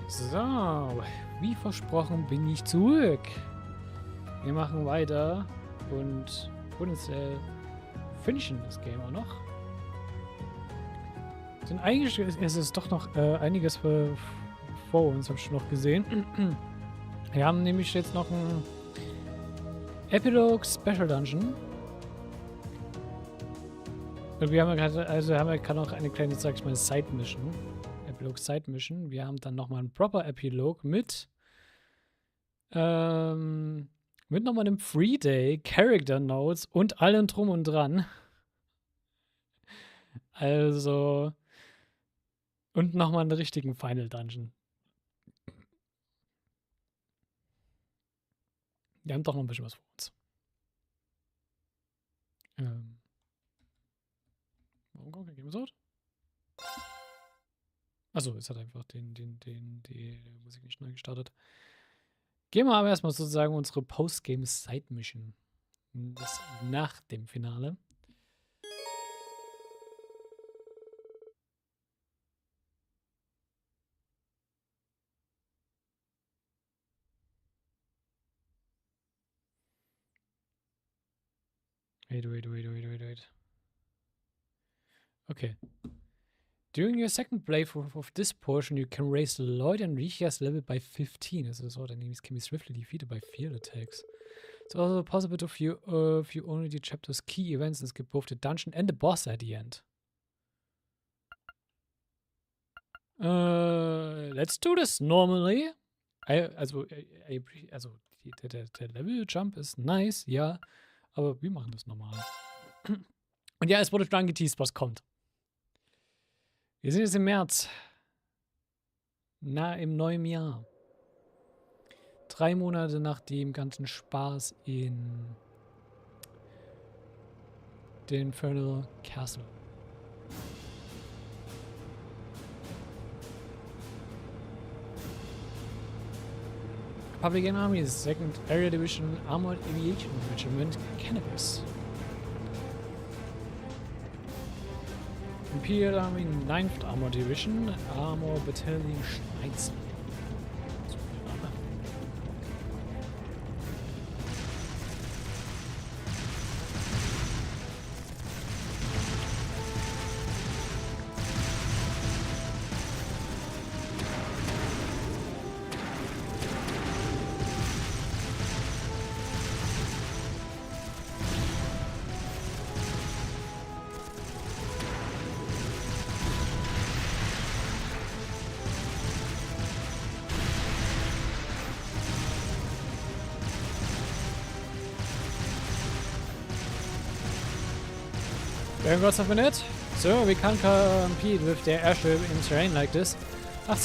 So, wie versprochen bin ich zurück. Wir machen weiter und potenziell finishen das Game auch noch. Denn eigentlich ist es doch noch einiges vor uns, habe ich schon noch gesehen. Wir haben nämlich jetzt noch ein Epilogue Special Dungeon. Und wir haben ja gerade noch eine kleine, sag ich mal, Side Mission. Epilogue Side Mission. Wir haben dann nochmal einen Proper Epilogue mit nochmal einem Free Day, Character Notes und allem drum und dran. Also. Und nochmal einen richtigen Final Dungeon. Wir haben doch noch ein bisschen was vor uns. Warum gehen wir so? Achso, es hat einfach die Musik nicht neu gestartet. Gehen wir aber erstmal sozusagen unsere Postgame Side Mission. Das nach dem Finale. Wait. Okay. During your second playthrough of this portion, you can raise Lloyd and Rikia's level by 15. As a result, enemies can be swiftly defeated by field attacks. It's also possible to view only the chapter's key events and skip both the dungeon and the boss at the end. Let's do this normally. Der Level Jump ist nice, ja. Aber wir machen das normal. Und ja, es wurde schon angeteased, was kommt. Wir sind jetzt im März. Im neuen Jahr. 3 Monate nach dem ganzen Spaß in den Infernal Castle. Public Game Army is 2nd Area Division Armored Aviation Regiment Cannabis. Imperial Army 9th Armored Division Armor Battalion Schweiz. Very good of a minute. So we can't compete with their airship in terrain like this.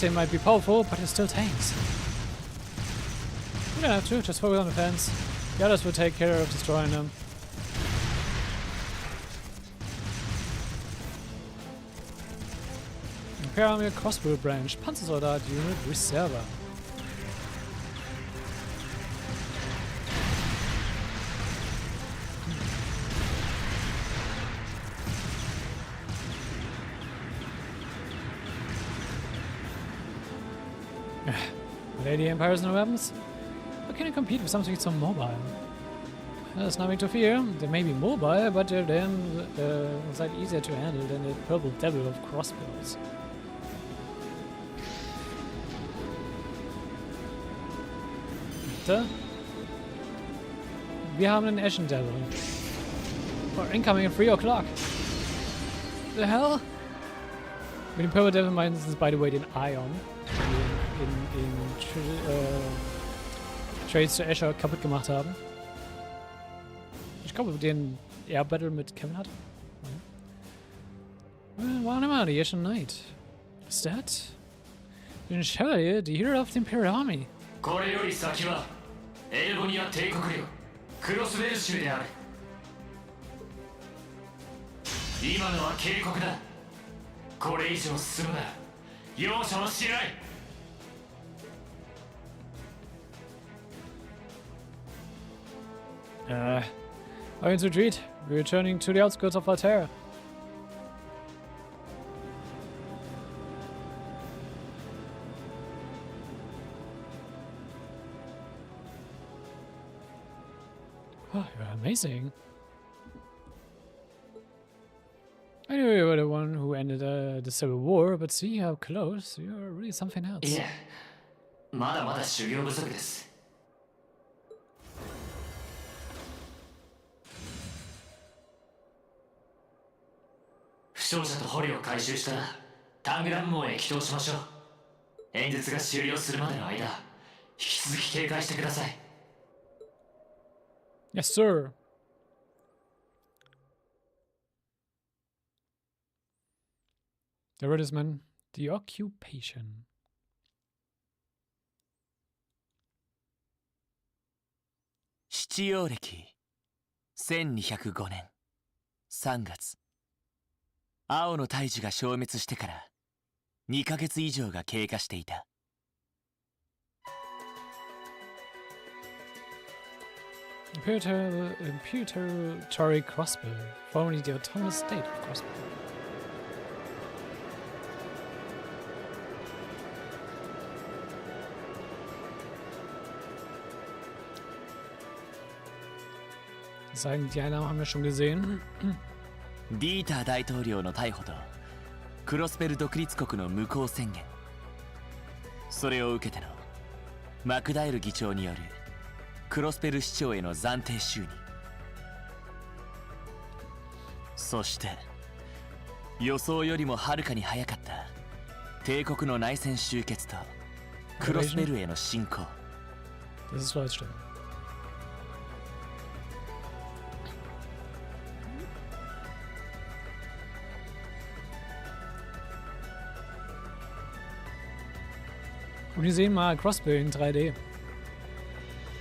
They might be powerful, but it's still tanks. We don't have to, just focus on the fence. The others will take care of destroying them. Imperial Army Crossbow Branch, Panzersoldat Unit Reserva. Lady Empires no weapons? How can you compete with something so mobile? There's nothing to fear. They may be mobile, but they're then easier to handle than the purple devil of crossbows. Wir haben einen Ashen Devil. Or incoming at 3 o'clock. The hell? Mit dem Purple Devil meinen sie, by the way, den Ion. In Trades to Asher kaputt gemacht haben. Ich glaube, den Air Battle mit Kevin hat. Warum immer die Ashen Knight? What's that? Den Chevalier, the hero of the Imperial Army. Going to retreat. We're returning to the outskirts of Altair. Oh, you're amazing. I knew you were the one who ended the Civil War, but seeing how close, you're really something else. いえ、まだまだ修行不足です。負傷者と捕虜を回収したらタングラム門へ帰投しましょう。演説が終了するまでの間、引き続き警戒してください。Yes, sir. Advertisement. The occupation. 七葉暦1205年3月、青の大樹が消滅してから2ヶ月以上が経過していた。Imperial crossbow, formerly the autonomous state of crossbow. Die Einnahmen haben wir schon gesehen. ディーター大統領の逮捕とクロスペル独立国の無効宣言、それを受けてのマクダエル議長によるクロスペル市長への暫定就任、そして予想よりもはるかに早かった帝国の内戦終結とクロスペルへの侵攻。 Das ist Deutschland. Und wir sehen mal Crossbow in 3D.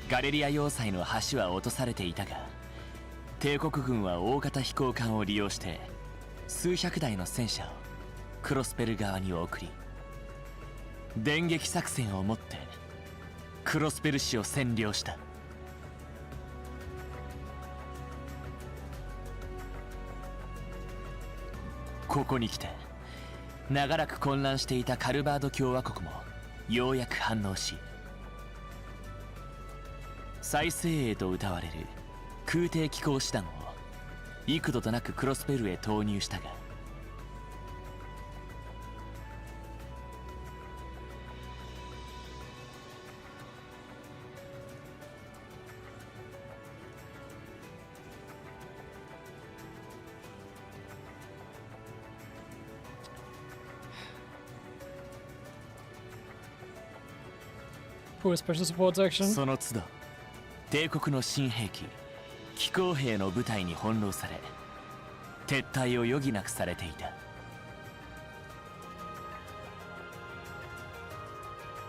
ガレリア要塞の橋は落とされていたが、帝国軍は大型飛行艦を利用して数百台の戦車をクロスペル側に送り、電撃作戦をもってクロスペル市を占領した。ここに来て長らく混乱していたカルバード共和国もようやく反応し、再生鋭と謳われる空挺機構師団を幾度となくクロスペルへ投入したが、Poor special support section. その都度帝国の新兵器機構兵の部隊に翻弄され撤退を余儀なくされていた。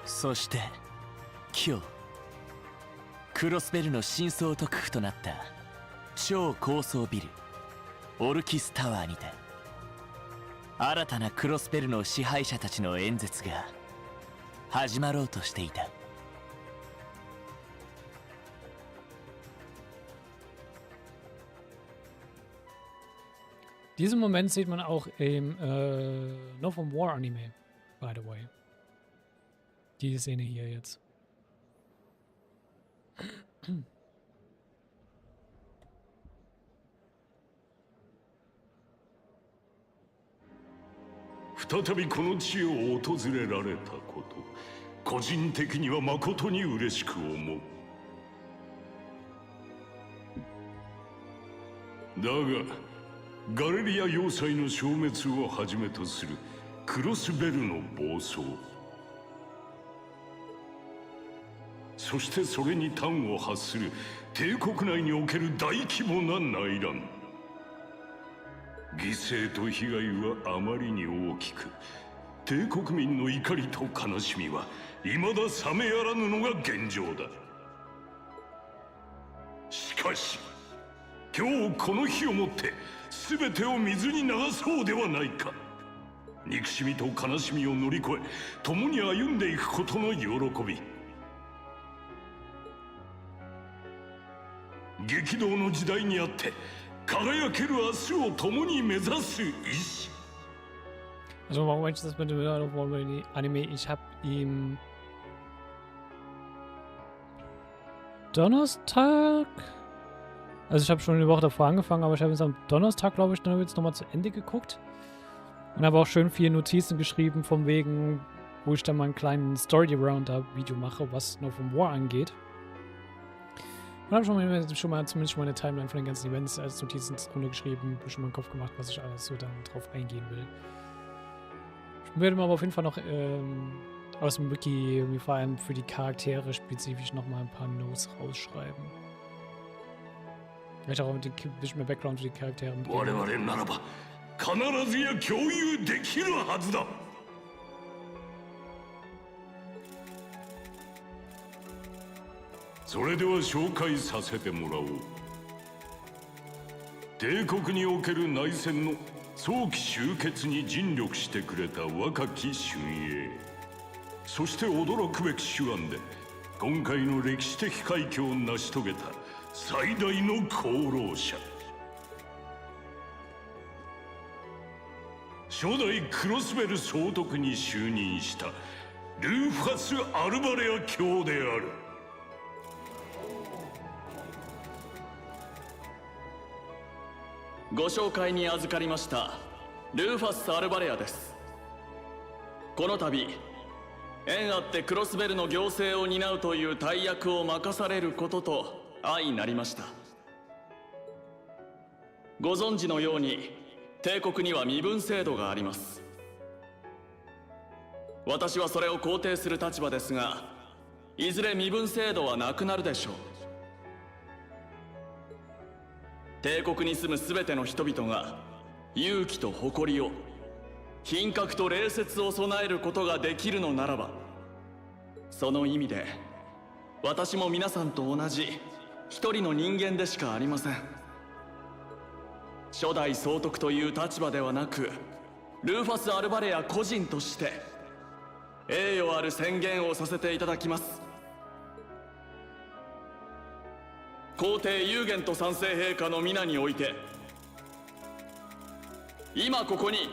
そして今日クロスペルの真相特区となった超高層ビルオルキスタワーにて新たなクロスペルの支配者たちの演説が始まろうとしていた。Diesen Moment sieht man auch im No From War Anime, by the way. Diese Szene hier jetzt. Wieder 再びこの地を訪れられたこと、個人的には誠に嬉しく思う。だがガレリア要塞の消滅をはじめとするクロスベルの暴走、そしてそれに端を発する帝国内における大規模な内乱、犠牲と被害はあまりに大きく、帝国民の怒りと悲しみは未だ冷めやらぬのが現状だ。しかし今日この日をもって全てを水に流そうではないか。憎しみと悲しみを乗り越え共に歩んでいくことの喜び、激動の時代にあって輝ける明日を共に目指す意志。 Also warum ich das mit dem Anime? Ich habe ihm Donnerstag Also ich habe schon eine Woche davor angefangen, aber ich habe jetzt am Donnerstag, glaube ich, dann jetzt nochmal zu Ende geguckt. Und habe auch schön viele Notizen geschrieben, vom wegen, wo ich dann mal einen kleinen Story-Roundup-Video mache, was noch vom War angeht. Und habe schon mal zumindest schon mal eine Timeline von den ganzen Events als Notizen runtergeschrieben, schon mal im Kopf gemacht, was ich alles so dann drauf eingehen will. Ich werde mir aber auf jeden Fall noch aus dem Wiki irgendwie vor allem für die Charaktere spezifisch nochmal ein paar Notes rausschreiben. Vielleicht auch mit ein bisschen mehr Background für die Charaktere mitgeben. 我々ならば必ずや共有できるはずだ。それでは紹介させてもらおう。帝国における内戦の早期終結に尽力してくれた若き俊英、そして驚くべき手腕で今回の歴史的快挙を成し遂げた最大の功労者、初代クロスベル総督に就任したルーファス・アルバレア卿である。ご紹介に預かりましたルーファス・アルバレアです。この度縁あってクロスベルの行政を担うという大役を任されることと相なりました。ご存知のように帝国には身分制度があります。私はそれを肯定する立場ですが、いずれ身分制度はなくなるでしょう。帝国に住むすべての人々が勇気と誇りを、品格と礼節を備えることができるのならば、その意味で私も皆さんと同じ一人の人間でしかありません。初代総督という立場ではなく、ルーファス・アルバレア個人として栄誉ある宣言をさせていただきます。皇帝ユーゲント三世陛下の皆において、今ここに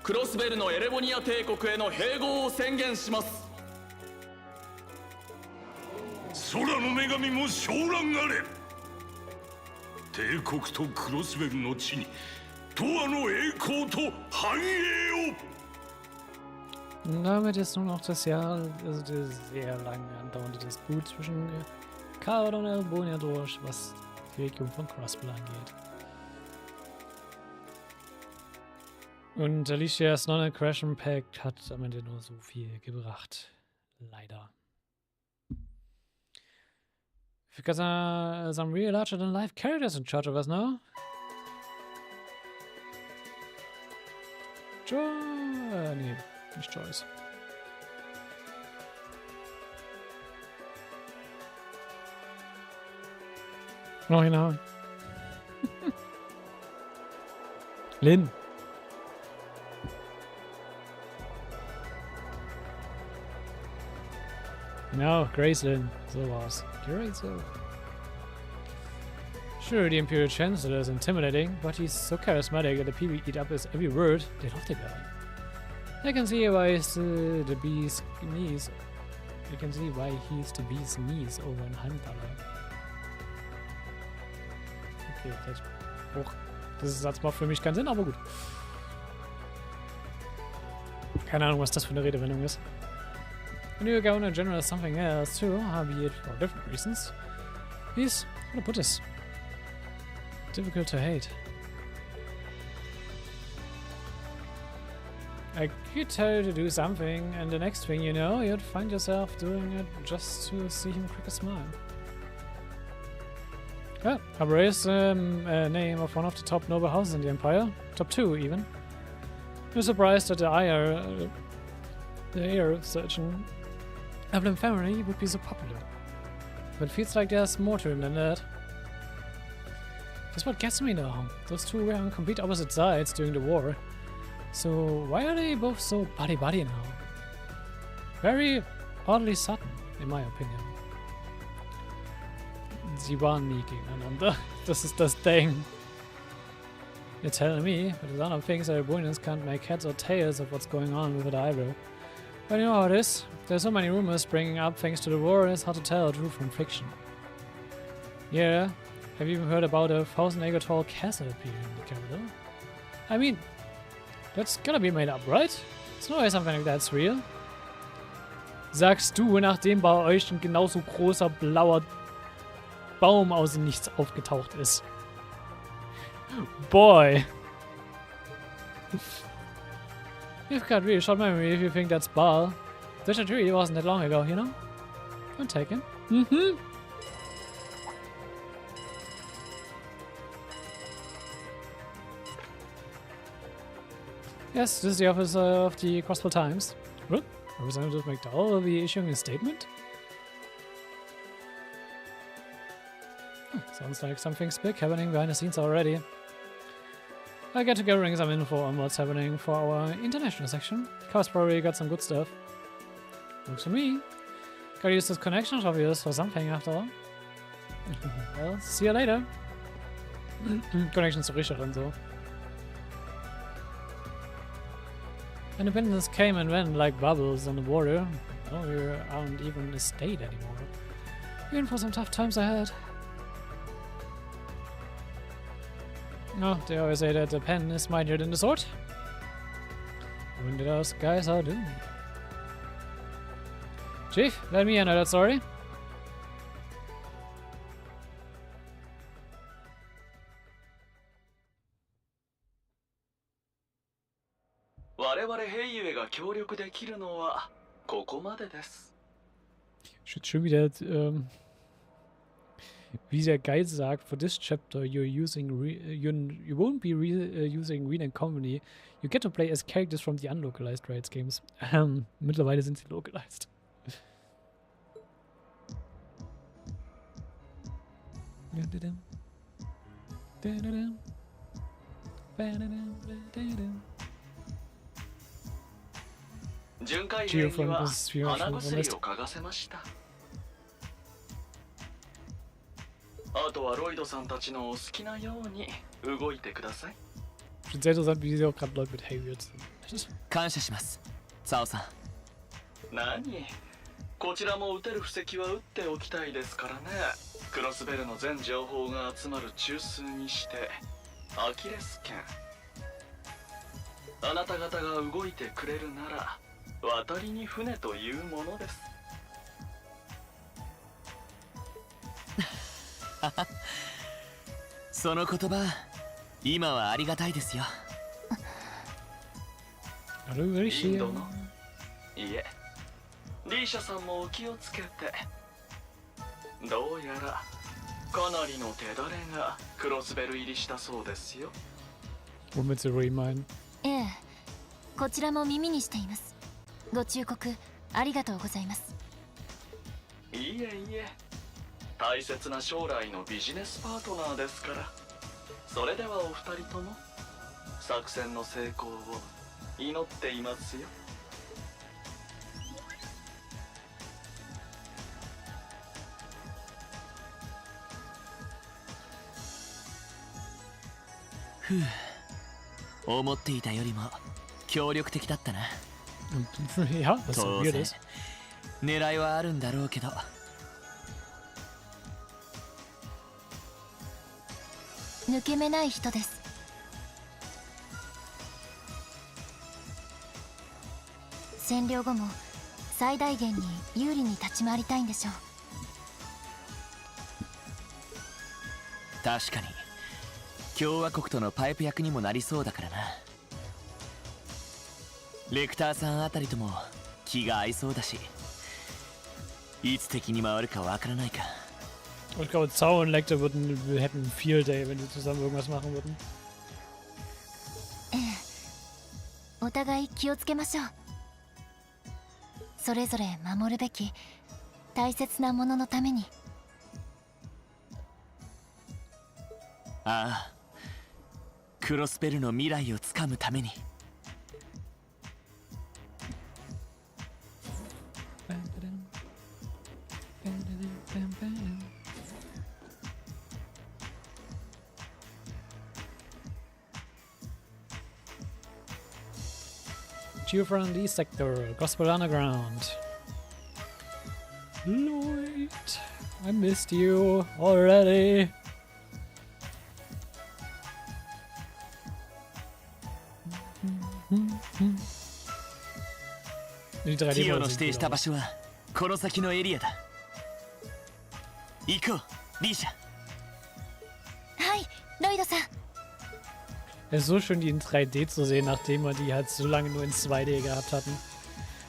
クロスベルのエレボニア帝国への併合を宣言します。空の女神も昇覧あれ。帝国とクロスベルの地に永遠の栄光と繁栄を。Damit ist nun auch das Jahr, also das sehr lange andauernde Disput zwischen Kanal und Elbonia durch, was die Region von Crossbell angeht. Und Alicia's Non-Aggression Pact hat am Ende nur so viel gebracht. Leider. We've got some real larger-than-life characters in charge of us now. Nee, nicht Joyce. Noch genau. Lynn. Genau, Gracelyn. So war's. Gracelyn. Sure, the Imperial Chancellor is intimidating, but he's so charismatic and the people eat up his every word. They love the guy. I can see why he's the bee's knees. I can see why he's the bee's knees over in Heimdallr. Okay, vielleicht hoch. Das Satz macht für mich keinen Sinn, aber gut. Keine Ahnung, was das für eine Redewendung ist. The new Governor General is something else too, albeit for different reasons. He's, how to put this, difficult to hate. I could tell you to do something, and the next thing you know, you'd find yourself doing it just to see him crack a smile. Yeah, I've raised the name of one of the top noble houses in the Empire, top 2 even. You're surprised that the heir surgeon Evelyn family would be so popular. But it feels like there's more to him than that. That's what gets me now. Those two were on complete opposite sides during the war. So why are they both so buddy-buddy now? Very oddly sudden, in my opinion. Sie waren nie gegeneinander. Das ist das Ding. You're telling me, but the other things Erebonians can't make heads or tails of what's going on with the Ivo. But you know how it is. There's so many rumors springing up thanks to the war, it's hard to tell truth from fiction. Yeah, Have you even heard about a 1,000-acre tall castle appearing in the capital? I mean, that's gonna be made up, right? There's no way something like that's real. Sagst du, nachdem bei euch ein genauso großer blauer Baum aus dem Nichts aufgetaucht ist. Boy. You've got really short memory if you think that's Baal. This really wasn't that long ago, you know? I'm taken. Mm-hmm. Yes, this is the office of the Crossville Times. What? Representative McDowell will be issuing a statement? Sounds like something's big happening behind the scenes already. I'll get together some info on what's happening for our international section. Car's probably got some good stuff. Works for me. Gotta use this connection of yours for something after all. Well, see you later. Connection zu Richard und so. Independence came and went like bubbles on the border. Well, we aren't even a state anymore. We're in for some tough times ahead. No, they always say that the pen is mightier than the sword. I wonder what those guys are doing. Chief, let me know that story. Should be that wie der Guide sagt, for this chapter you're using you won't be using Read and Company. You get to play as characters from the unlocalized Rights games. Mittlerweile sind sie localized. Geofront is fearful. あとはロイドさんたちのお好きなように動いてください。 Ich finde sehr interessant, wie sie auch gerade Leute mit Hey wird. 感謝します、ザオさん。何？こちらも撃てる布石は撃っておきたいですからね。クロスベルの全情報が集まる中枢にしてアキレス腱。あなた方が動いてくれるなら渡りに船というものです。その言葉、今はありがたいですよ。インドの、いえ、リーシャさんもお気をつけて。どうやらかなりの手だれがクロスベル入りしたそうですよ。ええ、こちらも耳にしています。ご忠告ありがとうございます。いえいえ。大切な将来のビジネスパートナーですから。それではお二人とも作戦の成功を祈っていますよ。ふう、思っていたよりも協力的だったな。Ja, was so weird ist. 狙いはあるんだろうけど。抜け目ない人です。占領後も最大限に有利に立ち回りたいんでしょう。確かに共和国とのパイプ役にもなりそうだからな。レクターさんあたりとも気が合いそうだし、いつ敵に回るかわからないか。Ich glaube, Zau und Lecter hätten einen Field Day, wenn die zusammen irgendwas machen würden. ええ、お互い気をつけましょう。それぞれ守るべき大切なもののために。ああ、クロスベルの未来をつかむために。Geofront East Sector, Gospel Underground. Lloyd, I missed you already. Die 3D ティオの Modelle 指定 sehen し gut た場 aus. 所はこの先のエリアだ。行こうリーシャ。はいロイドさん。 Es ist so schön, die in 3D zu sehen, nachdem wir die halt so lange nur in 2D gehabt hatten.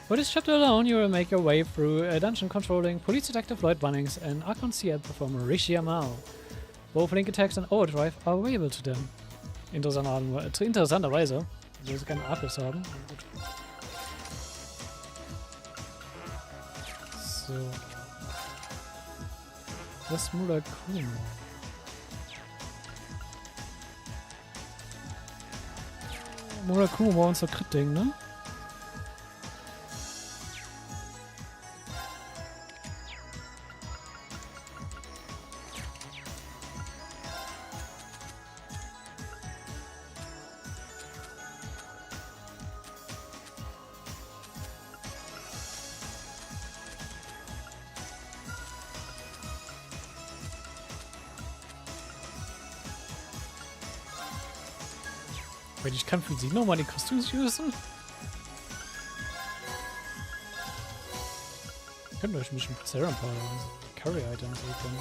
For this chapter alone, you will make your way through a dungeon controlling Police Detective Lloyd Bunnings and Archon CL performer Rishi Amal. Both Link Attacks and Overdrive are available to them. Interessanterweise, weil sie keine Abis haben. Gut. So. Das Mulakumo. Mulakumo war unser Crit-Ding, ne? Weil ich kann für sie nochmal die Kostüms usen. Könnt ihr euch ein bisschen selber ein paar Curry-Items bekommen.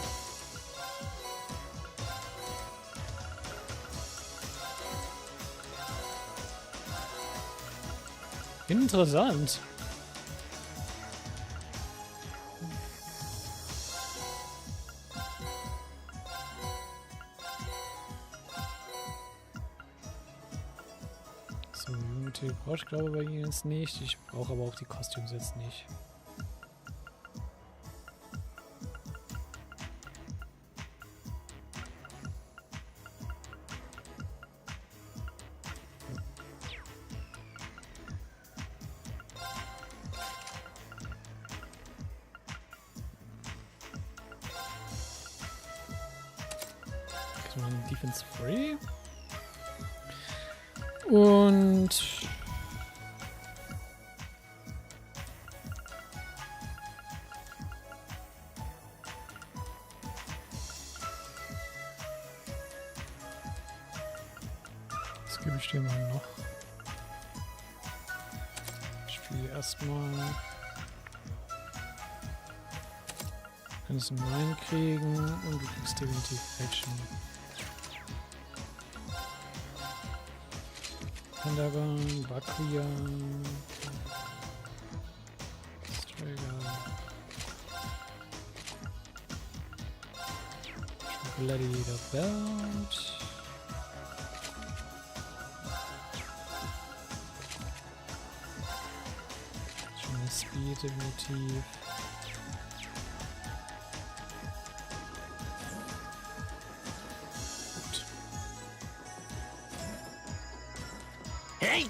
Interessant. So, Unity brauche ich glaube bei Ihnen jetzt nicht. Ich brauche aber auch die Kostüms jetzt nicht. Defense Free. Und was gebe ich dir mal noch? Ich spiele erstmal. Kannst du einen kriegen und du kriegst definitiv Action. Pentagon, Bakuya, Striker, Gladiator Belt, schon eine Speed definitiv. Hey!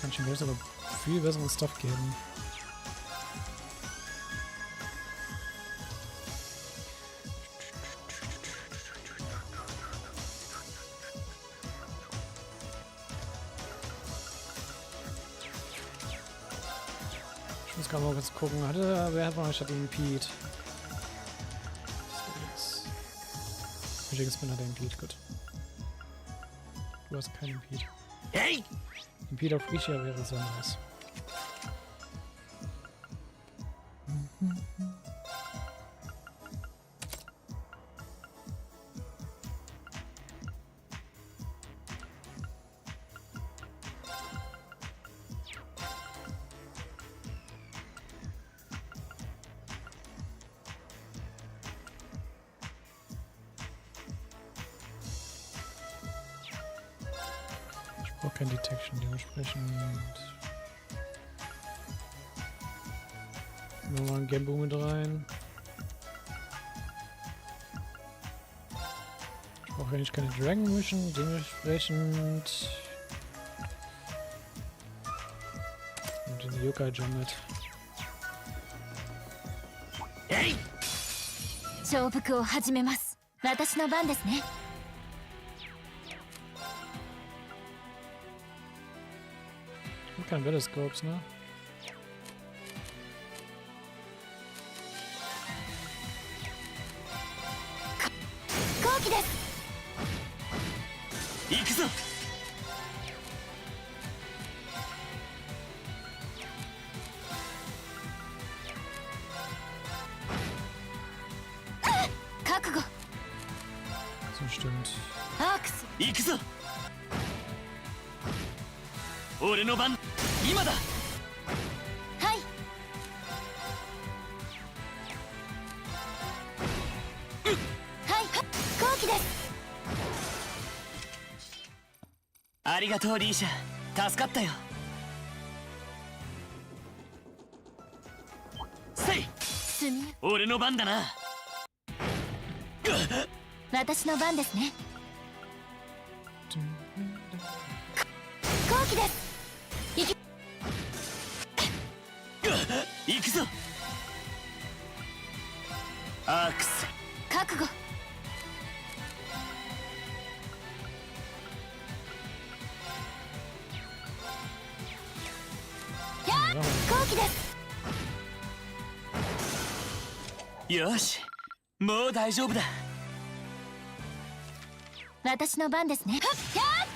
Kann schon besser, aber viel besseren Stuff geben. Ich muss gerade mal kurz gucken. Wer hat von euch den Impede? Übrigens bin er der Impede, gut. Du hast keinen Impede. Hey! Impede auf Risha wäre sehr nice. Ich brauche kein Detection, dementsprechend. Nochmal ein Gambo mit rein. Ich brauche eigentlich keine Dragon Mission, dementsprechend. Und den Yokai Jump mit. Hey! 勝負を始めます。私の番ですね。keine Telescopes, ne? 飛行機です。行くぞ。覚悟。 So stimmt. アークス。行くぞ。俺の番、今だ。はい。はい。飛行機です。ありがとうリーシャ、助かったよ。せい、すみ。俺の番だな。私の番ですね。飛行機です。行くぞ。アークス。覚悟。やっ、飛行機です。よし、もう大丈夫だ。私の番ですね。はっ、やっ。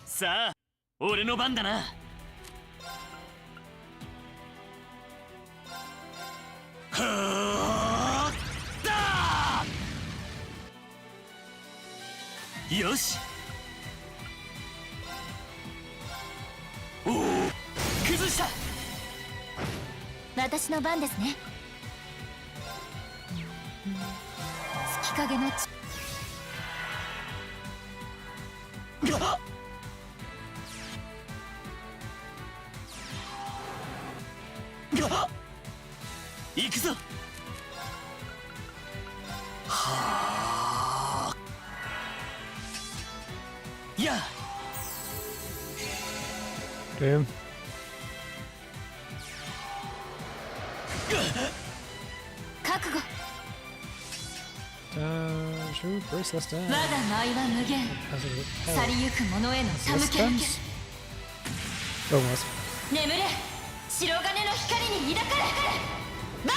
さあ、俺の番だな。はあだ。よし。おお、崩した。私の番ですね。月影のち。がっ。行くぞ。はあ。やあ。Okay. 覚悟。Shoot, brace us down. まだ舞は無限。 Also, 去りゆく者への手向けだ Resistance. Irgendwas. け。眠れ。白金の光に抱かれ。マッ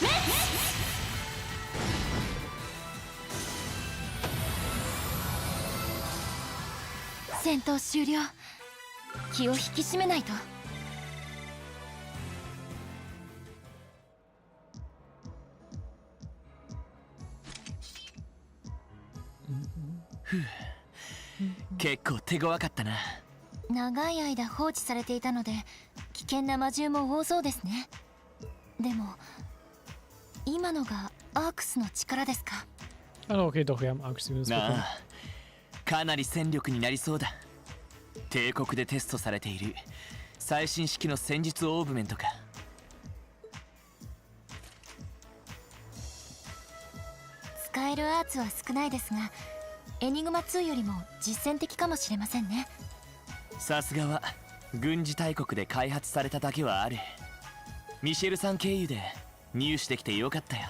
メッ戦闘終了。気を引き締めないと。結構手強かったな。長い間放置されていたので危険な魔獣も多そうですね。でも今のがアークスの力ですか。 Ah, okay, doch, wir haben Angst, wir müssen な bekommen. あ、かなり戦力になりそうだ。帝国でテストされている最新式の戦術オーブメントか。使えるアーツは少ないですがエニグマ2よりも実践的かもしれませんね。さすがは軍事大国で開発されただけはある。ミシェルさん経由で入手できてよかったよ。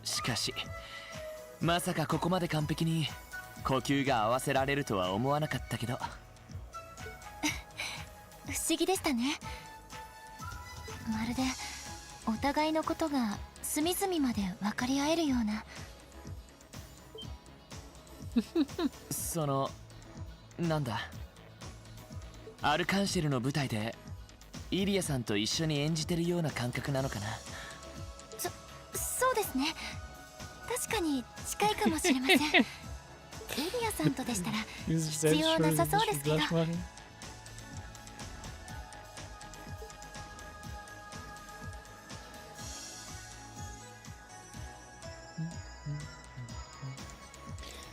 しかしまさかここまで完璧に呼吸が合わせられるとは思わなかったけど。不思議でしたね。まるでお互いのことが隅々まで分かり合えるような。そのなんだ、アルカンシェルの舞台でイリアさんと一緒に演じてるような感覚なのかな。そうですね。確かに近いかもしれません。イリアさんとでしたら Wie sie sich 必 selbst 要な schon さそうですけど。 gleich machen.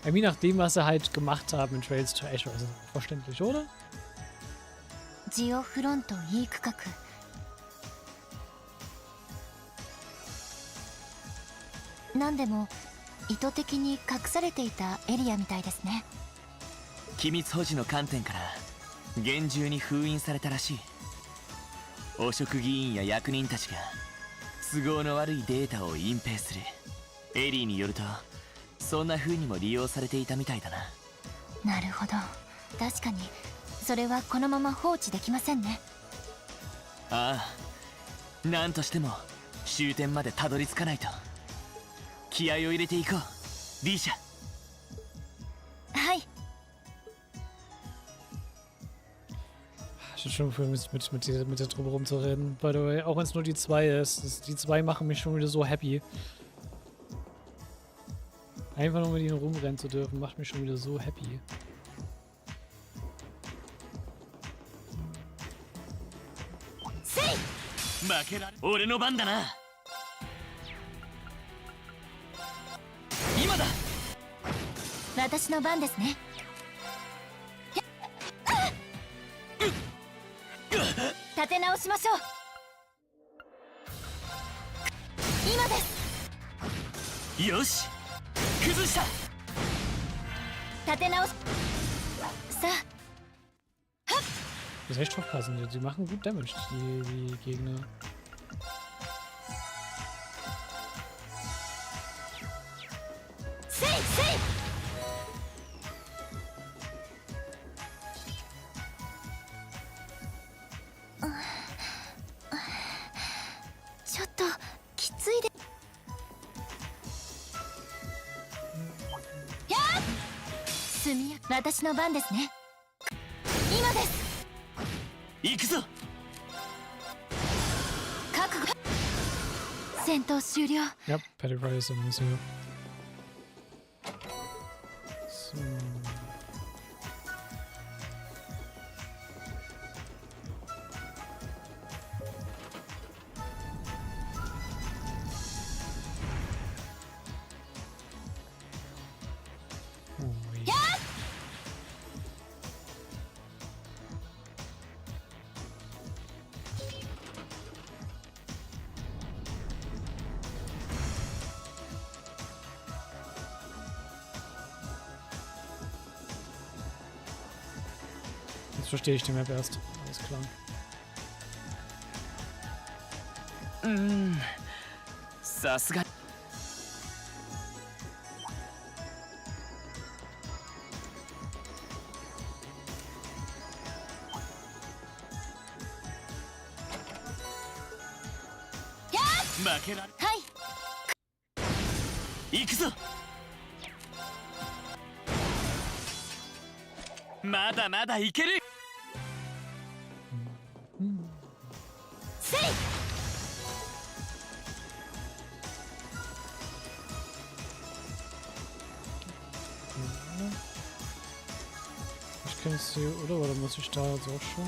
Wie nach dem, was sie halt gemacht haben in Trails to Azure, ist verständlich, oder? ジオフロント E 区画何でも意図的に隠されていたエリアみたいですね。機密保持の観点から厳重に封印されたらしい。汚職議員や役人たちが都合の悪いデータを隠蔽する。エリーによるとそんな風にも利用されていたみたいだな。なるほど、確かにそれはこのまま放置できませんね。ああ、なんとしても終点までたどり着かないと。気合を入れていこう、リーシャ。はい。Ich schon für mit der Truppe rumzureden. By the way, auch wenn es nur die 2 ist. Die 2 machen mich schon wieder so happy. Einfach nur mit ihnen rumrennen zu dürfen, macht mich schon wieder so happy. Tate 直しましょう。今です。よし、崩した。立て直し。さあ。Du musst echt aufpassen, die machen gut Damage, die Gegner. Sumi, 私の番ですね。今です。行くぞ。覚悟。戦闘終了。Yep, Petty Rise und so. So. Jetzt verstehe ich die Map erst. Alles klar. Sasuga. Hi. 行くぞ。まだまだいける。せい。Ich kenne sie, oder? Oder muss ich da jetzt auch schon?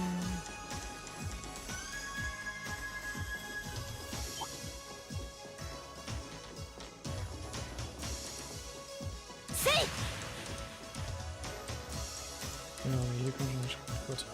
Genau, hier kann ich nicht gut.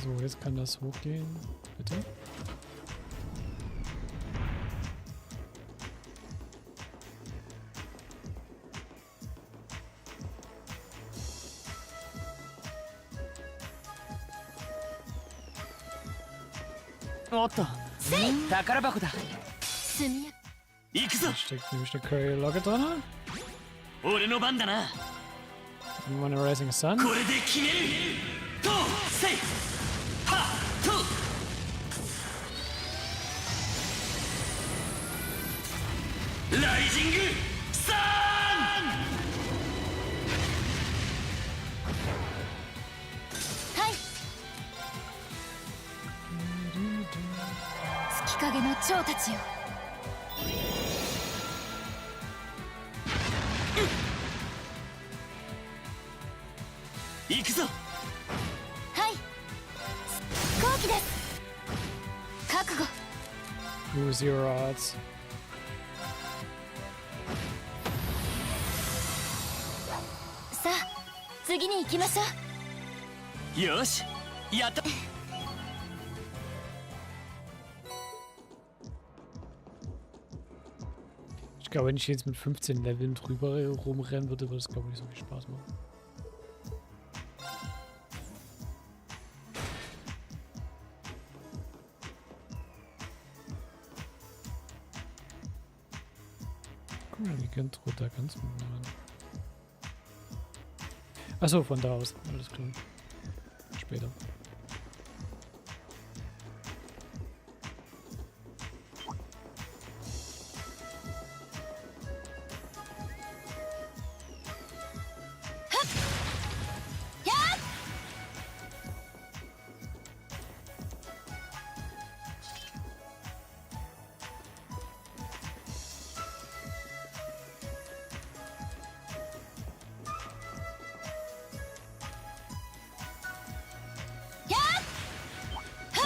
So, jetzt kann das hochgehen. Bitte.おっと、宝箱だ。行くぞ。Da steckt nämlich eine Curry Logge drin. 俺の番だな。And one Rising Sun. これで決める。と、せい。は、と。ライジングサン。はい。月影の蝶たちよ。行くぞ。はい飛行機です。覚悟。 Use your odds. さあ次に行きましょう。よし、やった。 Ich glaube, wenn ich jetzt mit 15 Leveln drüber rumrennen würde, würde es, glaube ich, nicht so viel Spaß machen. Guck mal, die Intro da ganz unten ran. Achso, von da aus. Alles klar. Später.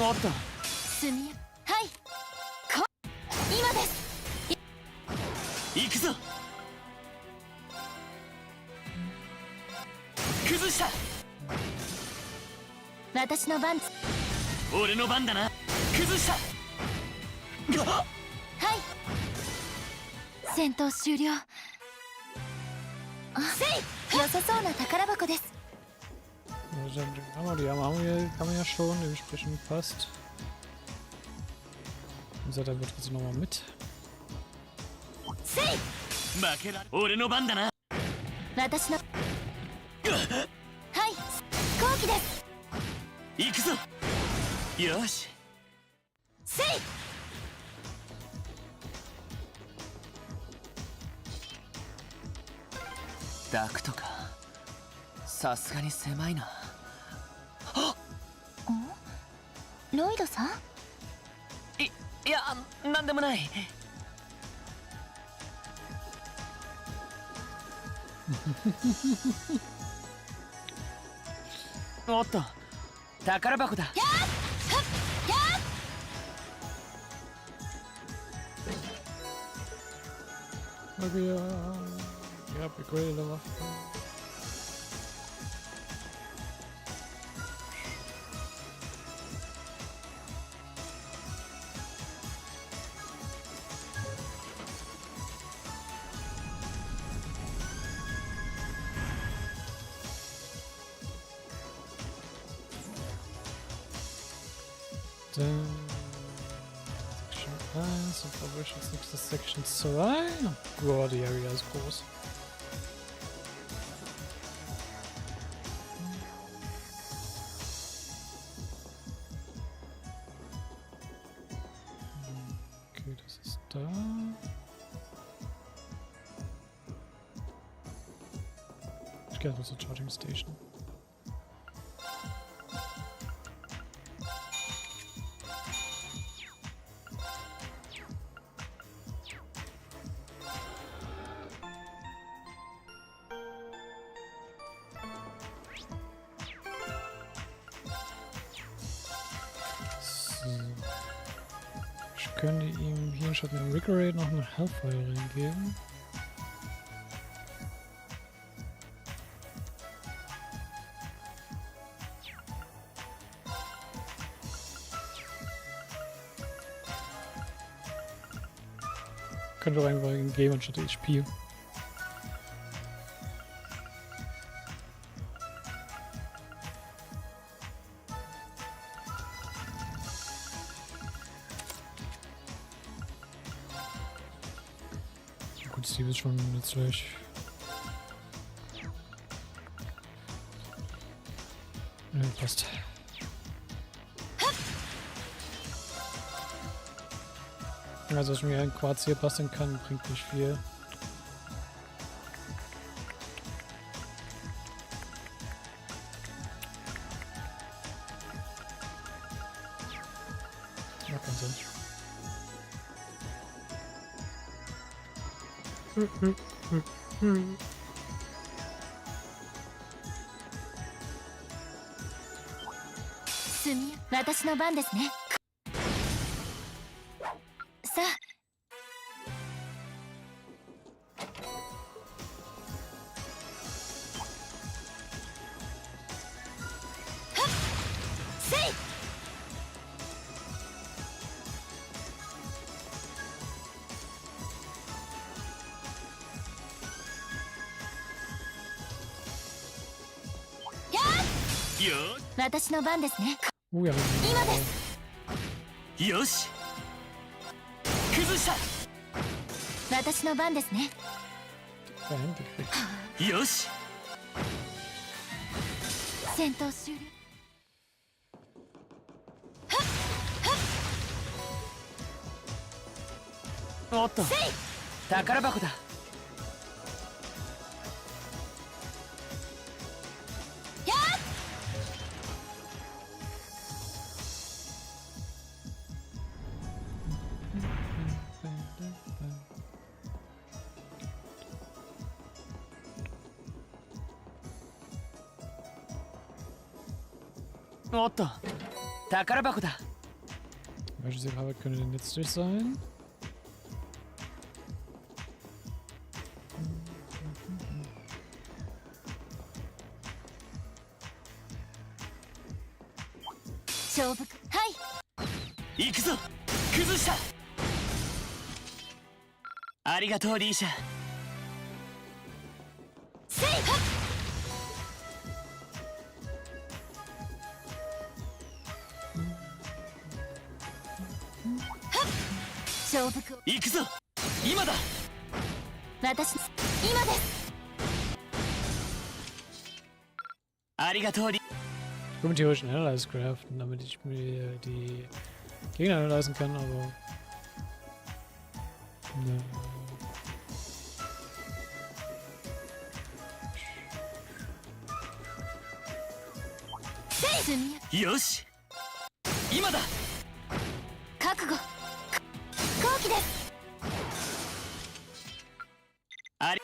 おっと、すみはいこ今です。行くぞ。崩した。私の番。俺の番だな。崩した。はい戦闘終了。あ良さそうな宝箱です。 Also, haben wir ja schon, dementsprechend passt. Unser, da wird jetzt nochmal mit. 負けられ。俺の番だな。私のはい飛行機です。行くぞ。よし。せいダクトか。さすがに狭いな。ロイドさん。いや、なんでもない。おっと、宝箱だ。Okay, ja, bequele Waffe. Dann Section 1 und Operations nächstes Section 2. Oh Gott, die Area ist groß. Okay, das ist da. Ich gehe zur Charging Station. Ich könnte ihm hier statt einem Rigorate noch eine Hellfire reingeben. Könnte auch einfach ihn geben anstatt HP. Gut, Steve ist schon jetzt gleich. Ja, passt. Also, dass ich mir einen Quarz hier basteln kann, bringt nicht viel. Macht keinen Sinn. 私の番ですね。さあ。私の番ですね。Ja, 今です。よし崩した私の番ですね。 Hände gekriegt. よし戦闘終了。おっと宝箱だおっと宝箱だ Welches Arbeit könnte denn nützlich sein?行くぞ崩したありがとうリーシャ行くぞ今だ私今ですありがとうリ Ich würde theoretisch einen Analyze craften, damit ich mir die Gegner analysen kann, aber. Ne.よし今だ覚悟後期ですあり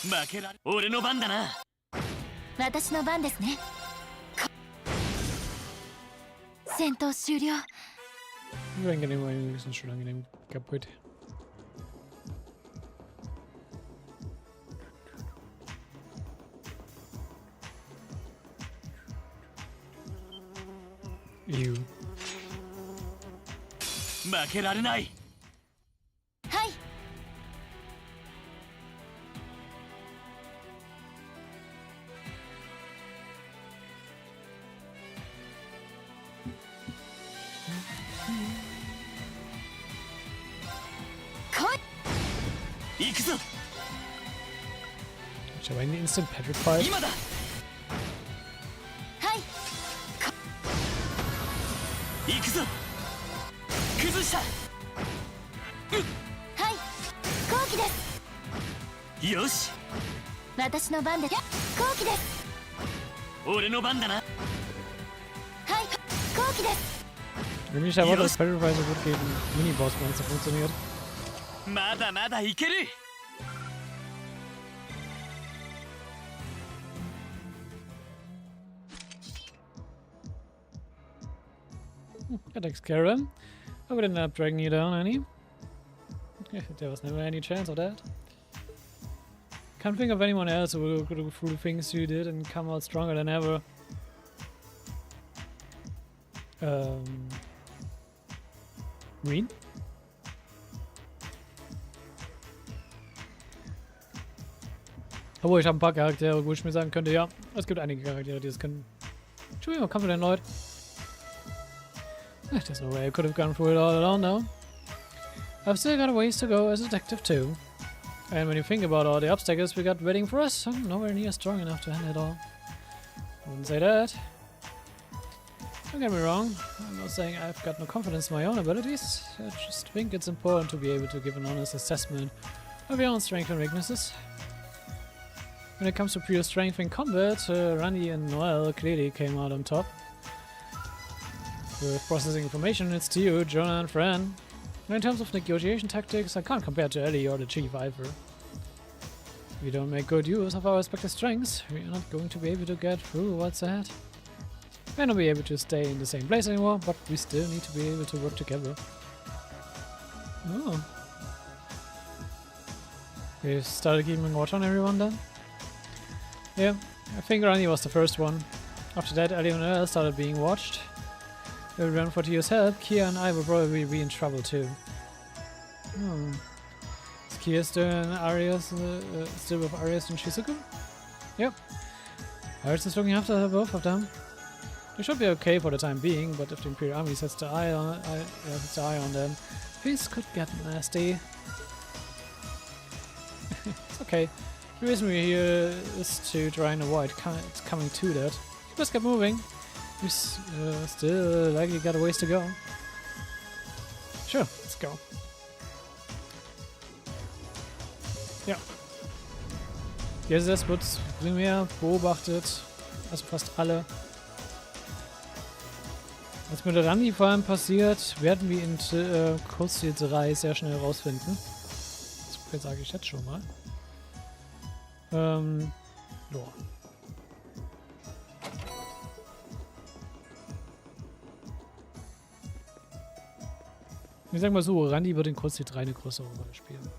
負けられ俺の番だな私の番ですね戦闘終了 Angenehm, wir sind schon angenehm kaputt. Ew. 負けられないはい行くぞ Ich habe einen Instant Petrified. 今だはい行くぞ崩したはい後期ですよし私の番です後期です俺の番だなはい後期です Irgendwie ist aber das Petrified so gut gegen Miniboss-Monster funktioniert. まだまだいける That takes care of him. I would end up dragging you down any. There was never any chance of that. Can't think of anyone else who would go through the things you did and come out stronger than ever. Green? Obwohl, ich habe ein paar Charaktere, wo ich mir sagen könnte, ja, es gibt einige Charaktere, die das können. Entschuldigung, was kommt denn, Leute? There's no way I could have gone through it all alone, though. I've still got a ways to go as a detective, too. And when you think about all the obstacles we got waiting for us, I'm nowhere near strong enough to handle it all. I wouldn't say that. Don't get me wrong, I'm not saying I've got no confidence in my own abilities. I just think it's important to be able to give an honest assessment of your own strengths and weaknesses. When it comes to pure strength in combat, Randy and Noel clearly came out on top. With processing information, it's to you, Jonah and Fran. And in terms of negotiation tactics, I can't compare to Ellie or the Chief either. If we don't make good use of our respective strengths, we are not going to be able to get through what's ahead. May not be able to stay in the same place anymore, but we still need to be able to work together. Oh. We started keeping watch on everyone then? Yeah, I think Rani was the first one. After that, everyone else started being watched. If we ran for Tio's help, Kia and I will probably be in trouble too. Hmm. Is Kia still with Arias and Shizuku? Yep. Arias is looking after both of them. They should be okay for the time being, but if the Imperial Army sets the eye on them, things could get nasty. It's okay. The reason we're here is to try and avoid coming to that. Let's get moving. We still likely got a ways to go. Sure, let's go. Ja. Jetzt wird primär beobachtet, also fast alle. Was mit der Rani vor allem passiert, werden wir in Kurzziel 3 sehr schnell rausfinden. Das sage ich jetzt schon mal. Ja. Ich sag mal so, Rani wird in Kurzziel 3 eine größere Rolle spielen.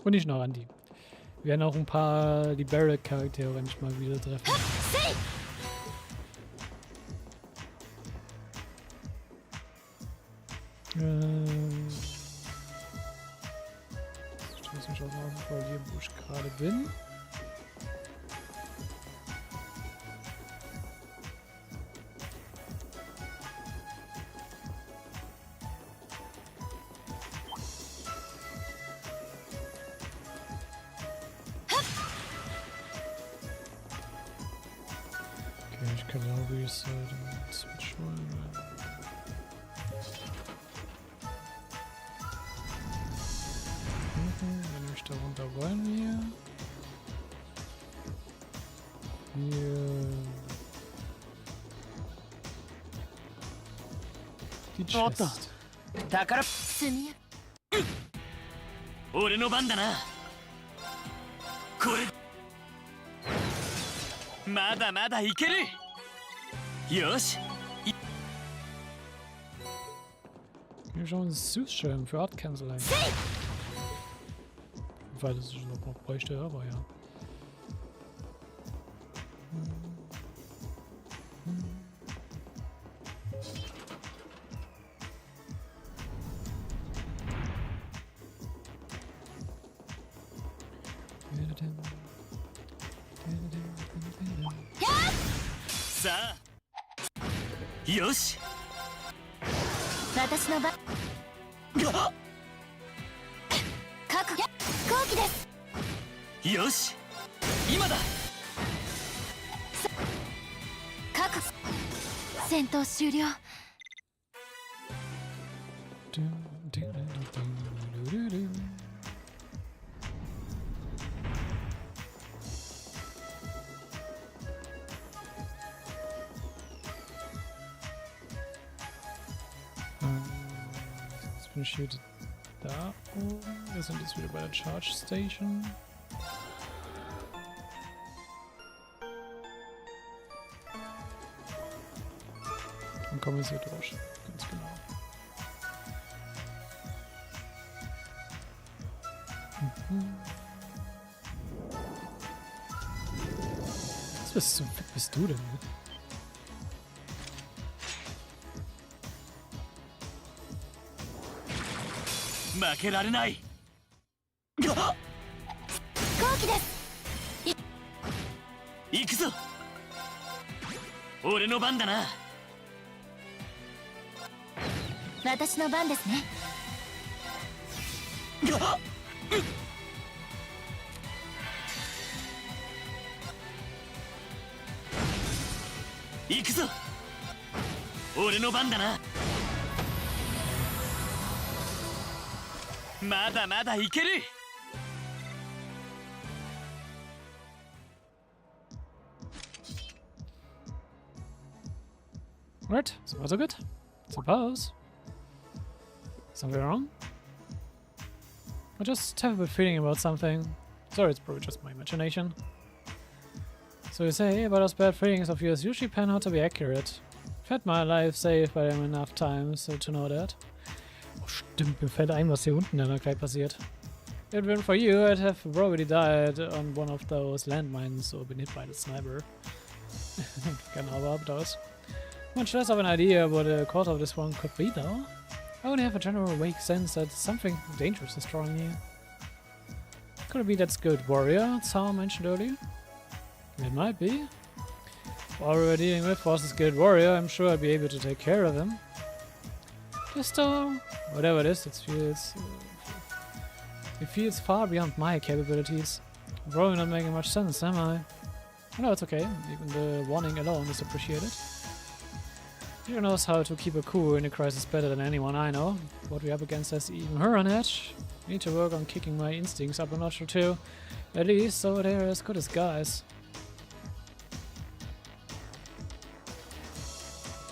Und nicht nur Rani. Wir werden auch ein paar Liberal-Charaktere manchmal wieder treffen. Ich muss mich auch noch verlieren, wo ich gerade bin. Okay, ich kann auch resetten. Switch holen. Nämlich darunter wollen wir. Hier. Die Chest. 俺の番だな。これまだまだいける。よし。 Hier schon ein Süßschirm für Art Cancel ein. Weil das ich noch bräuchte, aber ja.よし。私の番。覚悟機です。よし。今だ。覚悟。戦闘終了。Jetzt bin ich hier da oben. Wir sind jetzt wieder bei der Charge Station. Dann kommen wir jetzt hier durch. Ganz genau. Was bist du denn? 負けられない。飛行機です。行くぞ。俺の番だな。私の番ですね。行くぞ。俺の番だな。まだまだいける。Alright, so far so good. Super aus. Something wrong? I just have a bad feeling about something. Sorry, it's probably just my imagination. So you say, but those bad feelings of yours usually pan out to be accurate. I've had my life saved by them enough times so to know that. Oh stimmt, mir fällt ein, was hier unten dann gleich passiert. If it weren't for you, I'd have probably died on one of those landmines or been hit by the sniper. Can't know about those. Much less of an idea what the cause of this one could be though. I only have a general vague sense that something dangerous is drawing near. Could it be that good warrior Tsar mentioned earlier? It might be. While we were dealing with was this good warrior, I'm sure I'd be able to take care of him. Just whatever it is, it feels far beyond my capabilities. I'm probably not making much sense, am I? No, it's okay. Even the warning alone is appreciated. She knows how to keep a cool in a crisis better than anyone I know. What we're up against has even her on edge. I need to work on kicking my instincts up a notch or two. At least so they're as good as guys.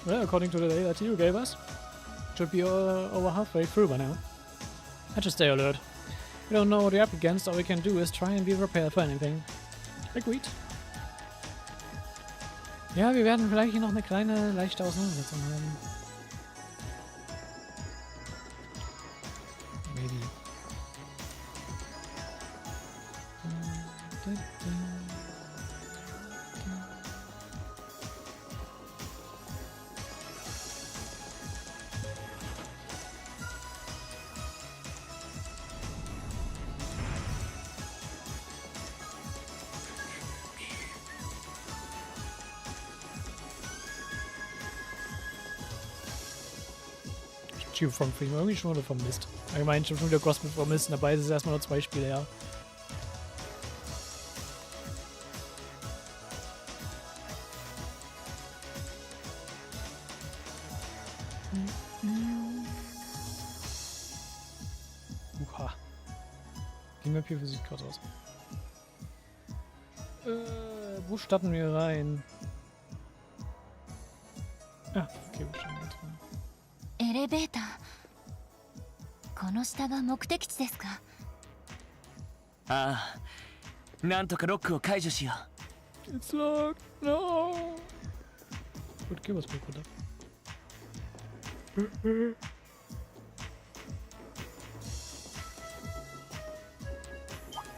Well, according to the data you gave us, should be over halfway through by now. I just stay alert. We don't know what we're up against, all we can do is try and be prepared for anything. Agreed. Ja, wir werden vielleicht hier noch eine kleine, leichte Auseinandersetzung haben. Maybe. From Free, irgendwie schon wieder vermisst. Allgemein schon wieder Cross mit vermisst, dabei ist es erstmal nur 2 Spiele her. Die Map hier sieht gerade aus. Wo starten wir rein? Ah, okay, wo starten wir jetzt rein? エレベーター。この下が目的地ですか？ああ、なんとかロックを解除しよう。It's locked. No. Gut, geh was mit runter.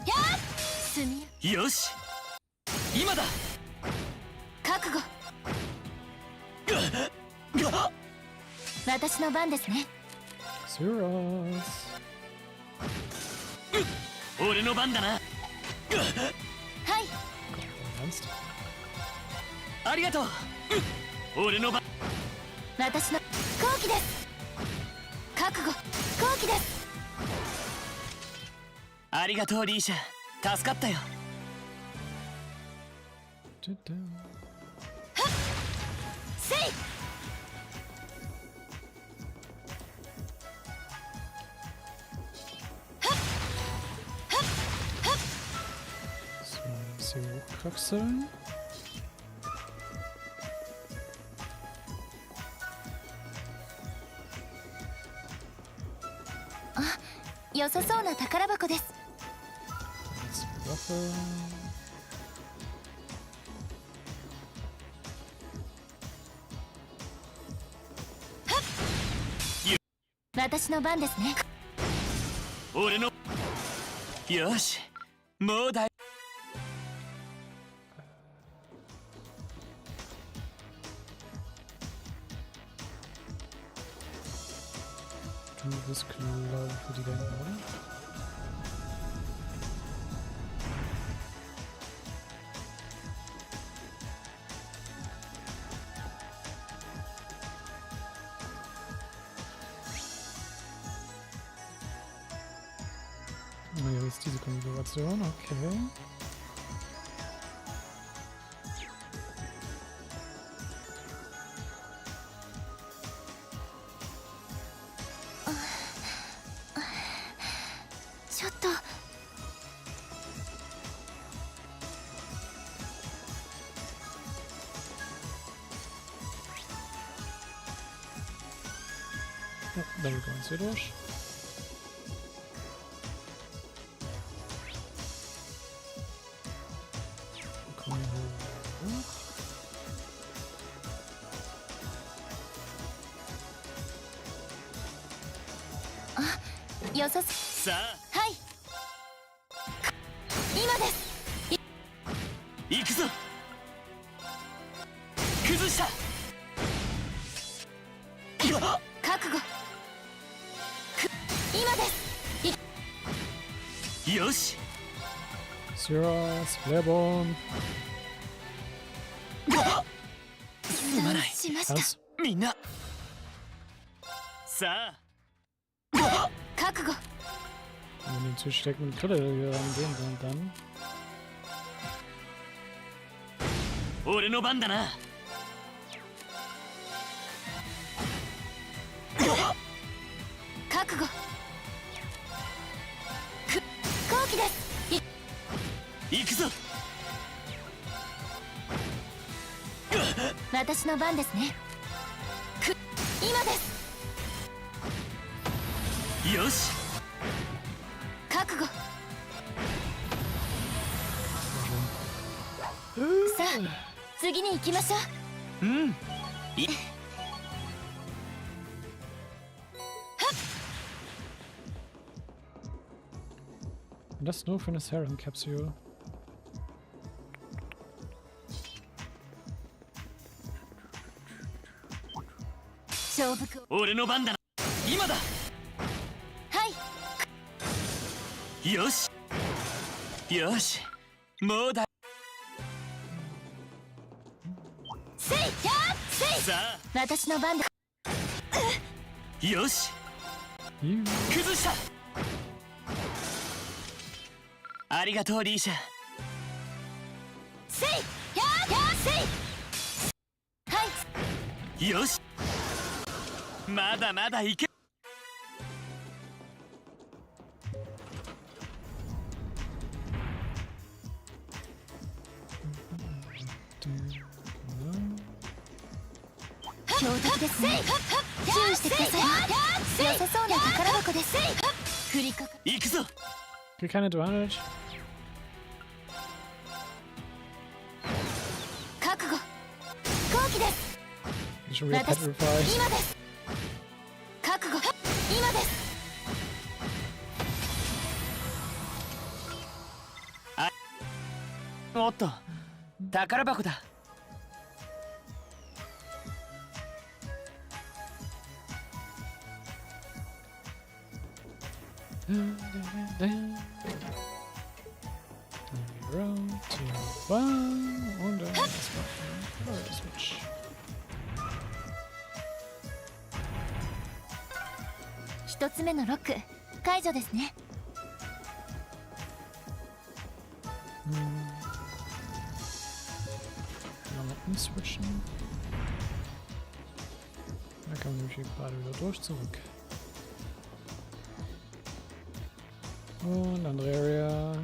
Ja! よし。今だ。覚悟。私の番ですね。俺の番だな。はい。ありがとう。俺の番。私の後期です。覚悟。後期です。ありがとうリーシャ。助かったよ。せい。Kraxeln. Ah, 良さそうな宝箱です。私の番ですね。俺の。よし。もうだい。Das glaube ich für die Wände, oder? Hier ist diese Konfiguration, okay. Oh, dann gehen wir uns hier durch. Dann kommen wir hier hoch. Ah, よさす。さあはい。今です。行くぞ。崩した。覚悟。今です。よし。Siras, Flarebone. すまない。しました。 Was? みんな。さあ。覚悟。Wenn wir den zustecken und Krille hier reingehen, dann. 俺の番だな。覚悟。後期です。行くぞ。私の番ですね。今です。よし。覚悟。さあ、次に行きましょう。うん。い Das nur für eine Serum-Kapsel. 勝負俺の番だな。今だ。はい。よし。よし。もうだ。せいやせい。さあ。私の番だ。よし。 You. 崩した。ありがとうリーシャ。せいやせい。はい。よし。まだまだいけ。強敵ですね。注意してください。良さそうな宝箱です。振りかか。行くぞ。 Okay, kein Advantage. 覚悟。後期です。He's schon wieder 私 petrified. 今です。覚悟。今です。おっと、宝箱だ。Round to one und dann das Waffen. Switch. .1つ目のロック解除ですね。Waffen switchen. Da kann man nämlich gerade wieder durch zurück. Und andere Area.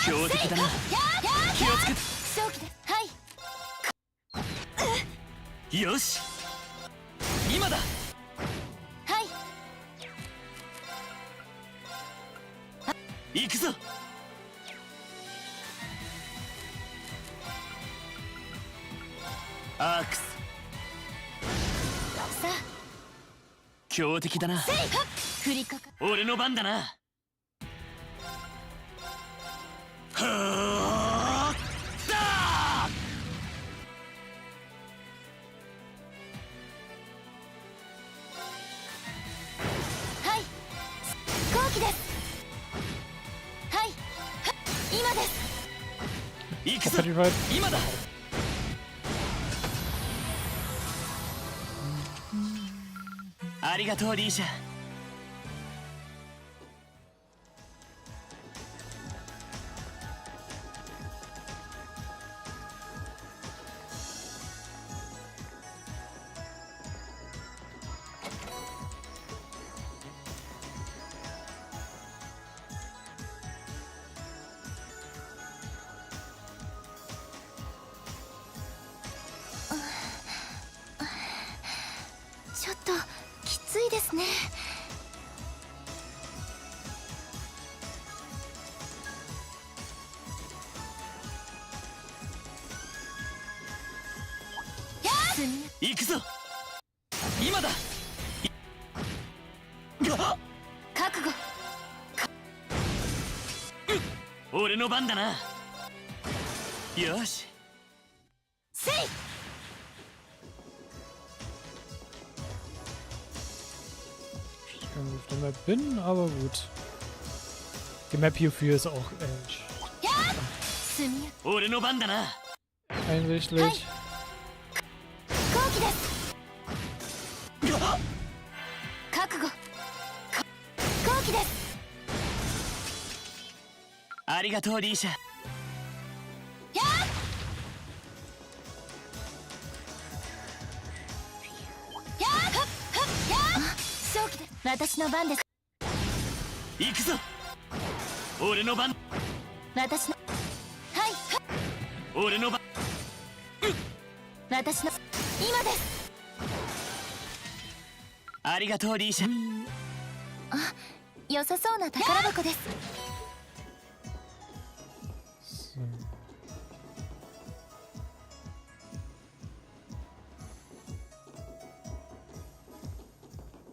強敵だな。気をつけて。勝機です。はい。よし。今だ。はい。行くぞ。アークス。さあ。強敵だな。振りかか。俺の番だな。はあ。だー。はい。後期です。はい。今です。行くぞ。 Petrified. 今だ。ありがとうリーシャ。ね。行くぞ。今だ。覚悟。俺の番だな。よし。せい。Ich kann nicht auf der Map bin, aber gut. Die Map hierfür ist auch俺の番だな。 einsichtlich. 飛行機です。覚悟。飛行機です。ありがとうリーシャ。正気で私の番です。行くぞ。俺の番。私のはい。俺の番。私の今です。ありがとうリーシャ。あ、良さそうな宝箱です。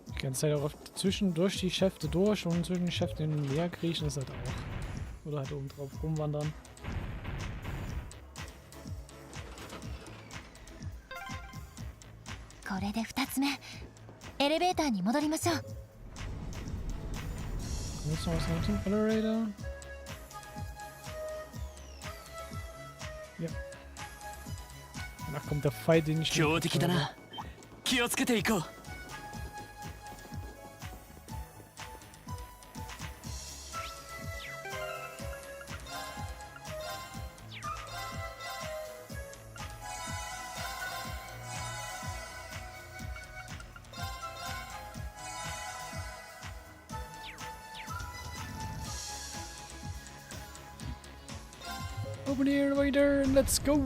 Die ganze Zeit auch zwischendurch die Schäfte durch und zwischen den Schäften hin und her kriechen ist halt auch. Oder halt oben drauf rumwandern.これで2つ目。エレベーターに戻りましょう。Jetzt noch was nach dem Elevator. Ja. Danach kommt der Fight, den ich強敵だな。気をつけていこう。Open the elevator and let's go! Oh,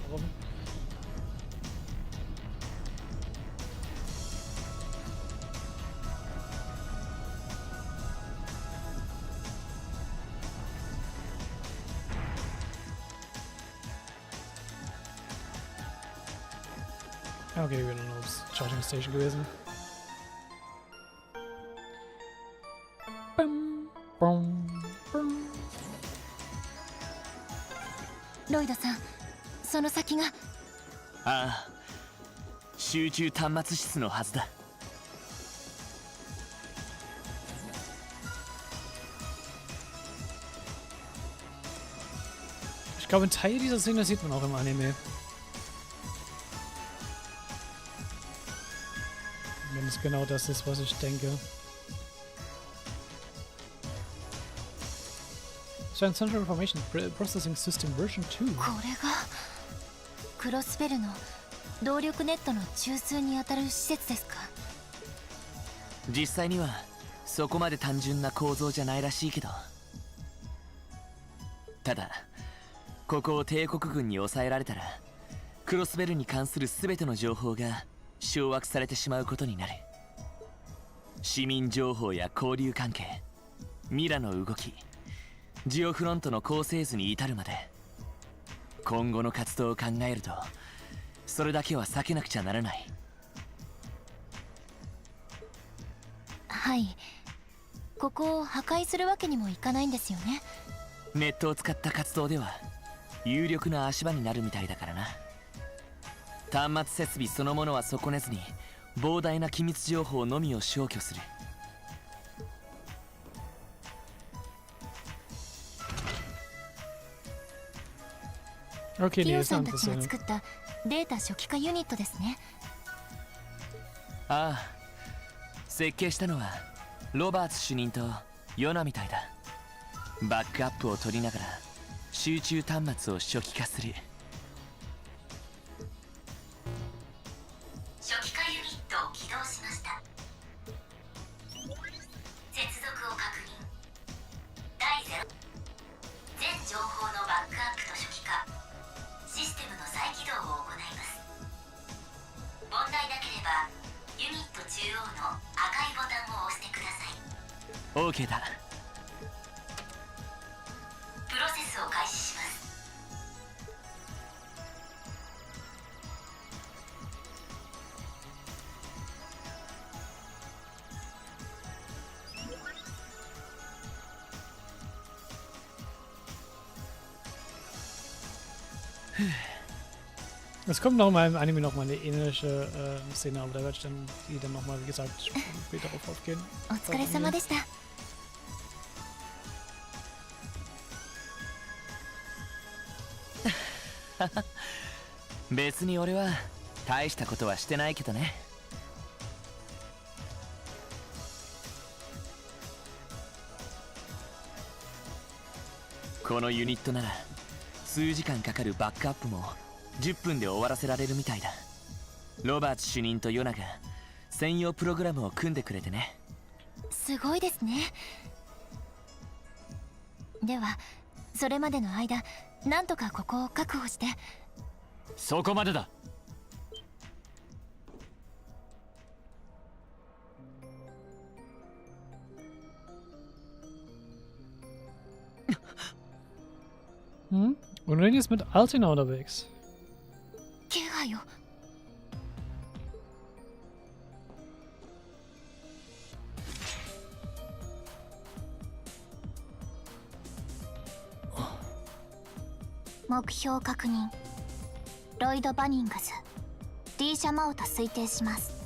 warum? Okay, wir sind aufs Charging Station gewesen. Bum, bum. ロイドさん、その先が。ああ、集中端末室のはずだ。Ich glaube, ein Teil dieser Szene sieht man auch im Anime. Wenn es genau das ist, was ich denke. So ein Central Information Processing System Version 2. これがクロスベルの動力ネットの中枢にあたる施設ですか。実際にはそこまで単純な構造じゃないらしいけど、ただここを帝国軍に抑えられたらクロスベルに関する全ての情報が掌握されてしまうことになる。市民情報や交流関係、ミラの動き、ジオフロントの構成図に至るまで、今後の活動を考えるとそれだけは避けなくちゃならない。はい、ここを破壊するわけにもいかないんですよね。ネットを使った活動では有力な足場になるみたいだからな。端末設備そのものは損ねずに膨大な機密情報のみを消去する。Okay, キ nee, ヨ ist さ eine んた andere ちが Szene. 作ったデータ初期化ユニットですね。ああ、設計したのはロバーツ主任とヨナみたいだ。バックアップを取りながら集中端末を初期化する。初期化ユニットを起動しました。接続を確認。第0、全情報のバックアップと初期化、システムの再ばユニット中央の赤いボタンを押してください。 OK だ。プロセスを開始します。Es kommt noch mal im Anime noch mal eine ähnliche Szene, aber da werde ich dann die dann noch mal, wie gesagt, später darauf aufgehen. お疲れ様でした。別に俺は大したことはしてないけどね。このユニットなら数時間かかるバックアップも10分で終わらせられるみたいだ。ロバーツ主任とヨナが専用プログラムを組んでくれてね。すごいですね。ではそれまでの間なんとかここを確保して。そこまでだ。Hm? Und Ren ist mit Altina unterwegs. 気配を。目標確認。ロイド・バニングズ D 社マオと推定します。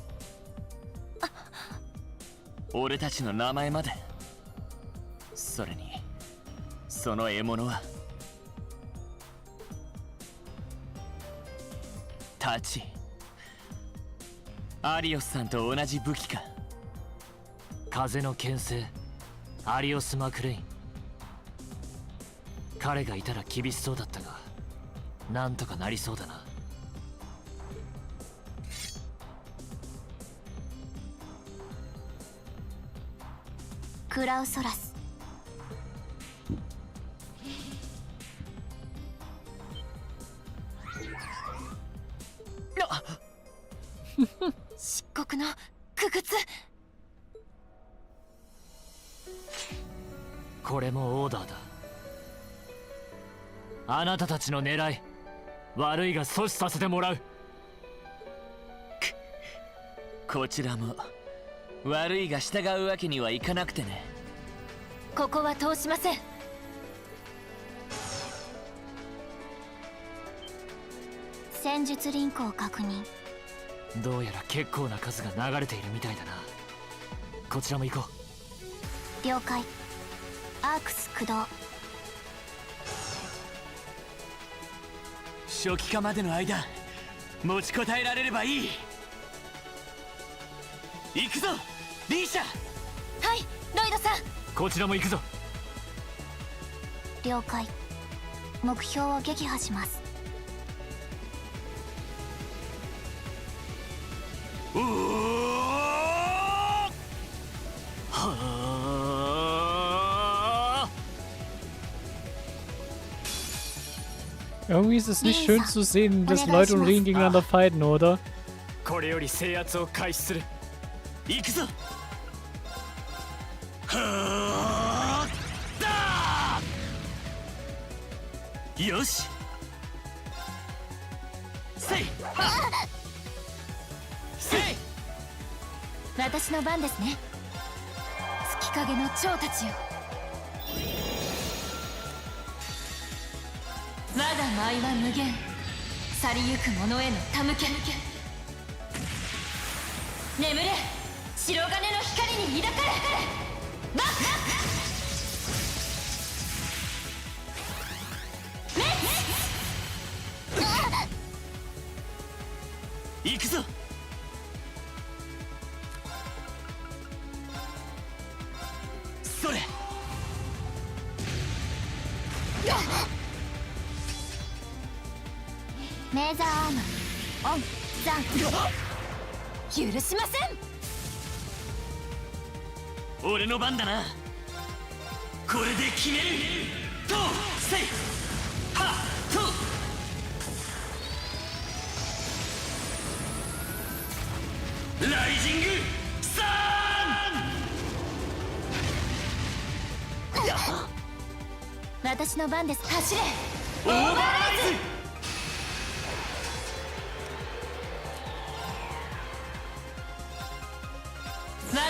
俺たちの名前まで。それにその獲物はタチ。アリオスさんと同じ武器か。風の牽制アリオス・マクレイン。彼がいたら厳しそうだったがなんとかなりそうだな。クラウソラス。漆黒の傀儡。これもオーダーだ。あなたたちの狙い悪いが阻止させてもらう。こちらも悪いが従うわけにはいかなくてね。ここは通しません。戦術リンクを確認。どうやら結構な数が流れているみたいだな。こちらも行こう。了解。アークス駆動。初期化までの間持ちこたえられればいい。行くぞリーシャ。はい、ロイドさん。こちらも行くぞ。了解。目標を撃破します。おお。Irgendwie ist es nicht schön zu sehen, dass Leute und Ren gegeneinander fighten, oder? これより制圧を開始する。行くぞ。はあだ。よし。せい。せい。私の番ですね。月影の蝶たちよ。我が舞は無限。去りゆく者への手向け。眠れ白金の光に抱かれ。バッ行くぞ。それ。メーザーアームオンザン。許しません。俺の番だな。これで決める。とせいはっと。ライジングサ私の番です。走れ。ーンオーバーライまだ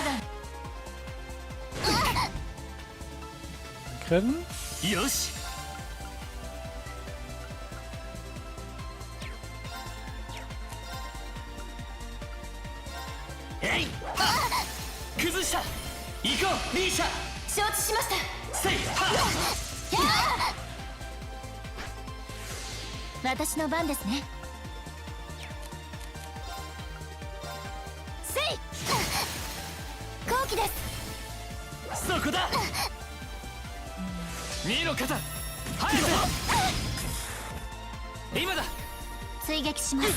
Können? ズよしえい崩した行こうリーシャ承知しました。せいは私の番ですね。せい後期です。そこだ見ろ肩早く今だ追撃します。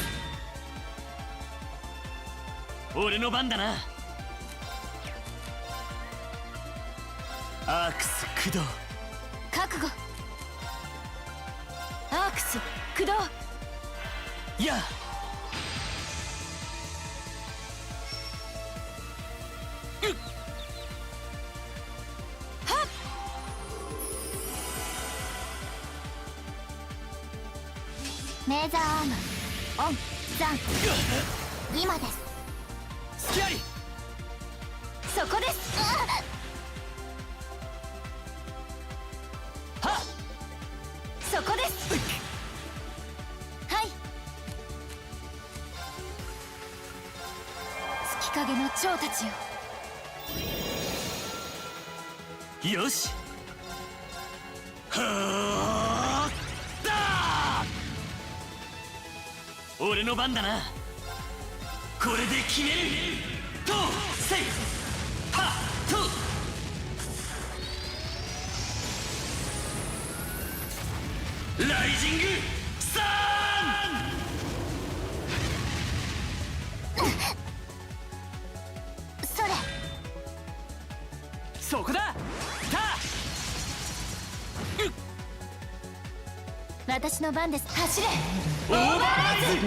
俺の番だなアークス駆動覚悟。アークス駆動。やあメーザーアームオンザン今です。隙ありそこです。はっそこです。はい月影の蝶たちよ。よしはあだー俺の番だなこれで決めるとせいはっとライジングサそれーンそこだ私の番です。走れ。オーバーライズ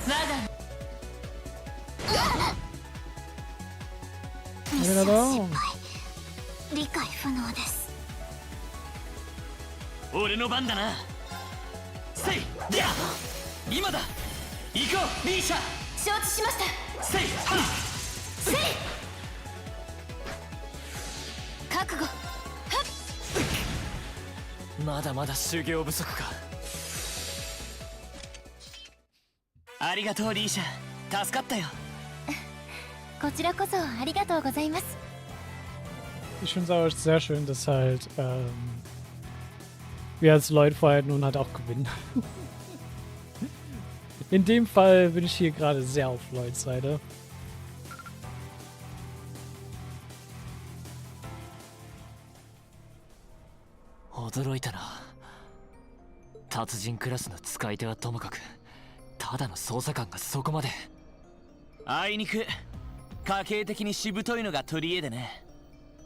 我がミスは失敗。理解不能です。俺の番だなせいりゃ今だ行こうリーシャ承知しました。せいはっせい覚悟。まだまだ修行不足かありがとうリーシャ助かったよこちらこそありがとうございます。 Ich finde es auch sehr schön, dass halt wir als Leute fighten und halt auch gewinnen. In dem Fall bin ich hier gerade sehr auf Lloyds Seite.驚いたな達人クラスの使い手はともかくただの捜査官がそこまであいにく家系的にしぶといのが取り柄でね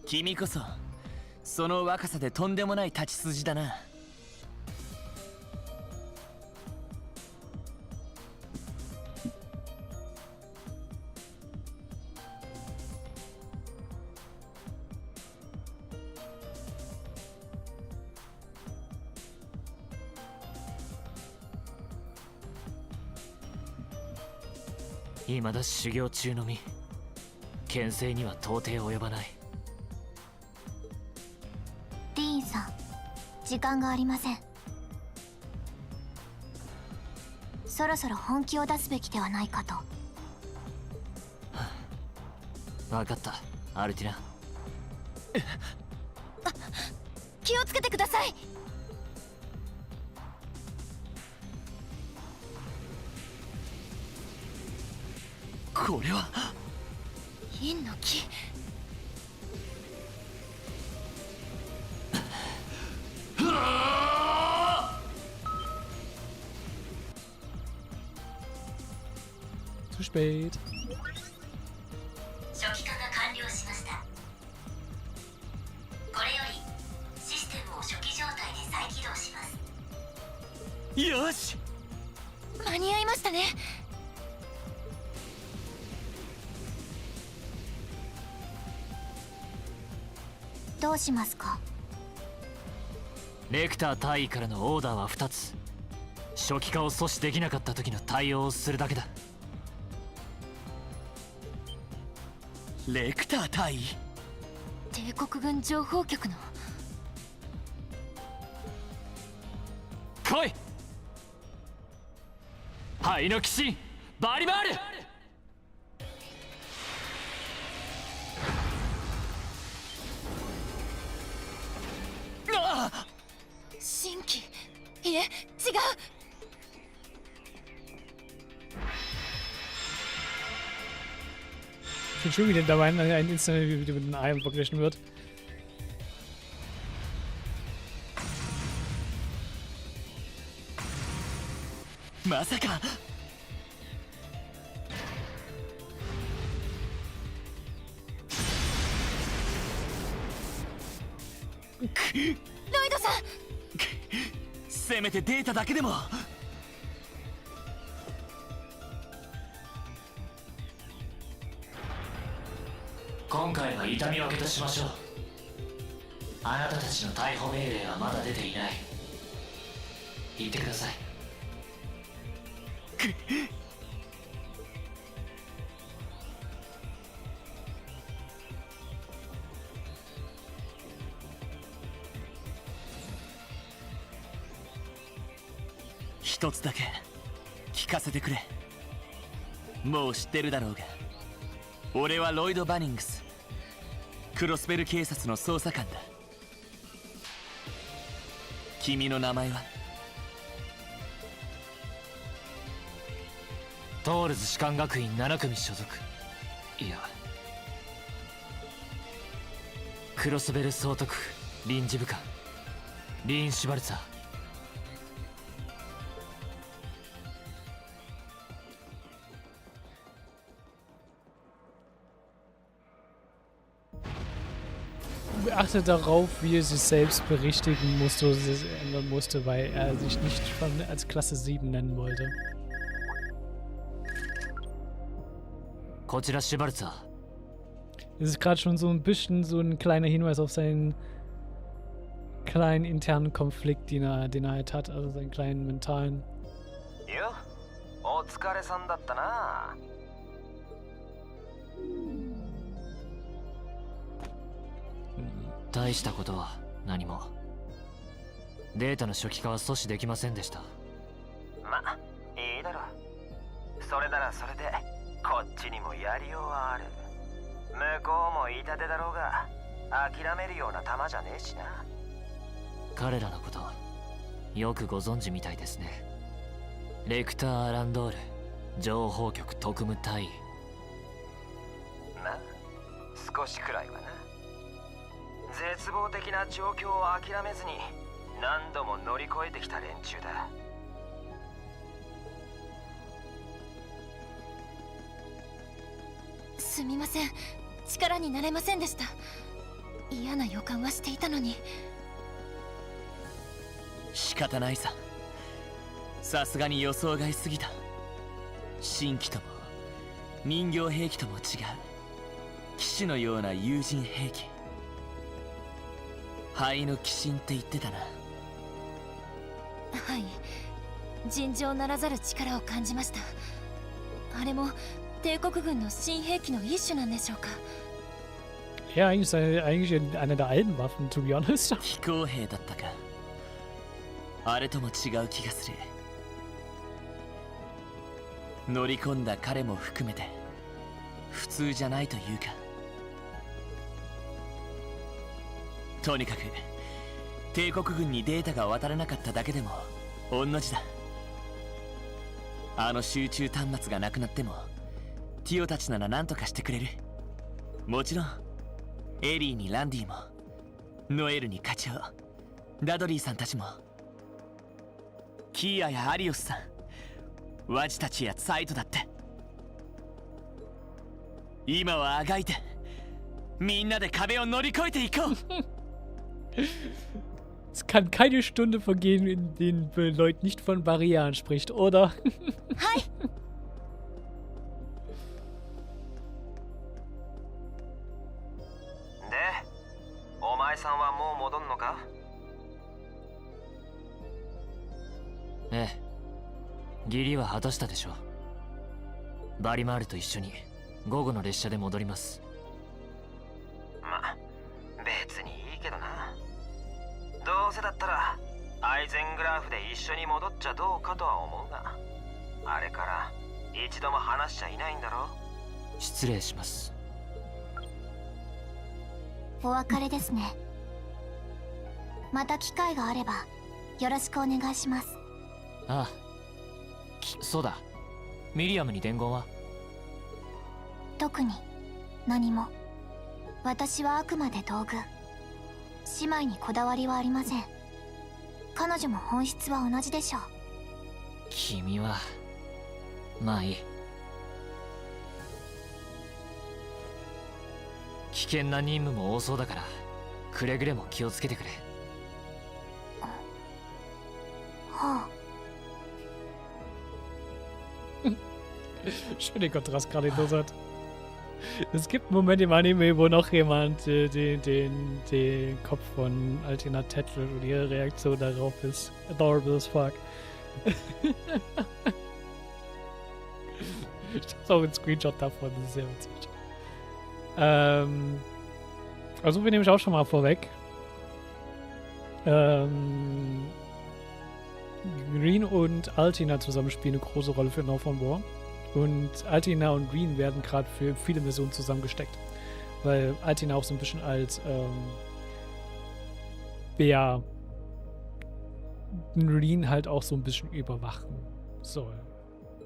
君こそその若さでとんでもない立ち筋だな未だ修行中の身牽制には到底及ばないディーンさん時間がありません。そろそろ本気を出すべきではないかと。分かったアルティナ気をつけてください。これは陰の木。Zu spät. 初期化が完了しました。これよりシステムを初期状態で再起動します。よし間に合いましたね。どうしますか？レクター大尉からのオーダーは2つ。初期化を阻止できなかった時の対応をするだけだ。レクター大尉、帝国軍情報局の。来い、灰の鬼神バリマール。新規、いえ違う。Ich bin schon wieder dabei, ein Instant mit den Eiern verglichen wird. Masaka!ロイドさん、せめてデータだけでも。今回は痛み分けとしましょう。あなたたちの逮捕命令はまだ出ていない。言ってください。一つだけ聞かせてくれ。もう知ってるだろうが、俺はロイド・バニングス、クロスベル警察の捜査官だ。君の名前は？トールズ士官学院7組所属、いやクロスベル総督府臨時部下リーン・シュバルツァー。Beachtet darauf, wie er sich selbst berichtigen musste oder es ändern musste, weil er sich nicht als Klasse 7 nennen wollte. こちらシュバルツァー。 Es ist gerade schon so ein bisschen so ein kleiner Hinweis auf seinen kleinen internen Konflikt, den er halt hat, also seinen kleinen mentalen. よ、お疲れさんだったな。大したことは何も。データの初期化は阻止できませんでした。ま、いいだろ。それならそれでこっちにもやりようはある。向こうも痛手だろうが諦めるような玉じゃねえしな。彼らのことよくご存知みたいですね。レクター・アランドール情報局特務隊員。な、少しくらいはな。絶望的な状況を諦めずに何度も乗り越えてきた連中だ。すみません、力になれませんでした。嫌な予感はしていたのに。仕方ないさ。さすがに予想外すぎた。新規とも人形兵器とも違う騎士のような友人兵器。灰の鬼神って言ってたな。はい、尋常ならざる力を感じました。あれも帝国軍の新兵器の一種なんでしょうか。 Ja, eigentlich einer der alten Waffen, to be honest. 飛行兵だったか。あれとも違う気がする。乗り込んだ彼も含めて普通じゃないというか。とにかく帝国軍にデータが渡らなかっただけでも御の字だ。あの集中端末がなくなってもティオたちなら何とかしてくれる。もちろんエリーにランディもノエルに課長ダドリーさんたちもキーアやアリオスさんワジたちやサイトだって。今はあがいてみんなで壁を乗り越えていこう。Es kann keine Stunde vergehen, in denen Leute nicht von Barrieren spricht, oder? Hi. で、お前さんはもう戻んのか？ええ、義理は果たしたでしょ。バリマールと一緒に午後の列車で戻ります。ま、別にいいけどな。どうせだったらアイゼングラーフで一緒に戻っちゃどうかとは思うが、あれから一度も話しちゃいないんだろ。失礼します。お別れですね。また機会があればよろしくお願いします。ああ、そうだ。ミリアムに伝言は？特に何も。私はあくまで道具。姉妹にこだわりはありません。彼女も本質は同じでしょう。君はまあいい。危険な任務も多そうだからくれぐれも気をつけてくれ。はあ。Schöner Kontrast gerade dort. Es gibt einen Moment im Anime, wo noch jemand den Kopf von Altina tätschelt und ihre Reaktion darauf ist adorable as fuck. Ich habe auch einen Screenshot davon, das ist sehr witzig. Also wir nehmen ich auch schon mal vorweg. Green und Altina zusammen spielen eine große Rolle für North on War. Und Altina und Green werden gerade für viele Missionen zusammengesteckt. Weil Altina auch so ein bisschen als Green halt auch so ein bisschen überwachen soll.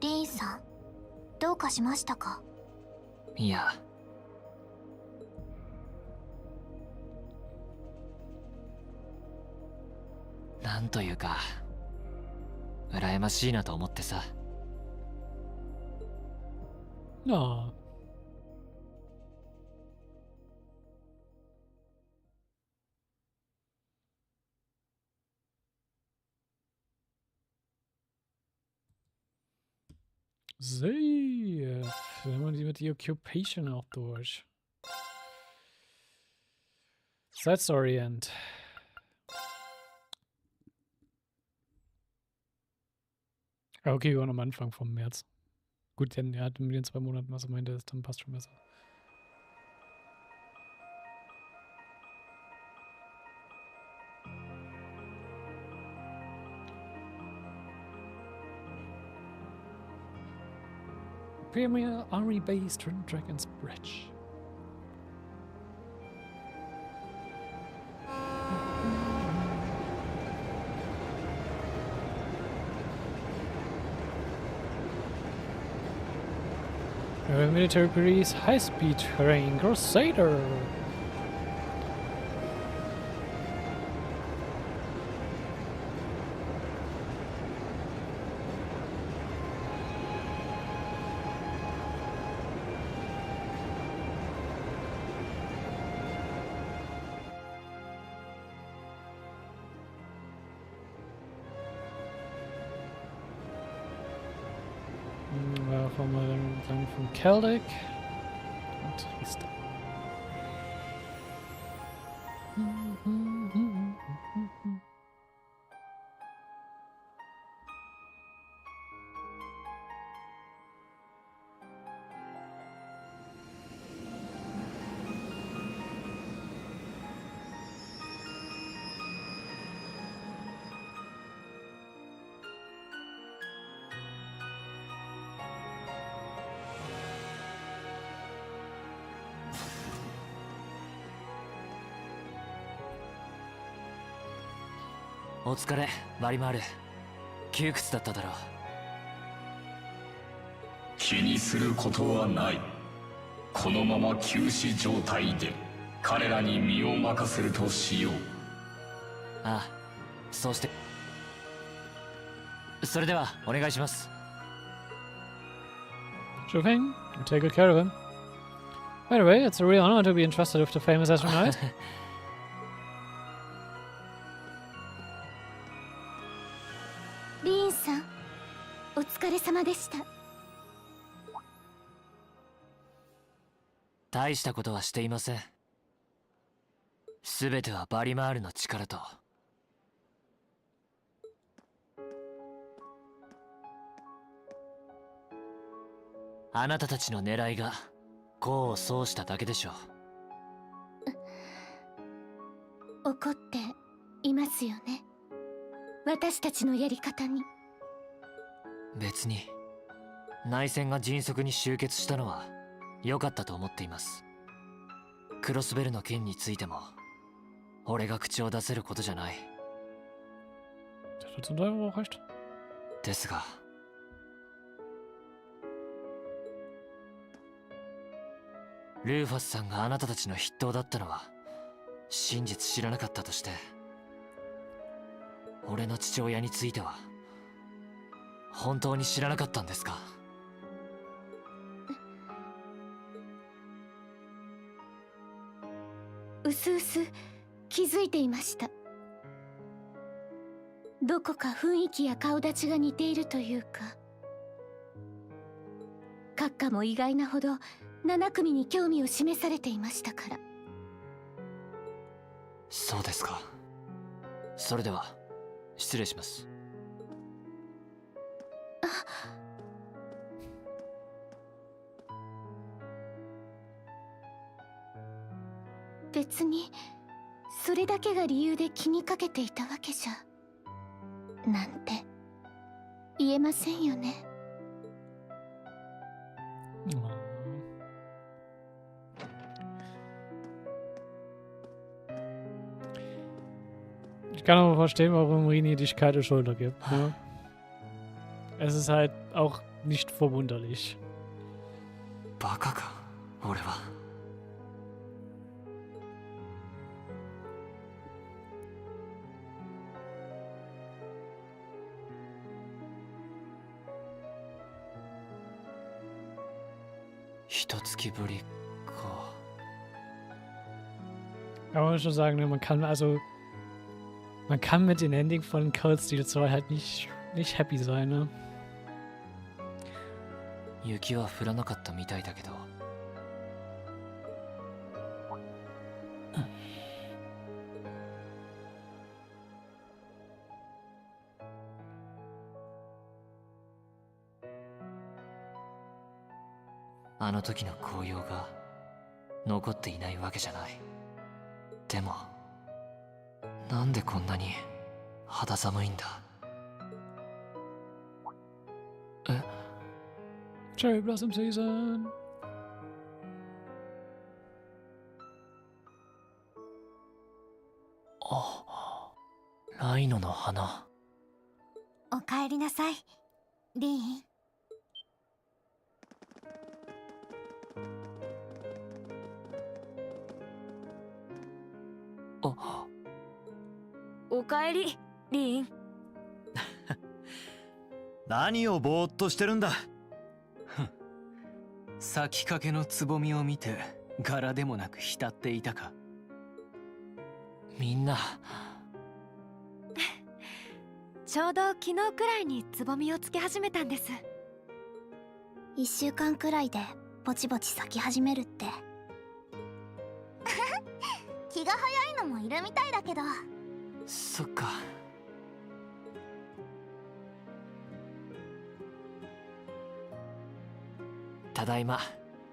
リンさん、どうかしましたか？いや、なんというか羨ましいなと思ってさ。Ja. Sehr. Wenn man die mit die Occupation auch durch. Side Story End. Okay, wir waren am Anfang vom März. Gut, denn er hat mit den 2 Monaten, was er meinte, dann passt schon besser. Premier Army Base, Twin Dragons Bridge. Military police, high-speed train, Crusader. Fahren wir dann entlang von Celtic und Riester.お疲れ、バリマール。窮屈だっただろう。気にすることはない。このまま休止状態で彼らに身を任せるとしよう。ああ、そうして。それではお願いします。Sure thing. We'll take good care of him. By the way, it's a real honor to be entrusted with the famous astronaut. 疲れ様でした。大したことはしていません。すべてはバリマールの力と。あなたたちの狙いが功を奏しただけでしょう。怒っていますよね、私たちのやり方に。別に内戦が迅速に終結したのは良かったと思っています。クロスベルの件についても俺が口を出せることじゃない。ですがルーファスさんがあなたたちの筆頭だったのは真実知らなかったとして、俺の父親については本当に知らなかったんですか？うすうす気づいていました。どこか雰囲気や顔立ちが似ているというか、閣下も意外なほど7組に興味を示されていましたから。そうですか。それでは失礼します。別にそれだけが理由で気にかけていたわけじゃなんて言えませんよね。Ich kann aber verstehen, warum Rini dich kalte Schulter gibt. Ne? Es ist halt auch nicht verwunderlich. バカか、俺は。一月ぶりか。Aber man muss schon sagen, ne, man kann mit dem Ending von Cold Steel 2 halt nicht happy sein, ne? 雪は降らなかったみたいだけど。あの時の紅葉が残っていないわけじゃない。でもなんでこんなに肌寒いんだ。Cherry Blossom Season! あ、ライノの花。おかえりなさい、リーン。おかえり、リン。何をぼーっとしてるんだ。咲きかけのつぼみを見て柄でもなく浸っていたか。みんなちょうど昨日くらいにつぼみをつけ始めたんです。1週間くらいでぼちぼち咲き始めるって。気が早いのもいるみたいだけど。そっか。ただいま、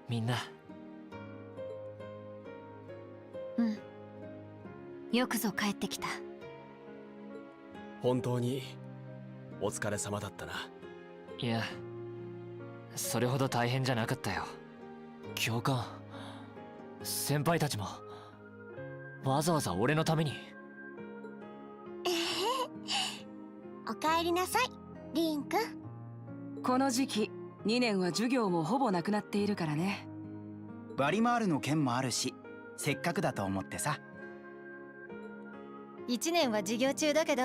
みんな。うん。よくぞ帰ってきた。本当にお疲れ様だったな。いや、それほど大変じゃなかったよ。教官、先輩たちもわざわざ俺のために。おかえりなさい、リーンくん。この時期2年は授業もほぼなくなっているからね。バリマールの件もあるし、せっかくだと思ってさ。1年は授業中だけど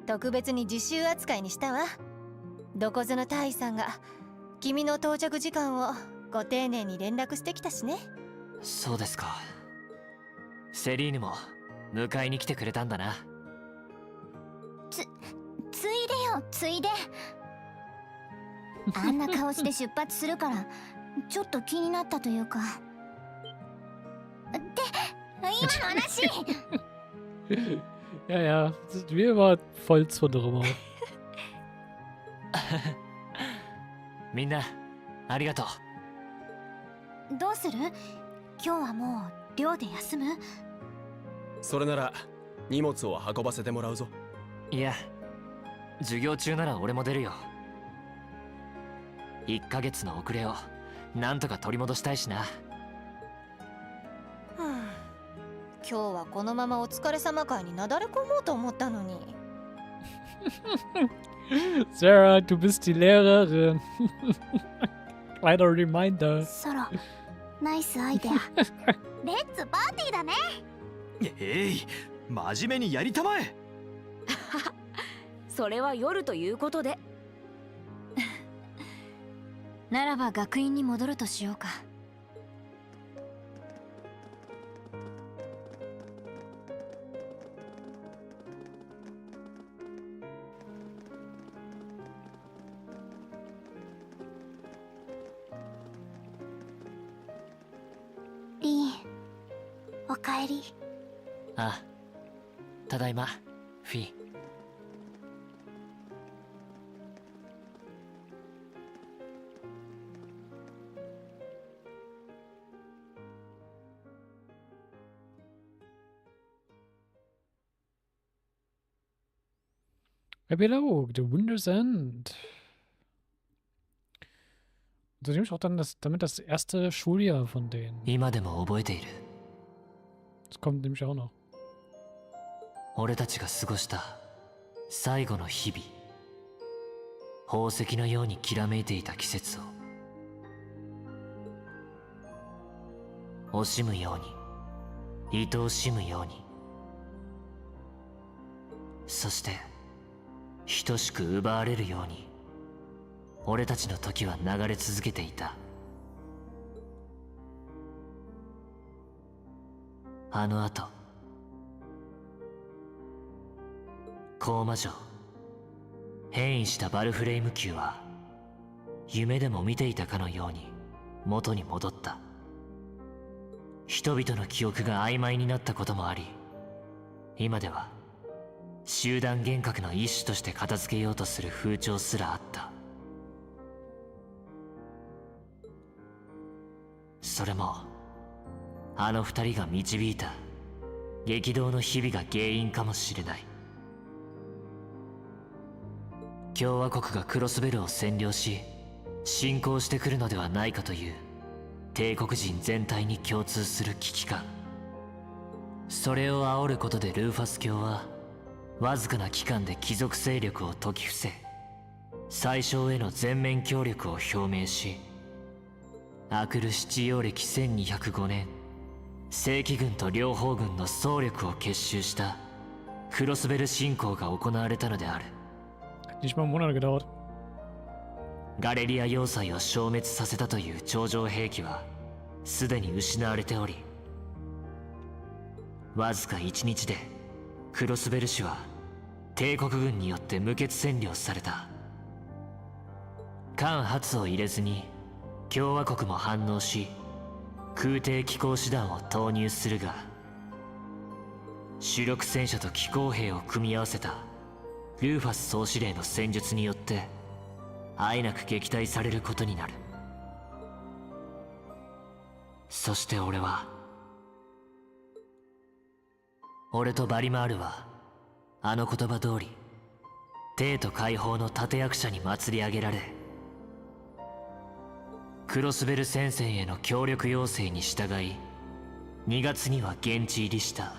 特別に実習扱いにしたわ。どこぞの大尉さんが君の到着時間をご丁寧に連絡してきたしね。そうですか。セリーヌも迎えに来てくれたんだな。ついでよ、ついで。あんな顔して出発するから、ちょっと気になったというか。で、今の話。Ja, ja, wir war voll zur drüber. みんなありがとう。どうする？今日はもう寮で休む？それなら荷物を運ばせてもらうぞ。いや、授業中なら俺も出るよ。1ヶ月の遅れをなんとか取り戻したいしな。今日はこのままお疲れ様会になだれ込もうと思ったのに。Sarah, du bist die Lehrerin. Kleiner Reminder. ソロ、ナイスアイデア。レッツパーティーだね。真面目にやりたまえ。それは夜ということで。ならば学院に戻るとしようか。リーン、おかえり。ああ、ただいま、フィー。Epilog, The Wonders End. Und zudem ist auch dann damit das erste Schuljahr von denen. 今でも覚えている。Das kommt nämlich auch noch. 俺たちが過ごした最後の日々。宝石のようにきらめいていた季節を。惜しむように、愛おしむように。そして、等しく奪われるように、俺たちの時は流れ続けていた。あの後、高魔女、変異したバルフレイム球は、夢でも見ていたかのように元に戻った。人々の記憶が曖昧になったこともあり、今では集団幻覚の一種として片付けようとする風潮すらあった。それもあの二人が導いた激動の日々が原因かもしれない。共和国がクロスベルを占領し侵攻してくるのではないかという帝国人全体に共通する危機感。それを煽ることでルーファス教はわずかな期間で貴族勢力を説き伏せ、宰相への全面協力を表明し、アクル七葉暦1205年、正規軍と両方軍の総力を結集したクロスベル侵攻が行われたのである。Nicht mal einen Monat gedauert. ガレリア要塞を消滅させたという超常兵器はすでに失われており、わずか1日でクロスベル市は帝国軍によって無血占領された。間髪を入れずに共和国も反応し空挺機甲師団を投入するが、主力戦車と機甲兵を組み合わせたルーファス総司令の戦術によってあえなく撃退されることになる。そして俺とバリマールはあの言葉通り帝都解放の立役者に祭り上げられ、クロスベル戦線への協力要請に従い2月には現地入りした。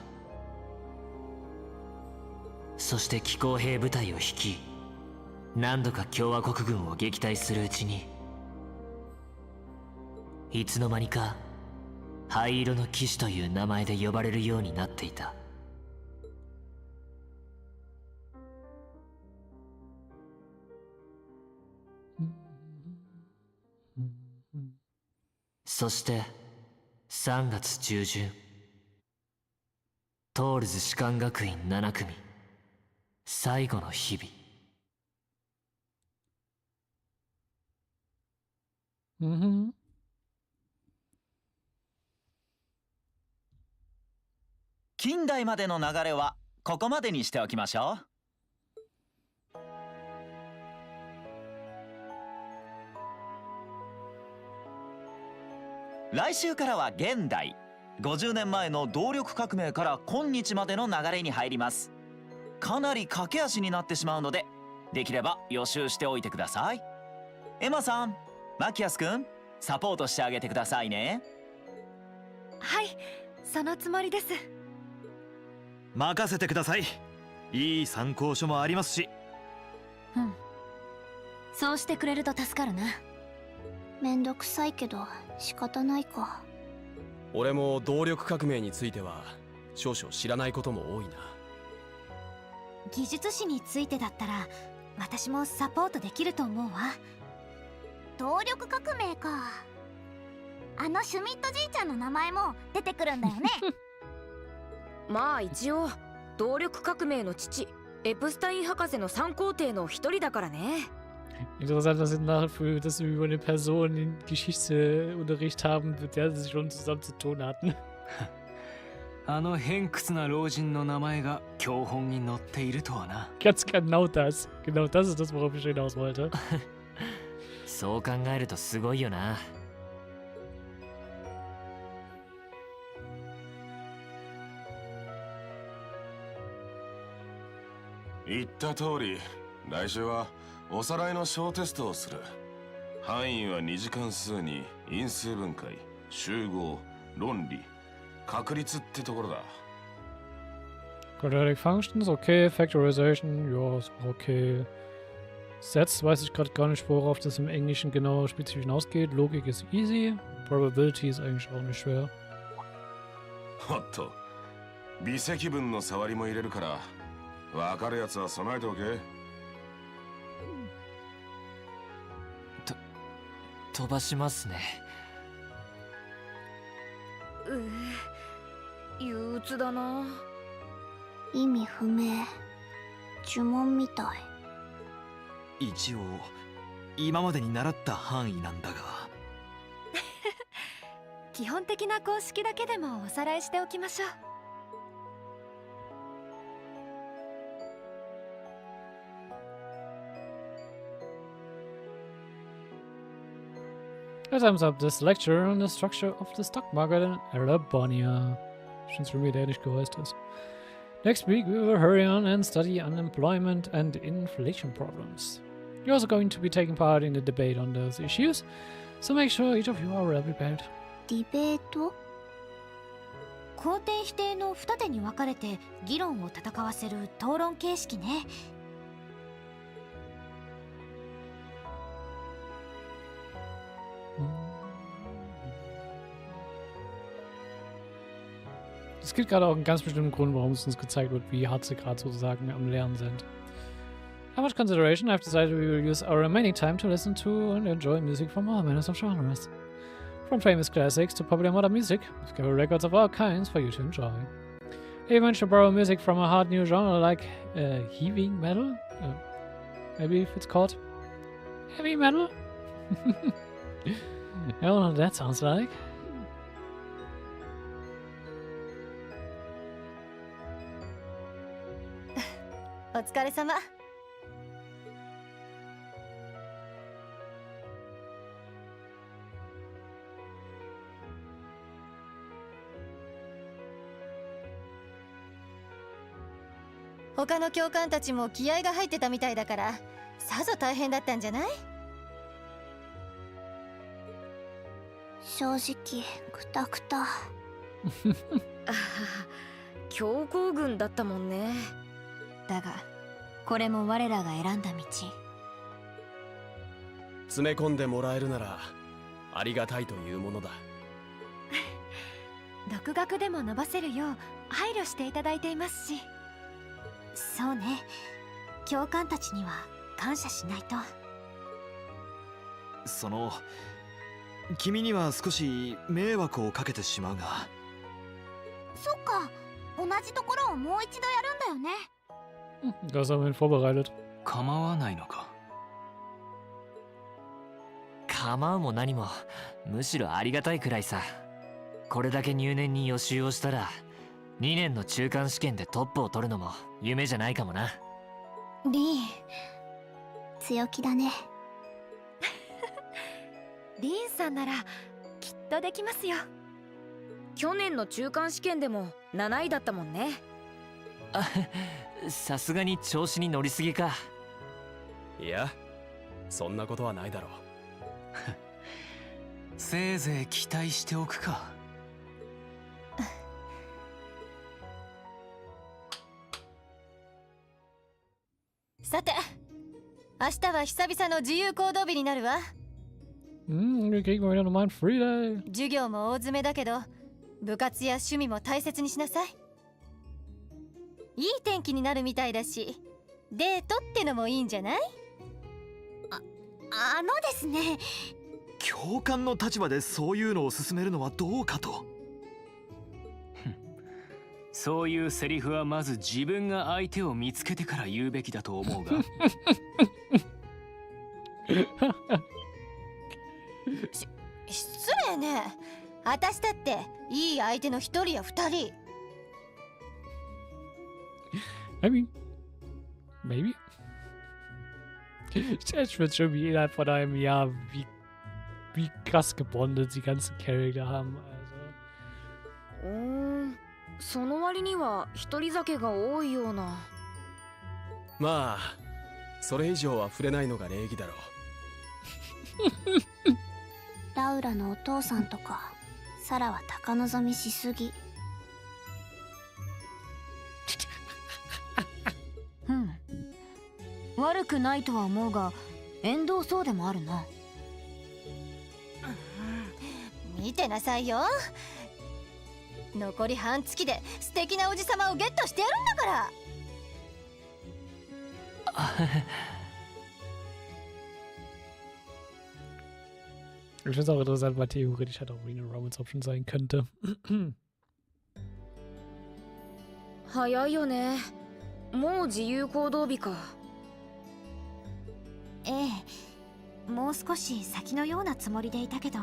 そして機甲兵部隊を率い何度か共和国軍を撃退するうちに、いつの間にか灰色の騎士という名前で呼ばれるようになっていた。そして3月中旬、トールズ士官学院7組最後の日々。Mhm. 近代までの流れはここまでにしておきましょう。来週からは現代。50年前の動力革命から今日までの流れに入ります。かなり駆け足になってしまうので、できれば予習しておいてください。エマさん、マキアスくん、サポートしてあげてくださいね。はい、そのつもりです。任せてください。いい参考書もありますし。うん、そうしてくれると助かるな。めんどくさいけど仕方ないか。俺も動力革命については少々知らないことも多いな。技術史についてだったら私もサポートできると思うわ。動力革命か。あのシュミットじいちゃんの名前も出てくるんだよね。まあ一応動力革命の父エプスタイン博士の3皇帝の一人だからね。Interessant, dass wir über eine Person in Geschichtsunterricht haben, mit der sie schon zusammen zu tun hatten. あの偏屈な老人の名前が教本に載っているとはな。Ganz genau das. Genau das ist das, worauf ich hinaus wollte. そう考えるとすごいよな。言った通り、来週はおさらいの小テストをする。範囲は2次関数に因数分解、集合、論理、確率ってところだ。Quadratic Functions, okay. Factorization, ja, ist okay. Sets weiß ich gerade gar nicht, worauf das im Englischen genau spezifisch hinausgeht. Logik ist easy. Probability ist eigentlich auch nicht schwer. おっと、微積分の触りも入れるから、わかるやつは備えておけ。飛ばしますね。憂鬱だな。意味不明。呪文みたい。一応今までに習った範囲なんだが。基本的な公式だけでもおさらいしておきましょう。That sums up this lecture on the structure of the stock market in Alabonia. Schon schon wieder ähnlich geräuscht ist. Next week we will hurry on and study unemployment and inflation problems. You're also going to be taking part in the debate on those issues, so make sure each of you are well prepared. ディベート？肯定否定の二手に分かれて議論を戦わせる討論形式ね。Es gibt gerade auch einen ganz bestimmten Grund, warum es uns gezeigt wird, wie hart sie gerade sozusagen am Lernen sind. After much consideration, I've decided we will use our remaining time to listen to and enjoy music from all manners of genres. From famous classics to popular modern music, we've got records of all kinds for you to enjoy. Even to borrow music from a hard new genre like heaving metal? Maybe if it's called heavy metal? I don't know what that sounds like. お疲れ様。他の教官たちも気合が入ってたみたいだから、さぞ大変だったんじゃない？正直クタクタ。強行軍だったもんね。だがこれも我らが選んだ道。詰め込んでもらえるならありがたいというものだ。独学でも伸ばせるよう配慮していただいていますし。そうね、教官たちには感謝しないと。その君には少し迷惑をかけてしまうが。そっか、同じところをもう一度やるんだよね。Das haben wir vorbereitet. 構わないのか。構うも何もむしろありがたいくらいさ。これだけ入念に予習をしたら2年の中間試験でトップを取るのも夢じゃないかもな。リン、強気だね。リンさんならきっとできますよ。去年の中間試験でも7位だったもんね。さすがに調子に乗りすぎか。いや、そんなことはないだろう。せいぜい期待しておくか。さて、明日は久々の自由行動日になるわ。Wir kriegen mal wieder nochmal einen Free Day. 授業も大詰めだけど、部活や趣味も大切にしなさい。いい天気になるみたいだし、デートってのもいいんじゃない？ですね。教官の立場でそういうのを進めるのはどうかと。そういうセリフはまず自分が相手を見つけてから言うべきだと思うが。失礼ね。私だっていい相手の一人や二人。I mean, maybe. Ich würde schon wie innerhalb von einem Jahr, wie krass gebondet die ganzen Charakter haben. Also. その割には一人酒が多いような。まあ、それ以上は触れないのが礼儀だろう。ラウラのお父さんとか、サラは高望みしすぎ。悪くないとは思うが、縁遠そうでもあるな。見てなさいよ。残り半月で素敵なおじさまをゲットしてやるんだから。Ich finde es auch interessant, weil theoretisch halt auch wie eine Romance-Option sein könnte. 早いよね。もう自由行動日か。もう少し先のようなつもりでいたけど。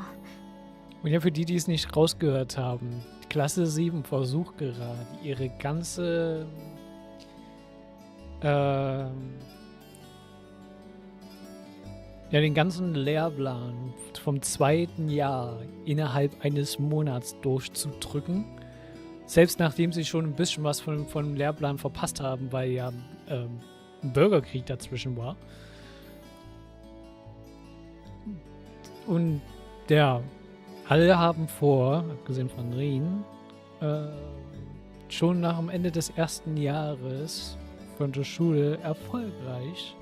Und ja, für die, die es nicht rausgehört haben, Klasse 7 versucht gerade, ihre ganze ja, den ganzen Lehrplan vom zweiten Jahr innerhalb eines Monats durchzudrücken. Selbst nachdem sie schon ein bisschen was von dem Lehrplan verpasst haben, weil ja ein Bürgerkrieg dazwischen war. Und ja, alle haben vor, abgesehen von Rien, schon nach dem Ende des ersten Jahres von der Schule erfolgreich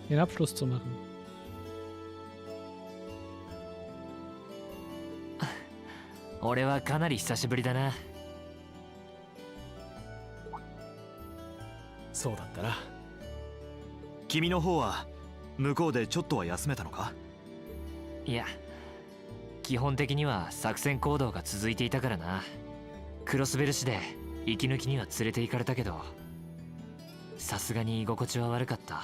den Abschluss zu machen. Ichはかなり久しぶりだな。そうだったな。君の方は向こうでちょっとは休めたのか？いや、基本的には作戦行動が続いていたからな。クロスベル市で息抜きには連れて行かれたけど、さすがに居心地は悪かった。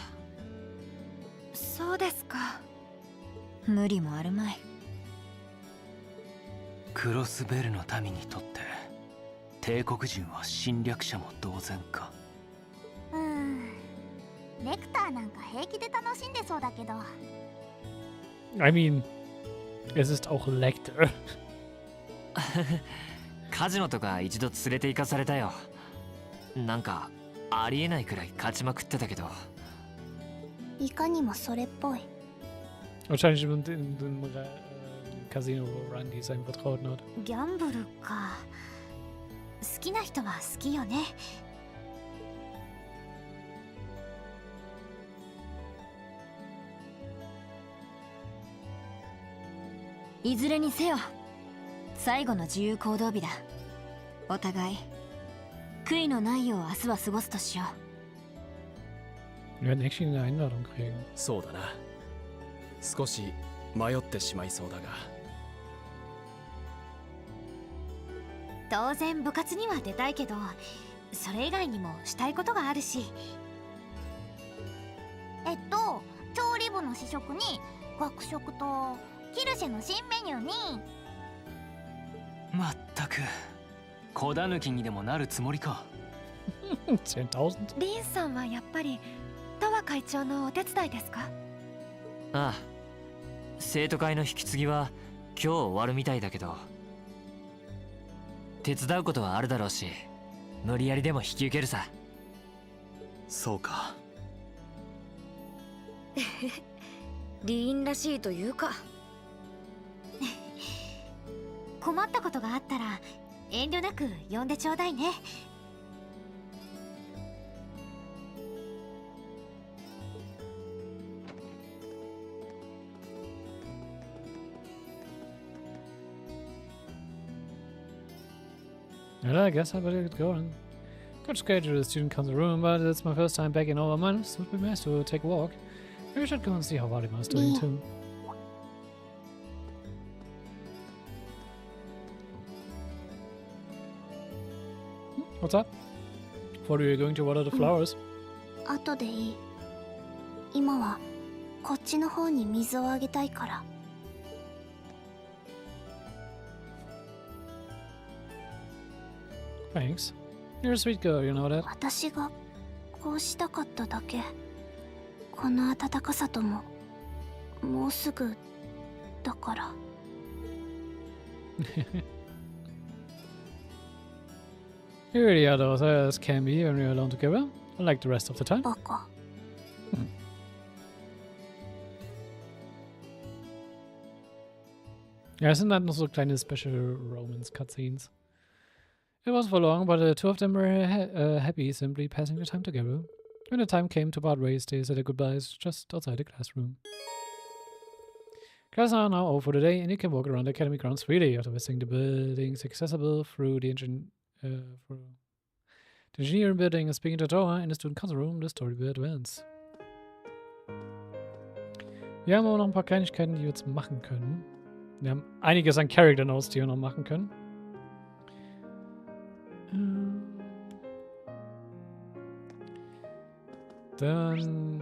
そうですか。無理もあるまい。クロスベルの民にとって帝国人は侵略者も同然か。レクターなんか平気で楽しんでそうだけど。I mean, es ist auch Lecter. カジノとか一度連れて行かされたよ。なんかありえないくらい勝ちまくってたけど。いかにもそれっぽい。Wahrscheinlich im Casino-Run, die sein vertraut hat. ギャンブルか。好きな人は好きよね。いずれにせよ、最後の自由行動日だ。お互い悔いのないよう明日は過ごすとしよう。Wir werden actually eine Einladung kriegen. そうだな。少し迷ってしまいそうだが。当然部活には出たいけど、それ以外にもしたいことがあるし。調理部の試食に学食とキルシェの新メニューに。まったく小狸にでもなるつもりか。10,000? リンさんはやっぱりタワ会長のお手伝いですか？ああ、生徒会の引き継ぎは今日終わるみたいだけど、手伝うことはあるだろうし、無理やりでも引き受けるさ。そうか。リーンらしいというか。困ったことがあったら遠慮なく呼んでちょうだいね。Well, I guess I better get going. Got scheduled to the student council room, but it's my first time back in over months. It would be nice to take a walk. Maybe I should go and see how Valimar is doing too. What's up? What are you going to water the flowers? 後でいい。今はこっちの方に水をあげたいから。Thanks. You're a sweet girl, you know that. 私がこうしたかっただけ。この暖かさとももうすぐだから。You really are those as can be when we're alone together, unlike the rest of the time. バカ。Ja, es sind halt noch so kleine Special Romance Cutscenes. It wasn't for long, but the two of them were happy simply passing the time together. When the time came to part ways, they said their goodbyes just outside the classroom. Classes are now over for the day, and you can walk around the academy grounds freely after visiting the buildings accessible through the engineering building and speaking to Thor in the student council room. The story will advance. Wir haben aber noch ein paar Kleinigkeiten, die wir jetzt machen können. Wir haben einiges an Character Notes, die wir noch machen können. Dann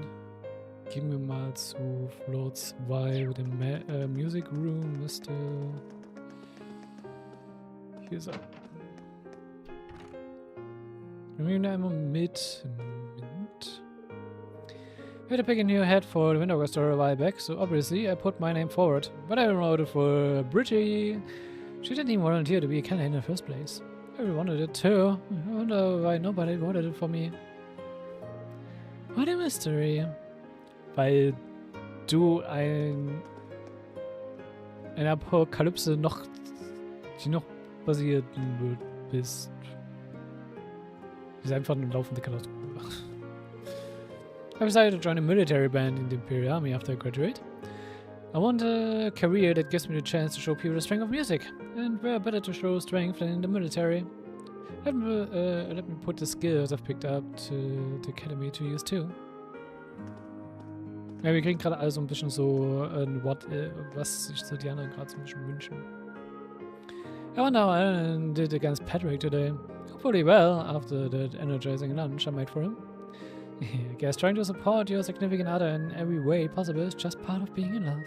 gehen wir mal zu Floor 2, dem Music Room müsste hier sein. Wir nehmen da einmal mit. I had to pick a new head for the window store a while back, so obviously I put my name forward. But I wrote it for Bridgie. She didn't even volunteer to be a candidate in the first place. I really wanted it too. I wonder why nobody wanted it for me. What a mystery. Weil du eine Apokalypse die noch basiert bist. Die ist einfach eine laufende Katastrophe. I decided to join a military band in the Imperial Army after I graduate. I want a career that gives me the chance to show people the strength of music. And where better to show strength than in the military? Let me put the skills I've picked up to the academy to use too. Ja, wir kriegen gerade alle so ein bisschen so was sich so die anderen gerade so ein bisschen wünschen. I wonder how Alan did against Patrick today. Hopefully well, after that energizing lunch I made for him. I guess trying to support your significant other in every way possible is just part of being in love.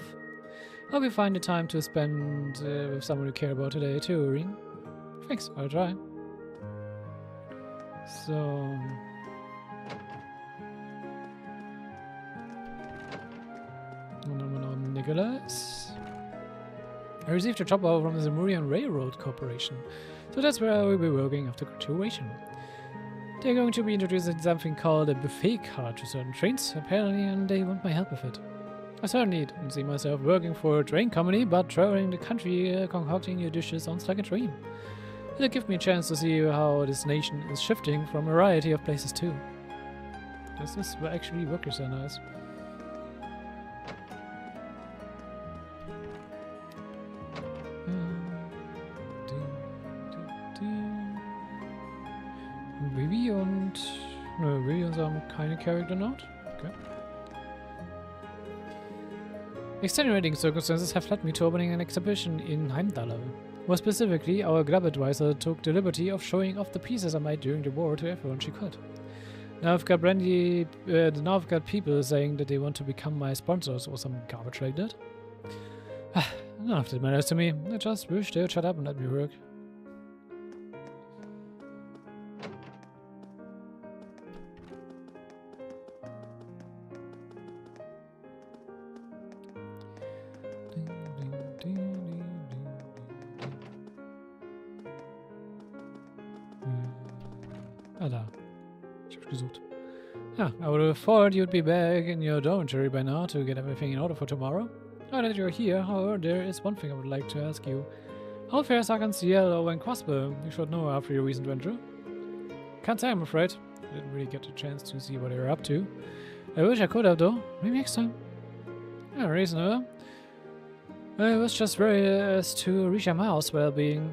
Hope you find the time to spend with someone you care about today too, Ring. Thanks, I'll try. So... Nicholas. I received a job offer from the Zamurian Railroad Corporation, so that's where I will be working after graduation. They're going to be introducing something called a buffet card to certain trains, apparently, and they want my help with it. I certainly don't see myself working for a train company, but traveling the country concocting new dishes sounds like a dream. It'll give me a chance to see how this nation is shifting from a variety of places too. This is where actually workers are nice. Vivi und... Vivi und so haben keine Character Note. Okay. Extenuating circumstances have led me to opening an exhibition in Heimdall. More specifically, our club advisor took the liberty of showing off the pieces I made during the war to everyone she could. Now I've got now I've got people saying that they want to become my sponsors or some garbage like that. None of that matters to me. I just wish they would shut up and let me work. Da. Ich hab's gesucht. Yeah, I would have thought you'd be back in your dormitory by now to get everything in order for tomorrow. Now that you're here, however, there is one thing I would like to ask you. How fares are ganze and crossbow? You should know after your recent venture. Can't say, I'm afraid. I didn't really get a chance to see what you're up to. I wish I could have, though. Maybe next time. Yeah, reasonable. I was just worried as to Risha Mao's well-being.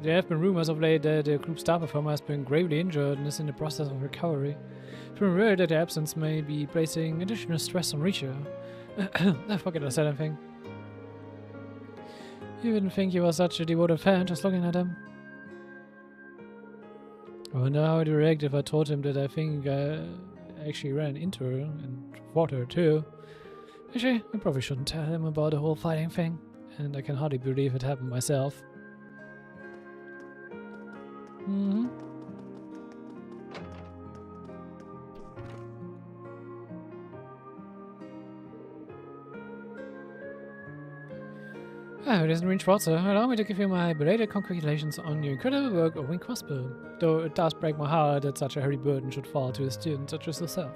There have been rumors of late that the group star performer has been gravely injured and is in the process of recovery. I've been worried that the absence may be placing additional stress on Risha. I forget I said anything. You wouldn't think you were such a devoted fan just looking at him. I wonder how he'd react if I told him that I think I actually ran into her and fought her too. Actually, I probably shouldn't tell him about the whole fighting thing, and I can hardly believe it happened myself. Oh, it isn't Range Schwarzer. Allow me to give you my belated congratulations on your incredible work of Wing Crossbow, though it does break my heart that such a heavy burden should fall to a student such as yourself.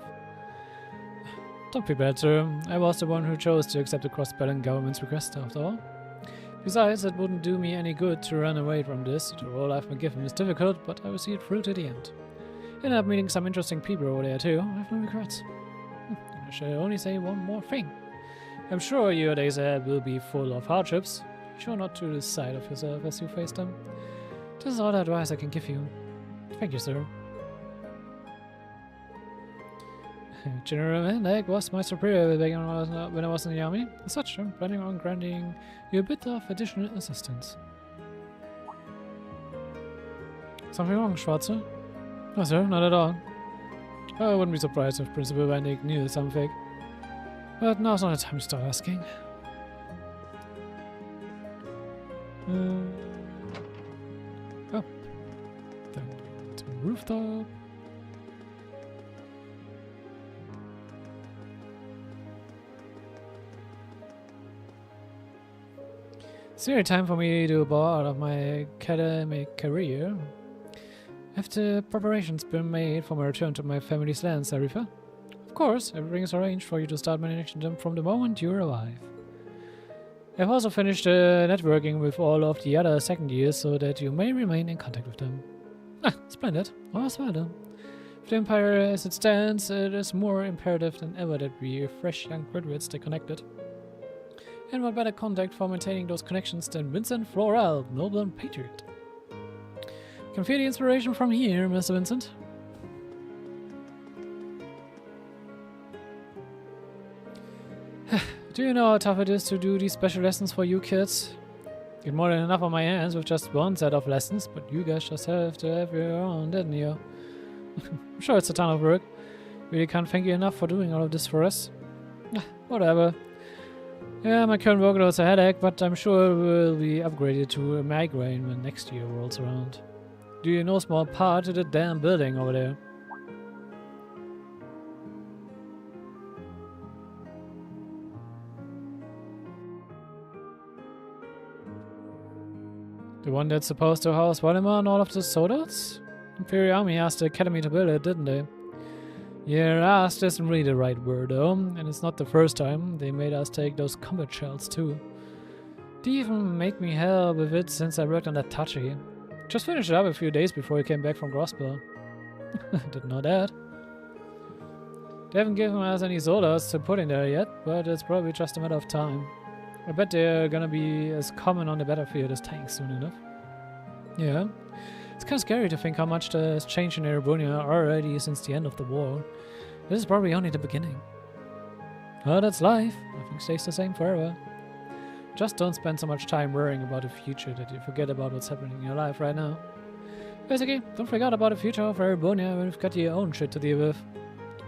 Don't be bad, sir. I was the one who chose to accept the cross-spelling government's request, after all. Besides, it wouldn't do me any good to run away from this. The role I've been given is difficult, but I will see it through to the end. Ended up meeting some interesting people over there too. I have no regrets. And I shall only say one more thing. I'm sure your days ahead will be full of hardships. Be sure not to lose sight of yourself as you face them. This is all the advice I can give you. Thank you, sir. General Hendek was my superior back when I was in the army. As such, I'm planning on granting you a bit of additional assistance. Something wrong, Schwarzer? No, sir, not at all. I wouldn't be surprised if Principal Hendek knew something. But now's not the time to start asking. Oh. Then to the rooftop. It's nearly time for me to bow out of my academic career. Have the preparations been made for my return to my family's land, Sarifa? Of course, everything is arranged for you to start managing them from the moment you arrive. I've also finished networking with all of the other second years so that you may remain in contact with them. Ah, splendid. All's well done. With the Empire as it stands, it is more imperative than ever that we fresh young graduates stay connected. And what better contact for maintaining those connections than Vincent Floral, noble and patriot? Can feel the inspiration from here, Mr. Vincent. Do you know how tough it is to do these special lessons for you kids? Get more than enough on my hands with just one set of lessons, but you guys just have to have your own, didn't you? I'm sure it's a ton of work. Really can't thank you enough for doing all of this for us. Whatever. Yeah, my current workload is a headache, but I'm sure it will be upgraded to a migraine when next year rolls around. Do you know small part to the damn building over there? The one that's supposed to house Valimar and all of the soldiers? Imperial Army asked the Academy to build it, didn't they? Yeah, asked isn't really the right word though, and it's not the first time. They made us take those combat shells too. They even make me hell with it since I worked on that Tachi. Just finished it up a few days before he came back from Grospel. Didn't know that. They haven't given us any soldiers to put in there yet, but it's probably just a matter of time. I bet they're gonna be as common on the battlefield as tanks soon enough. Yeah. It's kind of scary to think how much has changed in Erebunia already since the end of the war. This is probably only the beginning. Well, that's life. Nothing stays the same forever. Just don't spend so much time worrying about the future that you forget about what's happening in your life right now. Basically, don't forget about the future of Erebonia when you've got your own shit to deal with.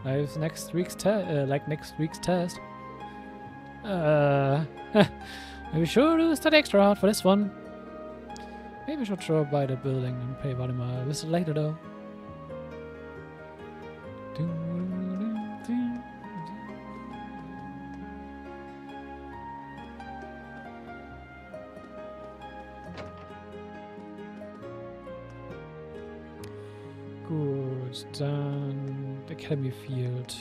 Like next week's test. Maybe should study extra hard for this one. Maybe I should drop by the building and pay Valimar a visit later though. Gut, dann Academy Field.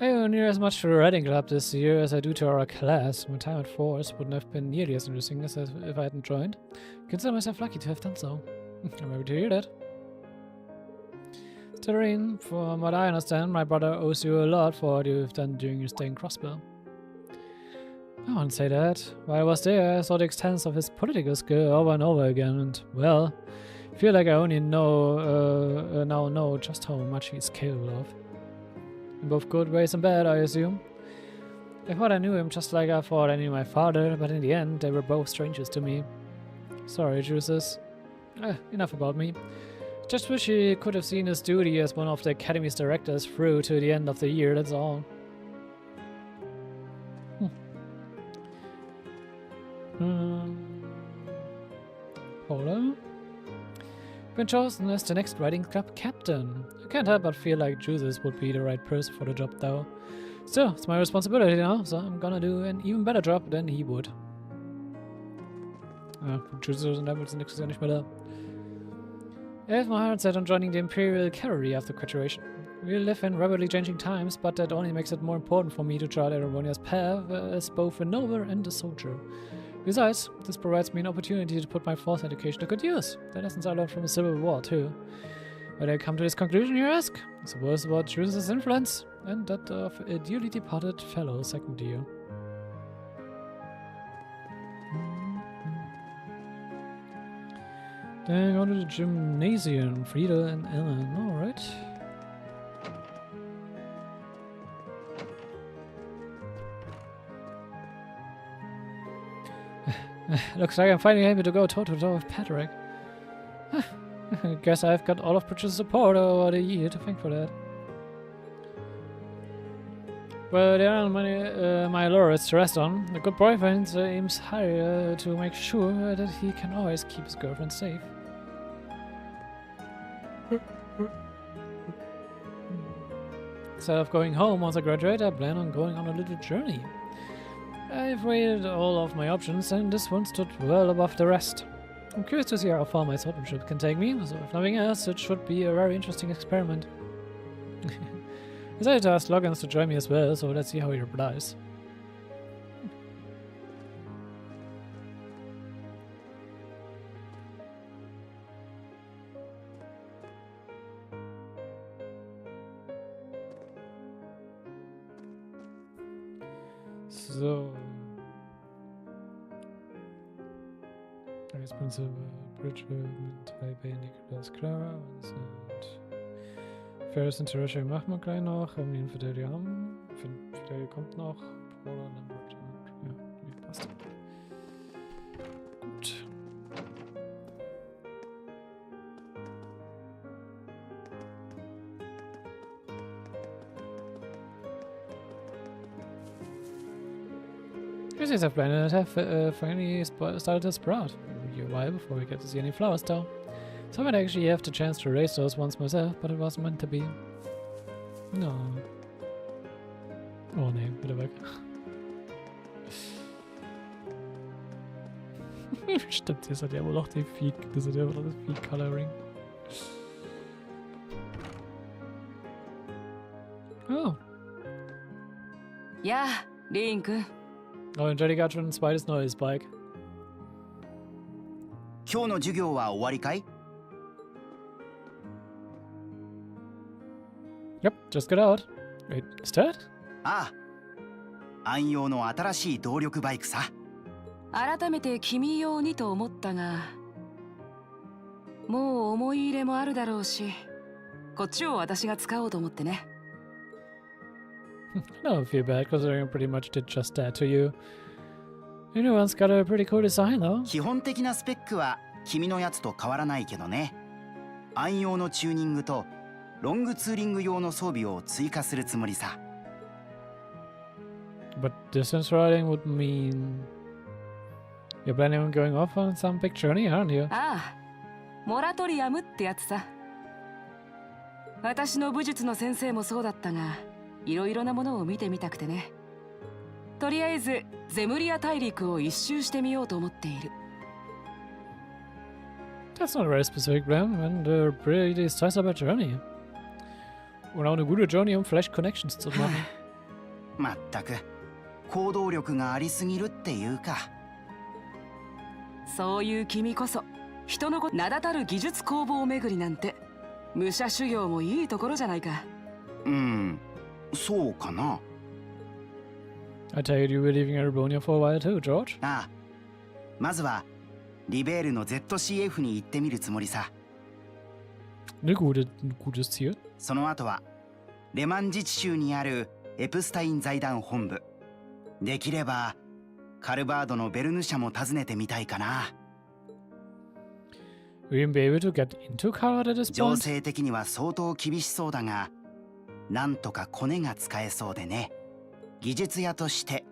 I don't near as much to the Reading Club this year as I do to our class. My time at Force wouldn't have been nearly as interesting as if I hadn't joined. I consider myself lucky to have done so. I'm happy to hear that. Terrain, from what I understand, my brother owes you a lot for what you've done during your stay in Crossbell. I won't say that. While I was there, I saw the extent of his political skill over and over again, and, well, I feel like I only now know just how much he's capable of. In both good ways and bad, I assume. I thought I knew him just like I thought I knew my father, but in the end, they were both strangers to me. Sorry, Juices. Enough about me. Just wish he could have seen his duty as one of the Academy's directors through to the end of the year, that's all. Paula? Been chosen as the next Riding Club captain. I can't help but feel like Juices would be the right person for the job though. Still, it's my responsibility now, so I'm gonna do an even better job than he would. Juices und Levels nächstes Jahr nicht mehr da. I have my heart set on joining the Imperial Cavalry after graduation. We live in rapidly changing times, but that only makes it more important for me to chart Erewhonia's path as both a noble and a soldier. Besides, this provides me an opportunity to put my Force education to good use. The lessons I learned from the Civil War, too. Why did I come to this conclusion, you ask? I suppose about Juice's influence, and that of a dearly departed fellow second year. Then go to the gymnasium, Frieda and Ellen, alright. Looks like I'm finally able to go toe-to-toe with Patrick. I guess I've got all of Bridget's support over the year to thank for that. But there are many my laurels to rest on. A good boyfriend aims high to make sure that he can always keep his girlfriend safe. Instead of going home once I graduate, I plan on going on a little journey. I've weighed all of my options, and this one stood well above the rest. I'm curious to see how far my swordsmanship can take me, so if nothing else, it should be a very interesting experiment. I decided to ask Loggins to join me as well, so let's see how he replies. So. Responsive Bridget, Taipei, Nicolas, Clara, Vincent. Ferris und Teresa machen wir gleich noch. Haben die Infidelity haben. Fidelity kommt noch. Paula, Lambert. Ja, nee, passt. Gut. This is a planet that have finally started to sprout. A while before we get to see any flowers though. So I might actually have the chance to raise those once myself, but it wasn't meant to be. No. Oh nee, wieder weg. Stimmt, das hat ja wohl auch den Feed, das hat ja wohl auch das Feed Coloring. Oh. Ja, Link. Oh, und Jelly hat schon ein zweites neues Bike. 今日の授業は終わりかい? Yep, just got out. Wait, is that? ああ、暗用の新しい動力バイクさ。改めて君用にと思ったが。もう思い入れもあるだろうし、こっちを私が使おうと思ってね。I don't feel bad considering I pretty much did just that to you. The new one's got a pretty cool design though. 基本的なスペックは君のやつと変わらないけどね。暗用のチューニングとロングツーリング用の装備を追加するつもりさ。But distance riding would mean you're planning on going off on some big journey, aren't you? ああ、モラトリアムってやつさ。私の武術の先生もそうだったが、いろいろなものを見てみたくてね。とりあえずゼムリア大陸を一周してみようと思っている。That's not a very specific plan, and a pretty sizable journey. Und auch eine gute Journey, Flash Connections zu machen. まったく行動力がありすぎるっていうか。そういう君こそ人の名だたる技術工房巡りなんて武者修行もいいところじゃないか。そうかな。I take it you were leaving Arbonia for a while too, George? ああ、まずはリベールの ZCF に行ってみるつもりさ。Ein gutes Ziel. その後はレマン自治州にあるエプスタイン財団本部。できればカルバードのベルヌ社も訪ねてみたいかな。Will you be able to get into Kanal at this point? 情勢的には相当厳しそうだが、なんとかコネが使えそうでね。技術屋として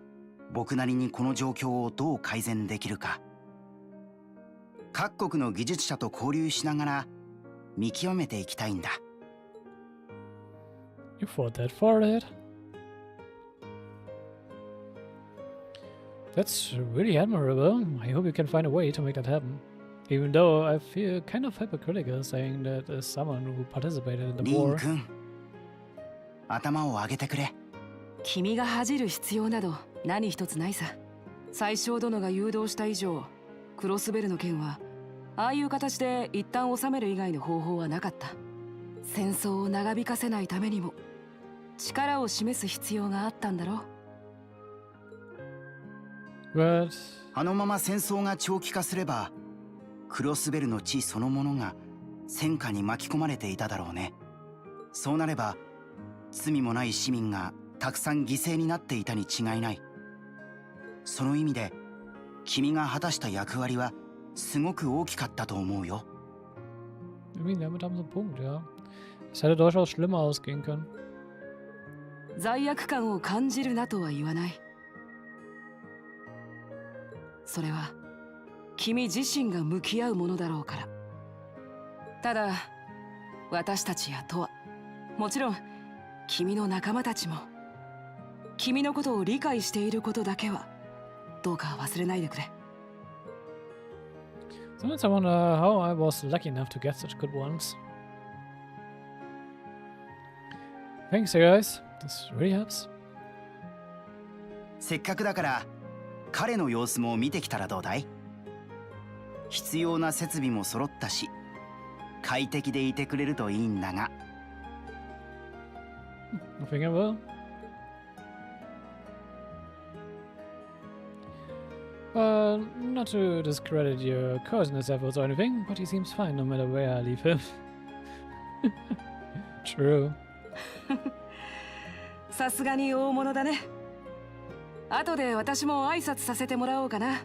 僕なりにこの状況をどう改善できるか。各国の技術者と交流しながら見極めていきたいんだ。You fought that far ahead? That's really admirable. I hope you can find a way to make that happen. Even though I feel kind of hypocritical saying that as someone who participated in the リ war. ン君、頭を上げてくれ。君が恥じる必要など何一つないさ。宰相殿が誘導した以上、クロスベルの件はああいう形で一旦収める以外の方法はなかった。戦争を長引かせないためにも力を示す必要があったんだろう。But あのまま戦争が長期化すれば、クロスベルの地そのものが戦火に巻き込まれていただろうね。そうなれば罪もない市民がたくさん犠牲になっていたに違いない。その意味で君が果たした役割はすごく大きかったと思うよ。 I mean, damit haben sie einen Punkt, ja. Es hätte durchaus schlimmer ausgehen können. 罪悪感を感じるなとは言わない。それは君自身が向き合うものだろうから。ただ私たちやとはもちろん君の仲間たちも君のことを理解していることだけはどうか忘れないでくれ。 Sometimes I wonder how I was lucky enough to get such good ones. Thanks, you guys. This really helps. せっかくだから彼の様子も見てきたらどうだい？必要な設備も揃ったし、快適でいてくれるといいんだが。I think I will. Not to discredit your cousin's efforts or anything, but he seems fine no matter where I leave him. True. さすがに大物だね。後で私も挨拶させてもらおうかな。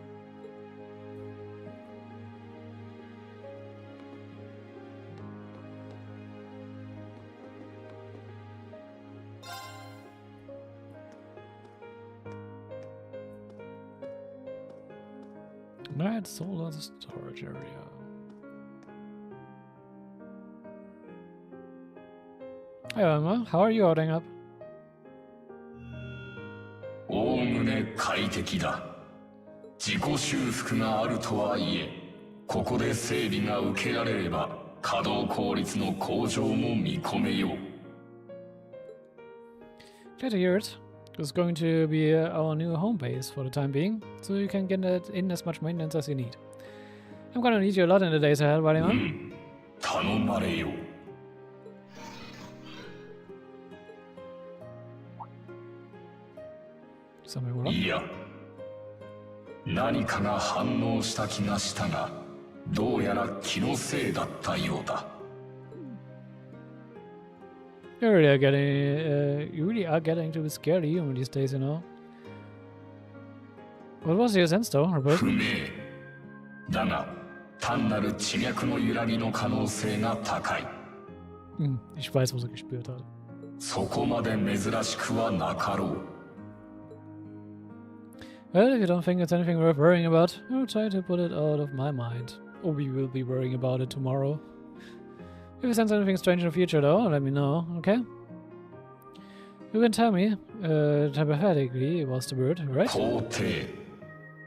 I had sold as a storage area. Hi Valimar, how are you holding up? おおむね快適だ。自己修復があるとはいえ、ここで整備が受けられれば稼働効率の向上も見込めよう。Glad to hear it. It's going to be our new home base for the time being, so you can get in as much maintenance as you need. I'm gonna need you a lot in the days ahead, Valimar. 頼まれよ。いや、何かが反応した気がしたが、どうやら気のせいだったようだ。You really are getting to be scary even these days, you know. What was your sense though, Robert? 不明。だが、単なる地脈の揺らぎの可能性が高い。Ich weiß, was er gespürt hat. そこまで珍しくはなかろう。Well, if you don't think it's anything worth worrying about, I'll try to put it out of my mind. Or we will be worrying about it tomorrow. If you sense anything strange in the future though, let me know, okay? You can tell me, telepathically was the word, right? 皇帝、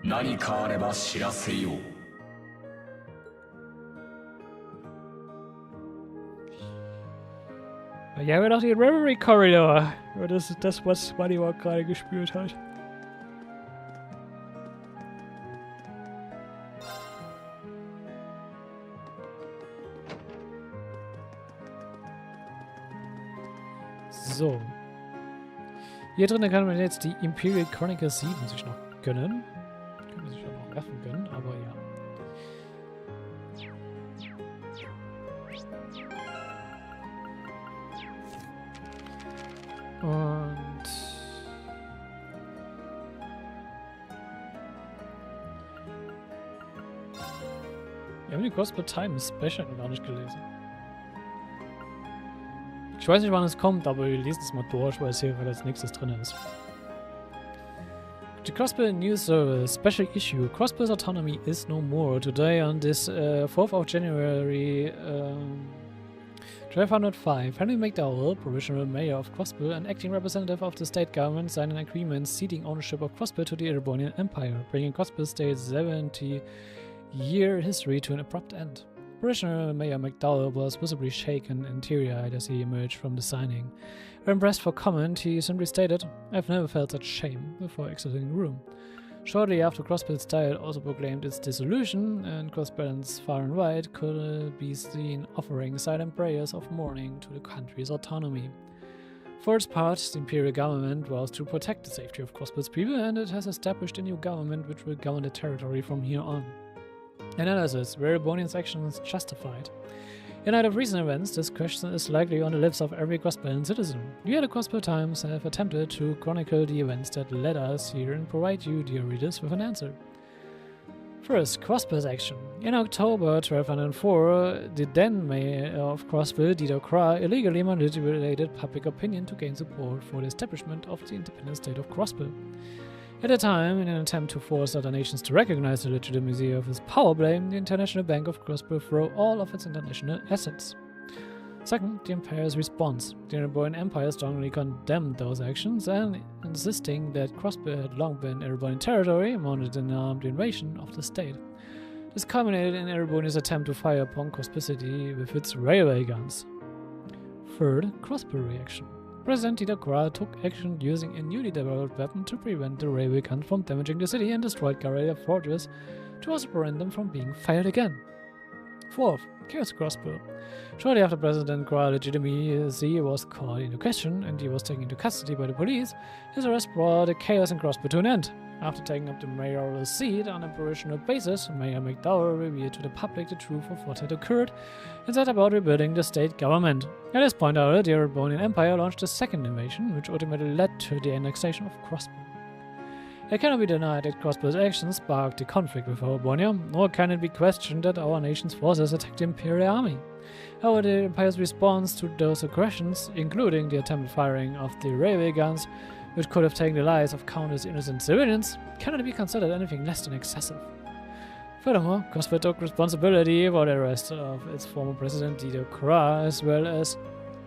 何かあれば知らせよう。Ja, wir doch die Reverie Corridor. Das ist das, was Valimar gerade gespürt hat. So. Hier drinnen kann man jetzt die Imperial Chronicle 7 sich noch gönnen. Können wir sich auch noch Waffen gönnen, aber ja. Und wir haben die Gospel Time Special gar nicht gelesen. Ich weiß nicht, wann es kommt, aber wir lesen es mal durch, weil es hier als nächstes drin ist. The Gospel News Service Special Issue. Crossbill's autonomy is no more. Today on this 4th of January 1205, Henry McDowell, provisional mayor of Crossbill and acting representative of the state government, signed an agreement ceding ownership of Crossbill to the Erebonian Empire, bringing Crossbill State's 70-year history to an abrupt end. Provisional Mayor McDowell was visibly shaken and teary-eyed as he emerged from the signing. When pressed for comment, he simply stated, "I've never felt such shame," before exiting the room. Shortly after, Crossbill's Diet also proclaimed its dissolution, and Crossbill's far and right could be seen offering silent prayers of mourning to the country's autonomy. For its part, the imperial government vows to protect the safety of Crossbill's people, and it has established a new government which will govern the territory from here on. Analysis: were Erebonian's actions justified? In light of recent events, this question is likely on the lips of every Crossbillian citizen. We at the Crossbill Times have attempted to chronicle the events that led us here and provide you, dear readers, with an answer. First, Crossbill's action. In October 1204, the then mayor of Crossbill, Dieter Kra, illegally manipulated public opinion to gain support for the establishment of the independent state of Crossbill. At the time, in an attempt to force other nations to recognize the legitimacy of his power play, the International Bank of Crossbill threw all of its international assets. Second, the Empire's response. The Erebonian Empire strongly condemned those actions and, insisting that Crossbill had long been Erebonian territory, mounted an armed invasion of the state. This culminated in Erebonia's attempt to fire upon Crossbill City with its railway guns. Third, Crossbill reaction. President Dieter Kra took action using a newly developed weapon to prevent the railway guns from damaging the city and destroyed guerrilla forges to also prevent them from being fired again. Fourth, Chaos Crossbill. Shortly after President Kra's legitimacy was called into question and he was taken into custody by the police, his arrest brought the chaos in Crossbill to an end. After taking up the mayoral seat on a provisional basis, Mayor McDowell revealed to the public the truth of what had occurred and set about rebuilding the state government. At this point, however, the Erebonian Empire launched a second invasion, which ultimately led to the annexation of Crossbill. It cannot be denied that Crossbill's actions sparked the conflict with Erebonia, nor can it be questioned that our nation's forces attacked the Imperial Army. However, the Empire's response to those aggressions, including the attempted firing of the railway guns, which could have taken the lives of countless innocent civilians, cannot be considered anything less than excessive. Furthermore, Crossbill took responsibility for the arrest of its former president Dieter Kra, as well as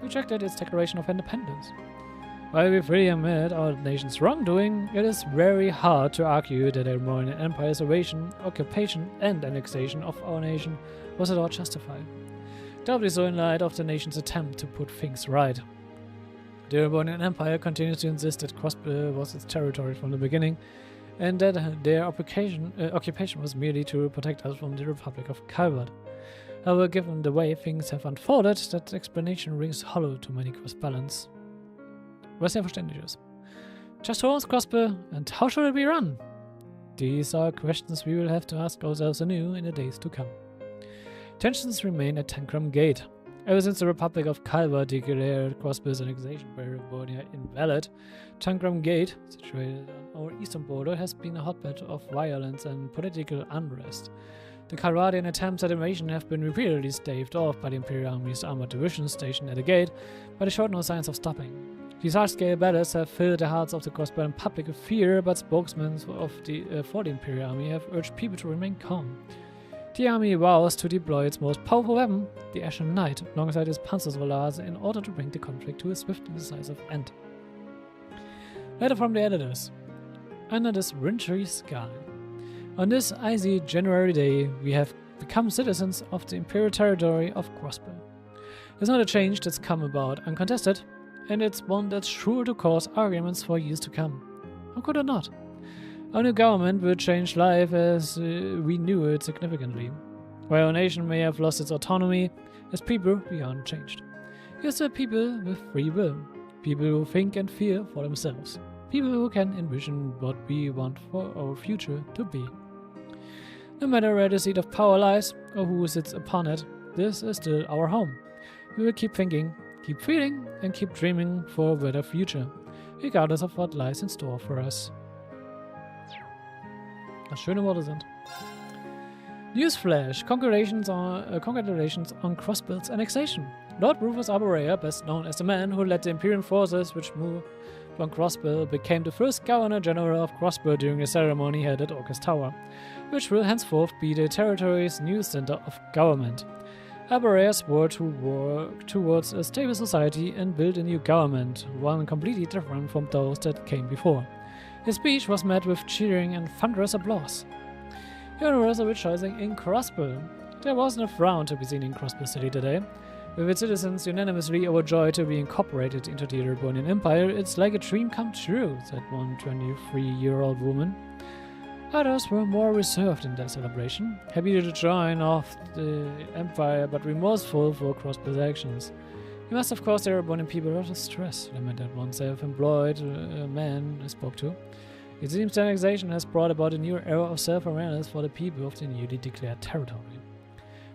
rejected its declaration of independence. While we freely admit our nation's wrongdoing, it is very hard to argue that the Erebonian Empire's invasion, occupation, and annexation of our nation was at all justified. Doubly so in light of the nation's attempt to put things right. The Erebonian Empire continues to insist that Crossbill was its territory from the beginning, and that their occupation was merely to protect us from the Republic of Calvert. However, given the way things have unfolded, that explanation rings hollow to many Crossbillans. Was sehr verständlich ist. Just who owns Crossbill, and how should it be run? These are questions we will have to ask ourselves anew in the days to come. Tensions remain at Tankram Gate. Ever since the Republic of Kalva declared Crossbill's annexation by Livonia invalid, Tankram Gate, situated on our eastern border, has been a hotbed of violence and political unrest. The Kalradian attempts at invasion have been repeatedly staved off by the Imperial Army's armored divisions stationed at the gate, but they showed no signs of stopping. These large-scale battles have filled the hearts of the Crossbell public with fear, but spokesmen for the Imperial Army have urged people to remain calm. The army vows to deploy its most powerful weapon, the Ashen Knight, alongside its Panzersoldaten in order to bring the conflict to a swift and decisive end. Letter from the editors. Under this wintry sky. On this icy January day, we have become citizens of the Imperial territory of Crossbell. It's not a change that's come about uncontested, and it's one that's sure to cause arguments for years to come. How could it not? Our new government will change life as we knew it significantly. While our nation may have lost its autonomy, as people we are unchanged. We are still people with free will, people who think and feel for themselves, people who can envision what we want for our future to be. No matter where the seat of power lies or who sits upon it, this is still our home. We will keep thinking, keep feeling, and keep dreaming for a better future, regardless of what lies in store for us. Was schöne Worte sind. Newsflash! Congratulations on Crossbill's annexation. Lord Rufus Arborea, best known as the man who led the Imperial forces which moved from Crossbill, became the first Governor-General of Crossbill during a ceremony held at Orcus Tower, which will henceforth be the territory's new center of government. Arborea swore to work towards a stable society and build a new government, one completely different from those that came before. His speech was met with cheering and thunderous applause. Universal rejoicing in Crossbill. There wasn't a frown to be seen in Crossbill City today. With its citizens unanimously overjoyed to be incorporated into the Erebonian Empire, it's like a dream come true, said one 23-year-old woman. Others were more reserved in their celebration, happy to join off the Empire but remorseful for Crossbill's actions. It must have caused the Erebonian people a lot of stress, lamented one self-employed man I spoke to. It seems the annexation has brought about a new era of self-awareness for the people of the newly declared territory.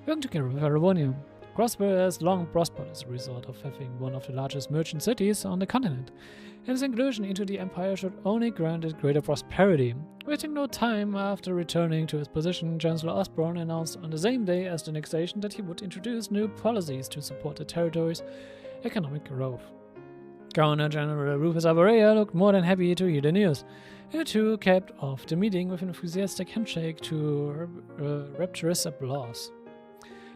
Working together with Erebonia, Crossbill has long prospered as a result of having one of the largest merchant cities on the continent, and its inclusion into the empire should only grant it greater prosperity. Wasting no time after returning to his position, Chancellor Osborne announced on the same day as the annexation that he would introduce new policies to support the territory's economic growth. Governor-General Rufus Arborea looked more than happy to hear the news. The two capped off the meeting with an enthusiastic handshake to rapturous applause.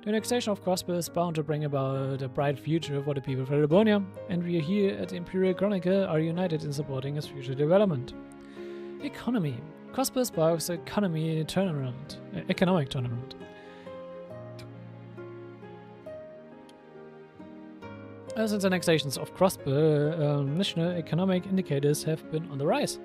The annexation of Crossbill is bound to bring about a bright future for the people of Erebonia, and we here at the Imperial Chronicle are united in supporting its future development. Economy. Crossbill sparks economic turnaround. Since annexations of Crossbill, national economic indicators have been on the rise.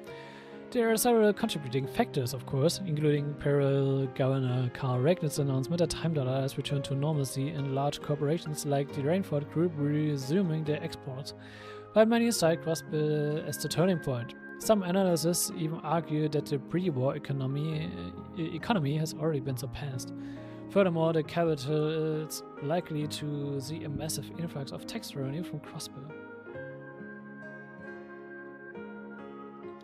There are several contributing factors, of course, including Imperial Governor Karl Regnit's announcement that time dollar has returned to normalcy and large corporations like the Rainford Group resuming their exports, but many cite Crossbill as the turning point. Some analysts even argue that the pre-war economy has already been surpassed. Furthermore, the capital is likely to see a massive influx of tax revenue from Crossbill,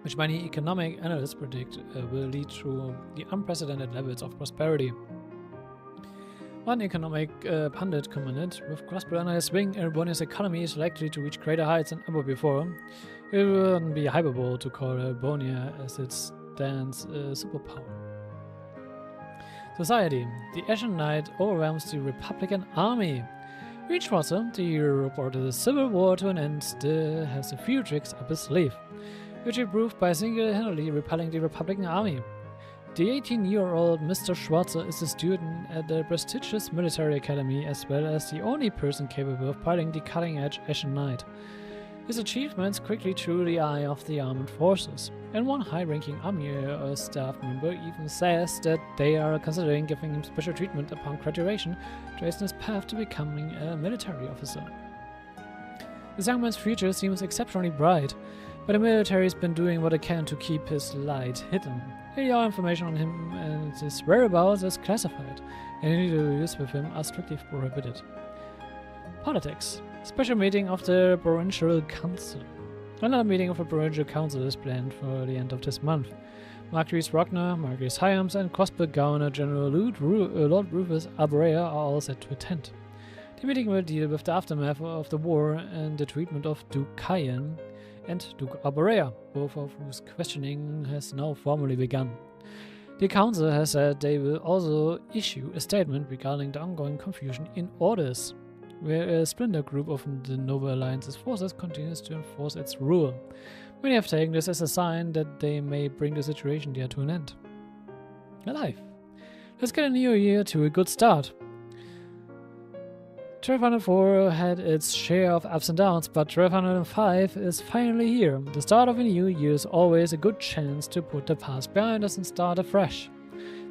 which many economic analysts predict will lead to the unprecedented levels of prosperity. One economic pundit commented, with Crossbill under his wing, Erebonia's economy is likely to reach greater heights than ever before. It wouldn't be hyperbole to call Erebonia as it stands a superpower. Society. The Ashen Knight overwhelms the Republican army. Reachwater, the hero who brought the Civil War to an end, still has a few tricks up his sleeve, which he proved by single-handedly repelling the Republican army. The 18-year-old Mr. Schwarzer is a student at the prestigious Military Academy, as well as the only person capable of piloting the cutting-edge Ashen Knight. His achievements quickly drew the eye of the armed forces, and one high-ranking army staff member even says that they are considering giving him special treatment upon graduation to hasten his path to becoming a military officer. This young man's future seems exceptionally bright. But the military's been doing what they can to keep his light hidden. Nearly all information on him and his whereabouts is classified, and any interviews with him are strictly prohibited. Politics. Special meeting of the Provincial Council. Another meeting of the Provincial Council is planned for the end of this month. Marquis Rogner, Marquis Hyams, and Crossbow Governor General Lord Rufus Abrea are all set to attend. The meeting will deal with the aftermath of the war and the treatment of Duke Cayenne and Duke Abrea, both of whose questioning has now formally begun. The council has said they will also issue a statement regarding the ongoing confusion in orders, where a splinter group of the Nova Alliance's forces continues to enforce its rule. Many have taken this as a sign that they may bring the situation there to an end. Alive. Let's get a new year to a good start. 1204 had its share of ups and downs, but 1205 is finally here. The start of a new year is always a good chance to put the past behind us and start afresh.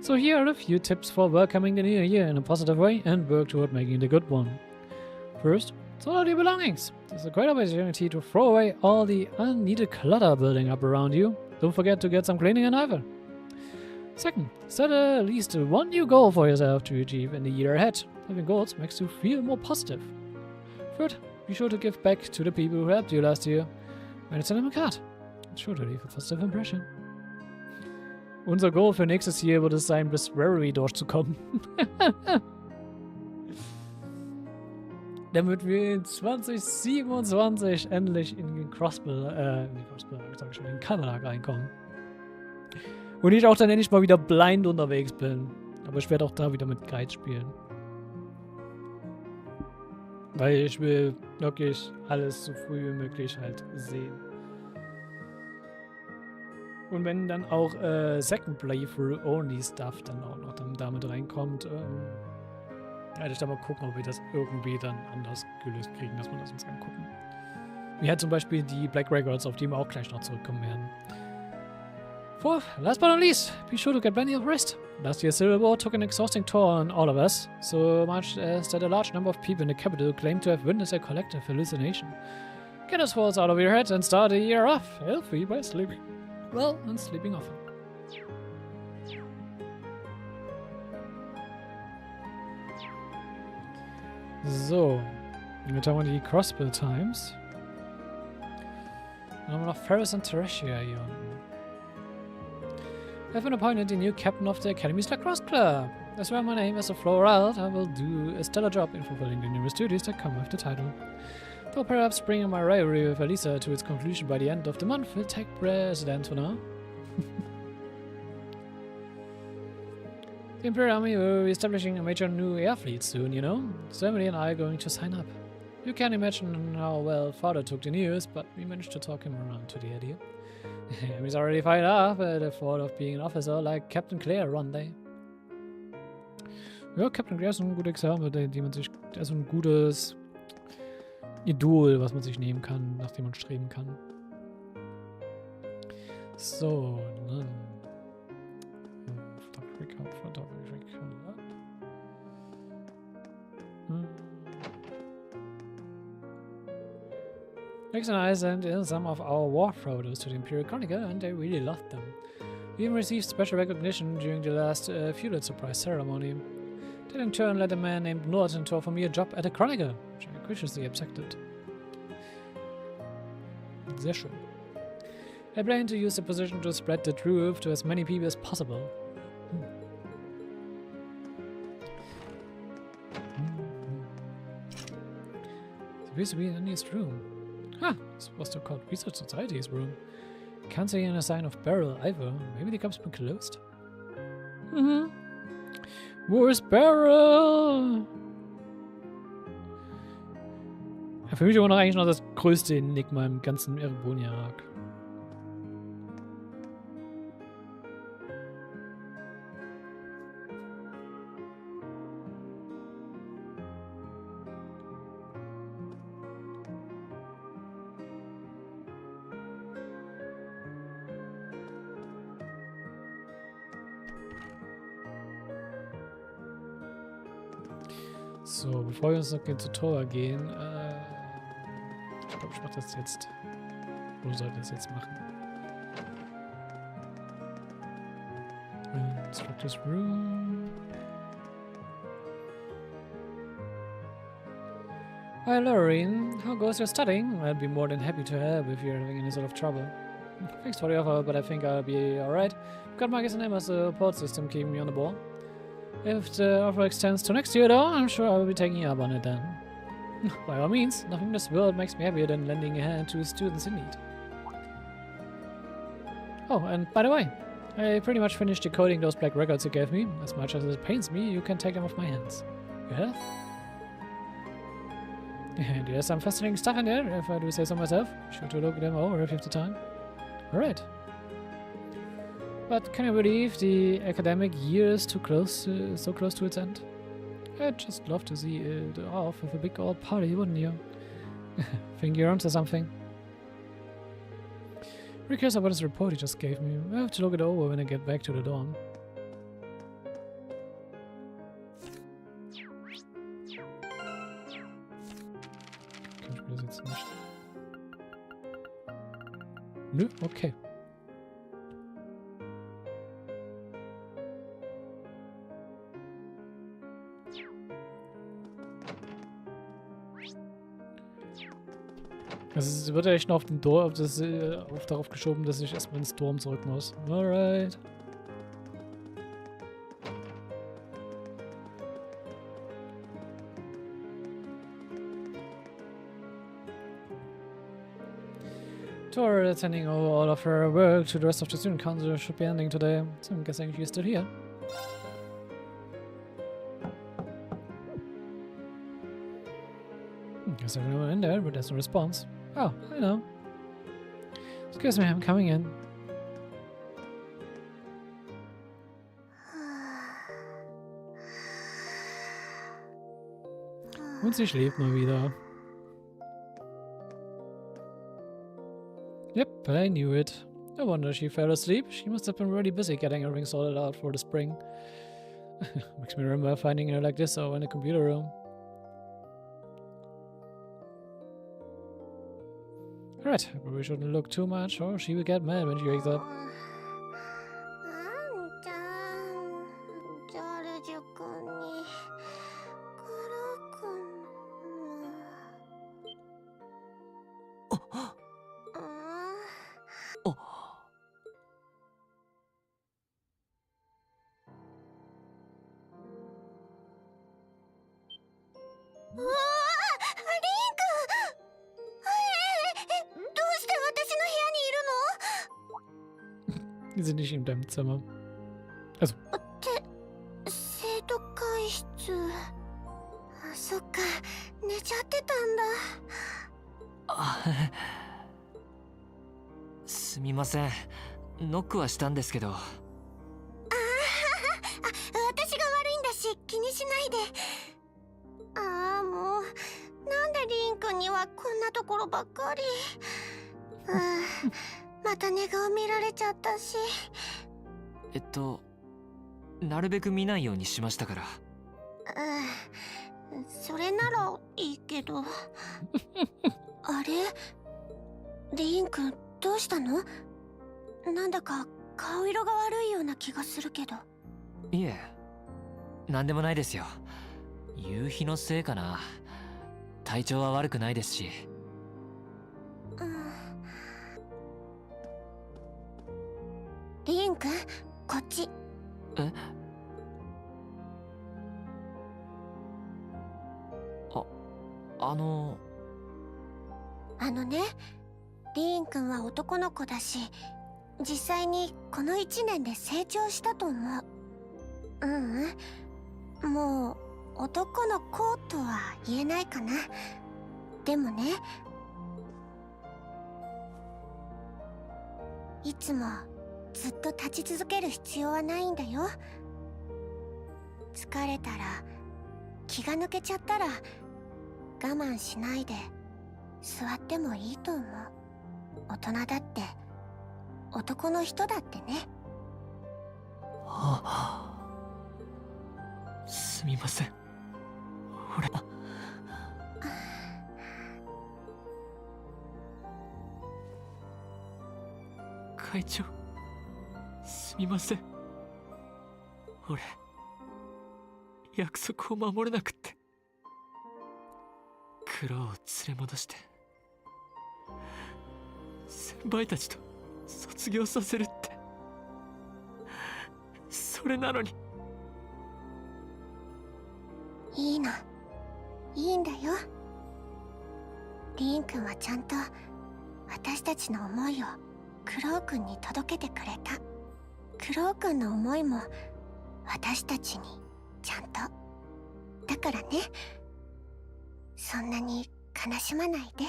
So here are a few tips for welcoming the new year in a positive way and work toward making it a good one. First, sort out your belongings. This is a great opportunity to throw away all the unneeded clutter building up around you. Don't forget to get some cleaning and either. Second, set at least one new goal for yourself to achieve in the year ahead. Having goals makes you feel more positive. Third, be sure to give back to the people who helped you last year. When it's in a card, it's sure to leave a positive impression. Unser Goal für nächstes Jahr wird es sein, bis Rarely durchzukommen. Damit wir in 2027 endlich in den in Kanal reinkommen. Und ich auch dann endlich mal wieder blind unterwegs bin. Aber ich werde auch da wieder mit Guide spielen. Weil ich will wirklich alles so früh wie möglich halt sehen. Und wenn dann auch Second Playthrough Only Stuff dann auch noch damit reinkommt, werde ich da mal gucken, ob wir das irgendwie dann anders gelöst kriegen, dass wir das uns angucken. Wie halt zum Beispiel die Black Records, auf die wir auch gleich noch zurückkommen werden. Fourth, last but not least, be sure to get plenty of rest. Last year's Civil War took an exhausting toll on all of us, so much as that a large number of people in the capital claim to have witnessed a collective hallucination. Get those thoughts out of your head and start the year off healthy by sleeping well and sleeping often. So, jetzt haben wir die Crossbill Times. Dann haben wir noch Ferris und Teresia hier unten. I've been appointed the new captain of the Academy's lacrosse club. As well, my name is a Floralt. I will do a stellar job in fulfilling the numerous duties that come with the title. Though perhaps bringing my rivalry with Elisa to its conclusion by the end of the month will take precedence for now. The Imperial Army will be establishing a major new air fleet soon, you know. So Emily and I are going to sign up. You can't imagine how well Father took the news, but we managed to talk him around to the idea. He's already fired up at the thought of being an officer like Captain Claire one day. Ja, Captain Claire ist ein guter Examen, die man sich, also ein gutes Idol, was man sich nehmen kann, nach dem man streben kann. So, dann. Rex and I sent in some of our war photos to the Imperial Chronicle, and they really loved them. We even received special recognition during the last feudal surprise ceremony. That in turn led a man named Norton to offer me a job at the Chronicle, which I graciously accepted. Sehr schön. I plan to use the position to spread the truth to as many people as possible. There appears to be an unused room. Huh, this was the called Research Society's room. Can't see any sign of Beryl either. Maybe the camp's been closed. Where's Beryl? Ja, für mich immer noch eigentlich noch das größte Enigma im ganzen Erebonia-Arc. So, bevor wir uns noch zu Thor gehen, ich glaube, ich mache das jetzt Wo soll ich das jetzt machen? Instructor's room. Hi Lorraine, how goes your studying? I'd be more than happy to help if you're having any sort of trouble. Thanks for the offer, but I think I'll be alright. Got Marcus and Emma as a support system keeping me on the ball. If the offer extends to next year though, I'm sure I will be taking you up on it then. By all means, nothing in this world makes me happier than lending a hand to students in need. Oh, and by the way, I pretty much finished decoding those black records you gave me. As much as it pains me, you can take them off my hands. You have? And there's some fascinating stuff in there, if I do say so myself. Sure to look them over if you have the time. Alright. But can you believe the academic year is too close, so close to its end? I'd just love to see it off with a big old party, wouldn't you? Think you're onto something. Really curious about this report he just gave me. I have to look it over when I get back to the dorm. Kann ich mir das jetzt nicht? Nö, okay. Also es wird ja echt noch auf den Dorf, darauf geschoben, dass ich erstmal ins Dorm zurück muss. Alright. Tor attending all of her work to the rest of the student council should be ending today, so I'm guessing she's still here. Guess everyone in there, but there's no response. Oh, I know. Excuse me, I'm coming in. Und sie schläft mal wieder. Yep, I knew it. No wonder she fell asleep. She must have been really busy getting her ring sorted out for the spring. Makes me remember finding her like this over in the computer room. Alright, but we shouldn't look too much or she will get mad when she wakes up. Die sind nicht in deinem Zimmer. Also. 生徒会室。そっか、寝ちゃってたんだ。すみません。ノックはしたんですけど。私が悪いんだし、気にしないで。ああ、もう、なんでリン君にはこんなところばっかり。また寝顔見られちゃったし。なるべく見ないようにしましたから。それならいいけど。あれ？リン君どうしたの？なんだか顔色が悪いような気がするけど。いえ、なんでもないですよ。夕日のせいかな。体調は悪くないですし。リン君、こっち。え？あのね、リン君は男の子だし、実際にこの1年で成長したと思う。もう男の子とは言えないかな。でもね、いつもずっと立ち続ける必要はないんだよ。疲れたら、気が抜けちゃったら我慢しないで座ってもいいと思う。大人だって男の人だってね。すみません。俺は会長、すみません。俺、約束を守れなくって。クロウを連れ戻して、先輩たちと卒業させるって。それなのに。いいの。いいんだよ。リーンくんはちゃんと私たちの思いをクロウくんに届けてくれた。クロウくんの思いも私たちにちゃんと。だからね、そんなに悲しまないで。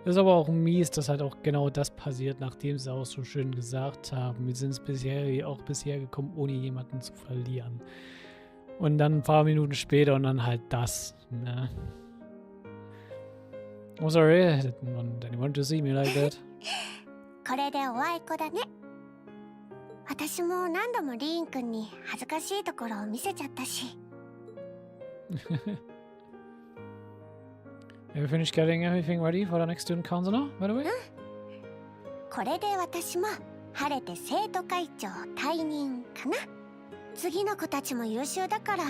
Das ist aber auch mies, dass halt auch genau das passiert, nachdem sie auch so schön gesagt haben. Wir sind es bisher gekommen, ohne jemanden zu verlieren. Und dann ein paar Minuten später und dann halt das. Ne? Oh, sorry, I didn't want anyone to see me like that. これでおあいこだね。私も何度もリーンくんに恥ずかしいところを見せちゃったし。Have you finished getting everything ready for the next student council now, by the way? これで私も晴れて生徒会長退任かな。次の子たちも優秀だから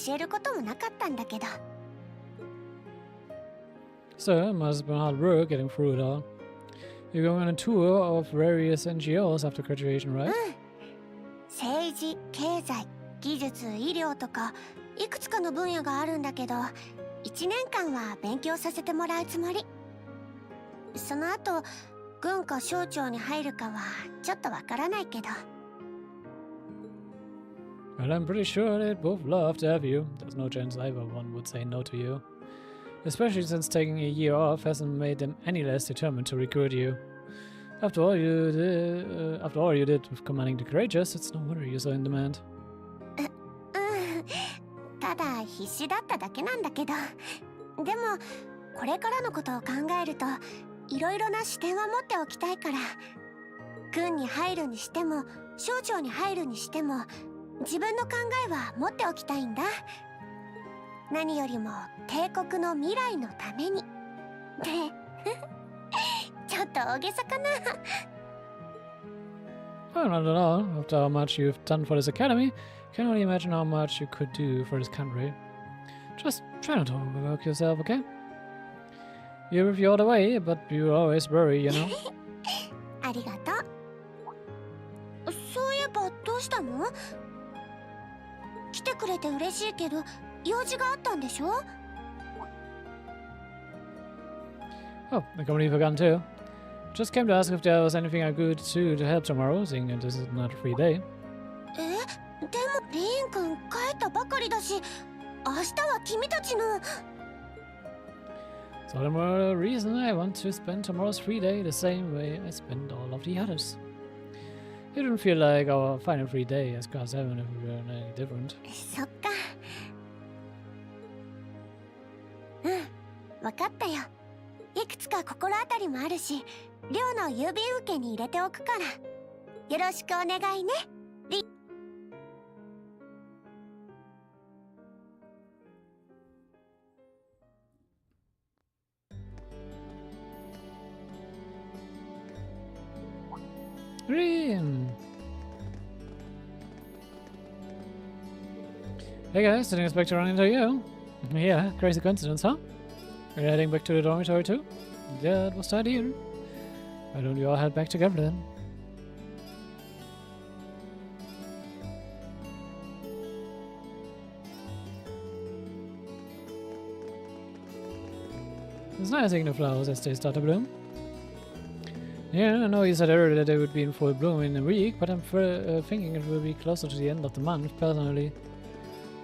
教えることもなかったんだけど。So, it must have been hard work getting through it all. You're going on a tour of various NGOs after graduation, right? 政治、経済、技術、医療とかいくつかの分野があるんだけど、1年間は勉強させてもらうつもり。その後、軍か省庁に入るかはちょっとわからないけど。Well, I'm pretty sure they'd both love to have you. There's no chance either one would say no to you. Especially since taking a year off hasn't made them any less determined to recruit you. After all you did with commanding the courageous, it's no wonder you're so in demand. ただ必死だっただけなんだけど。でもこれからのことを考えるといろいろな視点は持っておきたいから。軍に入るにしても省庁に入るにしても自分の考えは持っておきたいんだ。何よりも帝国の未来のために。でちょっと大げさかな。Well, not at all. After how much you've done for this academy, I can only imagine how much you could do for this country. Just try not to overwork yourself, okay? You're with you all the way, but you always worry, you know? ありがとう。そういえばどうしたの？来てくれて嬉しいけど用事があったんでしょ？ Oh, I completely forgotten too. Just came to ask if there was anything I could do to help tomorrow, seeing that this is not a free day. でもリーン君帰ったばかりだし、明日は君たちの。So the more reason I want to spend tomorrow's free day the same way I spend all of the others. It didn't feel like our final free day as class 7 if we were any different. そっか。わかったよ。いくつか心当たりもあるし、寮の郵便受けに入れておくから。よろしくお願いね。Green. Hey guys, didn't expect to run into you. Yeah, crazy coincidence, huh? Are you heading back to the dormitory too? Yeah, it was the idea. Why don't you all head back together then? It's nice seeing the flowers as they start to bloom. Yeah, I know you said earlier that they would be in full bloom in a week, but I'm thinking it will be closer to the end of the month, personally.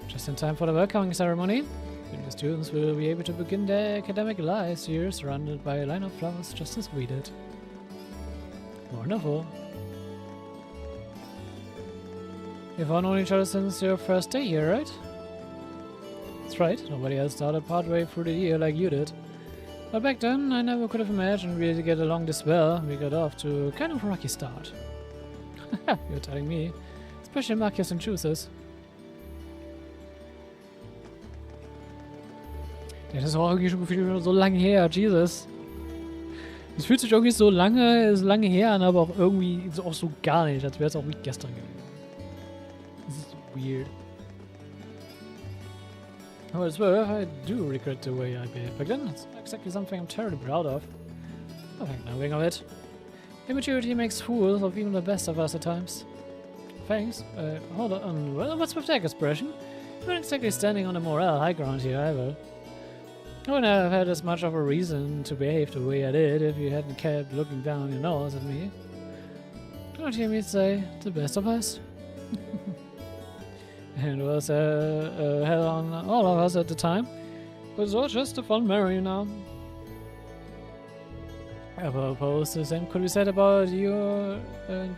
Just in time for the welcoming ceremony. Then the students will be able to begin their academic lives here, surrounded by a line of flowers just as we did. Wonderful. You've all known each other since your first day here, right? That's right, nobody else started partway through the year like you did. But back then, I never could have imagined we'd get along this well. We got off to kind of a rocky start. You're telling me. It's Especially Marcus and chooses. Ja, das ist auch irgendwie schon so lange her, Jesus. Es fühlt sich irgendwie so lange her an, aber auch irgendwie auch so gar nicht, als wäre es auch wie gestern gewesen. Das ist weird. However, as well, I do regret the way I behaved back then. It's not exactly something I'm terribly proud of. I think nothing of it. Immaturity makes fools of even the best of us at times. Thanks. Hold on. Well, what's with that expression? You're not exactly standing on the moral high ground here, either. I wouldn't have had as much of a reason to behave the way I did if you hadn't kept looking down your nose at me. Don't hear me say, the best of us? And it was hell on all of us at the time. But it's all just a fun memory now. I suppose the same could be said about your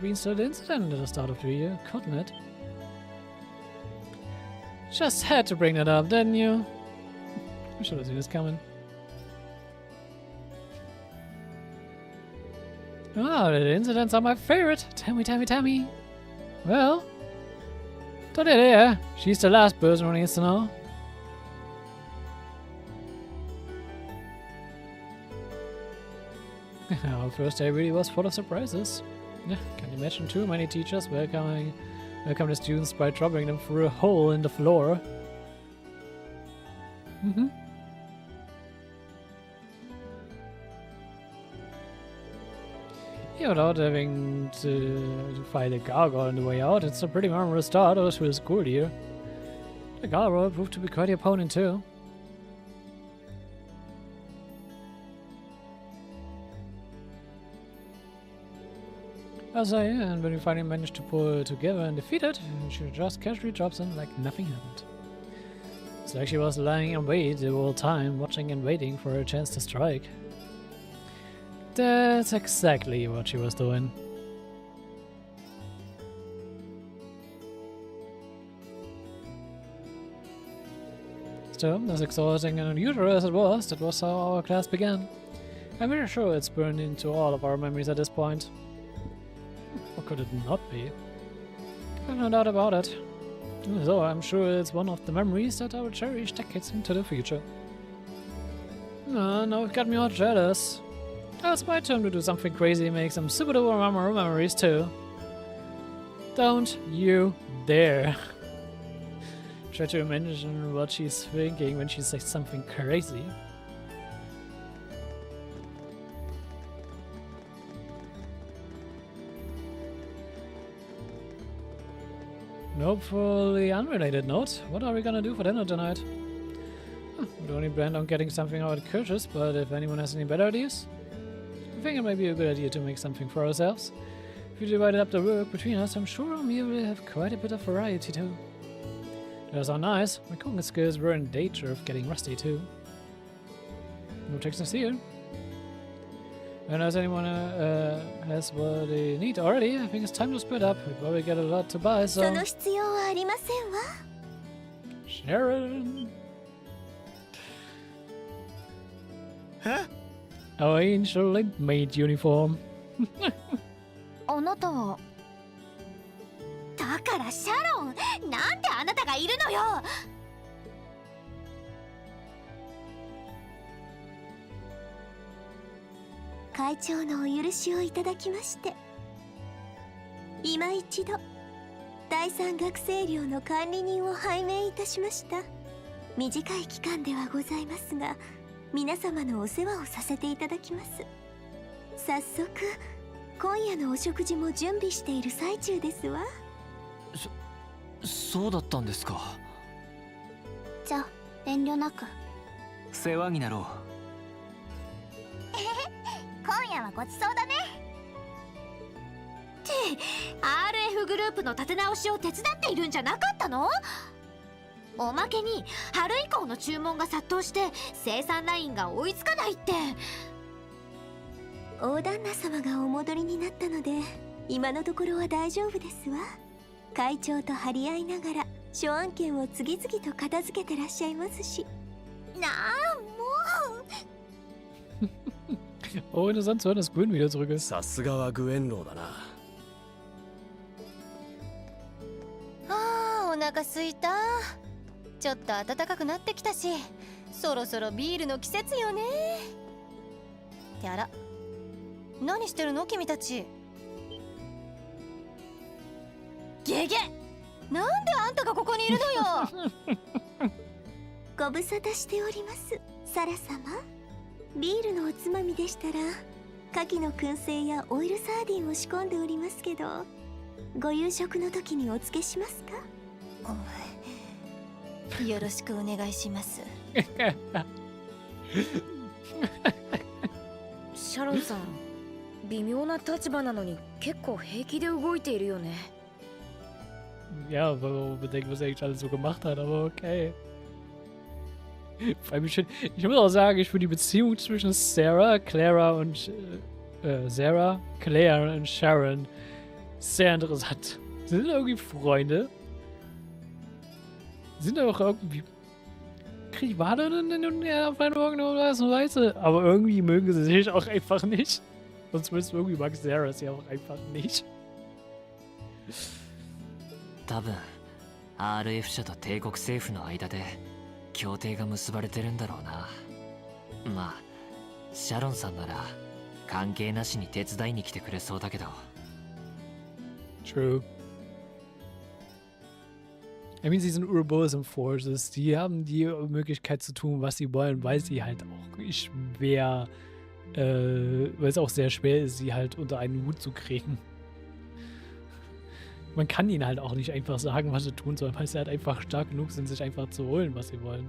Greenstone incident at the start of the year, couldn't it? Just had to bring that up, didn't you? I should have seen this coming. Oh, the incidents are my favorite. Tell me. Well, don't you dare. She's the last person who needs to know. Our first day really was full of surprises. Yeah, can't imagine too many teachers welcome the students by dropping them through a hole in the floor. Yeah, without having to fight a gargoyle on the way out, it's a pretty memorable start to the school year. The gargoyle proved to be quite the opponent too. As I and when we finally managed to pull it together and defeat it, she just casually drops in like nothing happened. It's like she was lying in wait the whole time, watching and waiting for a chance to strike. That's exactly what she was doing. Still, as exhausting and unusual as it was, that was how our class began. I'm very sure it's burned into all of our memories at this point. Or could it not be? I've no doubt about it. So I'm sure it's one of the memories that I will cherish decades into the future. No, now it got me all jealous. Oh, it's my turn to do something crazy and make some super duper memories too. Don't you dare. Try to imagine what she's thinking when she says something crazy. Hopefully unrelated note. What are we gonna do for dinner tonight? We'd only planned on getting something out at Kirsch's, but if anyone has any better ideas? I think it might be a good idea to make something for ourselves. If we divided up the work between us, I'm sure our meal will have quite a bit of variety too. That sounds nice. My cooking skills were in danger of getting rusty too. No Texans here. Unless anyone has what they need already, I think it's time to split up. We probably get a lot to buy, so... Sharon! Huh? Our angel maid uniform. あなたはだからシャロン、なんであなたがいるのよ。会長のお許しをいただきまして、今一度第三学生寮の管理人を拝命いたしました。短い期間ではございますが、皆様のお世話をさせていただきます。早速今夜のお食事も準備している最中ですわ。そうだったんですか。じゃあ遠慮なく。世話になろう。今夜はごちそうだね。って RF グループの立て直しを手伝っているんじゃなかったの？おまけに春以降の注文が殺到して生産ラインが追いつかないって。大旦那様がお戻りになったので今のところは大丈夫ですわ。会長と張り合いながら諸案件を次々と片付けてらっしゃいますし。なあもう。Oh, interessant zu hören, dass Gwen wieder zurück ist. さすがはグエンローだな。腹空いた。ちょっと暖かくなってきたし、そろそろビールの季節よね。ってあら、何してるの君たち。ゲゲ、なんであんたがここにいるのよ。ご無沙汰しております、サラ様。ビールのおつまみでしたら牡蠣の燻製やオイルサーディンを仕込んでおりますけど、ご夕食の時にお付けしますか？よろしくお願いします。シャロンさん、微妙な立場なのに結構平気で動いているよね。Ja, weil man bedenkt, was er eigentlich alles so gemacht hat, aber okay. Vor allem ich muss auch sagen, ich finde die Beziehung zwischen Sarah, Claire und Sharon sehr interessant. Sie sind irgendwie Freunde. Sind auch irgendwie Rivale auf einen Morgen oder was, weißt du? Aber irgendwie mögen sie sich auch einfach nicht. Und zumindest irgendwie mag Sarah sie auch einfach nicht. 多分 RF 社と帝国政府の間で協定が結ばれてるんだろうな。まあシャロンさんなら関係なしに手伝いに来てくれそうだけど。 True. I mean, sie sind Urbosen Forces. Die haben die Möglichkeit zu tun, was sie wollen, weil sie halt auch schwer, weil es auch sehr schwer ist, sie halt unter einen Hut zu kriegen. Man kann ihnen halt auch nicht einfach sagen, was sie tun sollen, weil sie halt einfach stark genug sind, sich einfach zu holen, was sie wollen.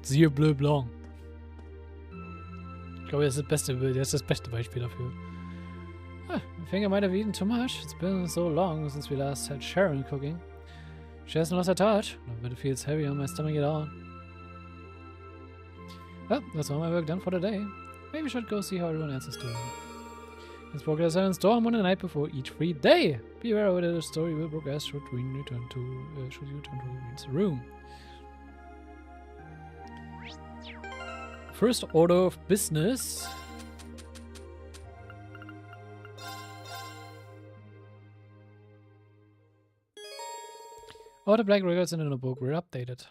Siehe Bleu Blanc. Ich glaube, das ist das beste Beispiel dafür. I think I might have eaten too much. It's been so long since we last had Sharon cooking. She hasn't lost her touch, but it feels heavy on my stomach at all. Well, that's all my work done for the day. Maybe we should go see how everyone else is doing. Let's progress on storm on the night before each free day. Be aware whether the story will progress should you return to Reen's room. First order of business. All the black records in the book were updated.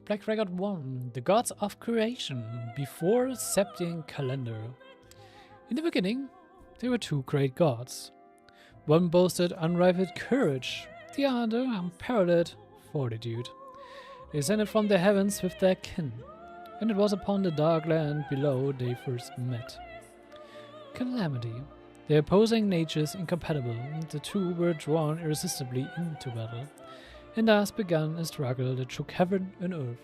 Black Record 1. The Gods of Creation. Before Septian Calendar. In the beginning, there were two great gods. One boasted unrivaled courage, the other unparalleled fortitude. They descended from the heavens with their kin, and it was upon the dark land below they first met. Calamity. The opposing natures incompatible, the two were drawn irresistibly into battle, and thus began a struggle that shook heaven and earth.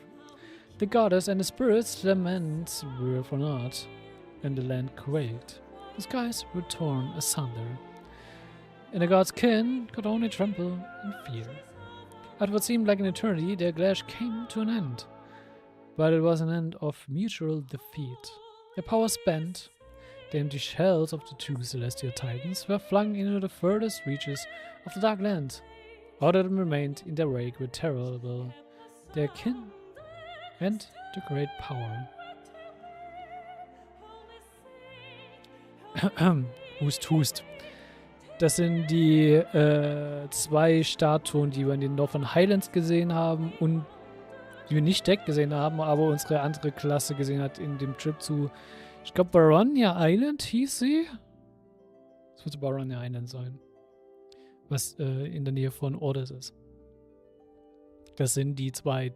The goddess and the spirits' laments were for naught, and the land quaked. The skies were torn asunder, and the gods' kin could only tremble in fear. At what seemed like an eternity, their clash came to an end, but it was an end of mutual defeat. Their power spent, the empty shells of the two celestial titans were flung into the furthest reaches of the dark land. All that remained in their wake were terrible, their kin and the great power. Hust, hust. Das sind die zwei Statuen, die wir in den Northern Highlands gesehen haben und die wir nicht direkt gesehen haben, aber unsere andere Klasse gesehen hat in dem Trip zu, ich glaube, Baronia Island hieß sie. Das wird Baronia Island sein. Was in der Nähe von Orders ist. Das sind die zwei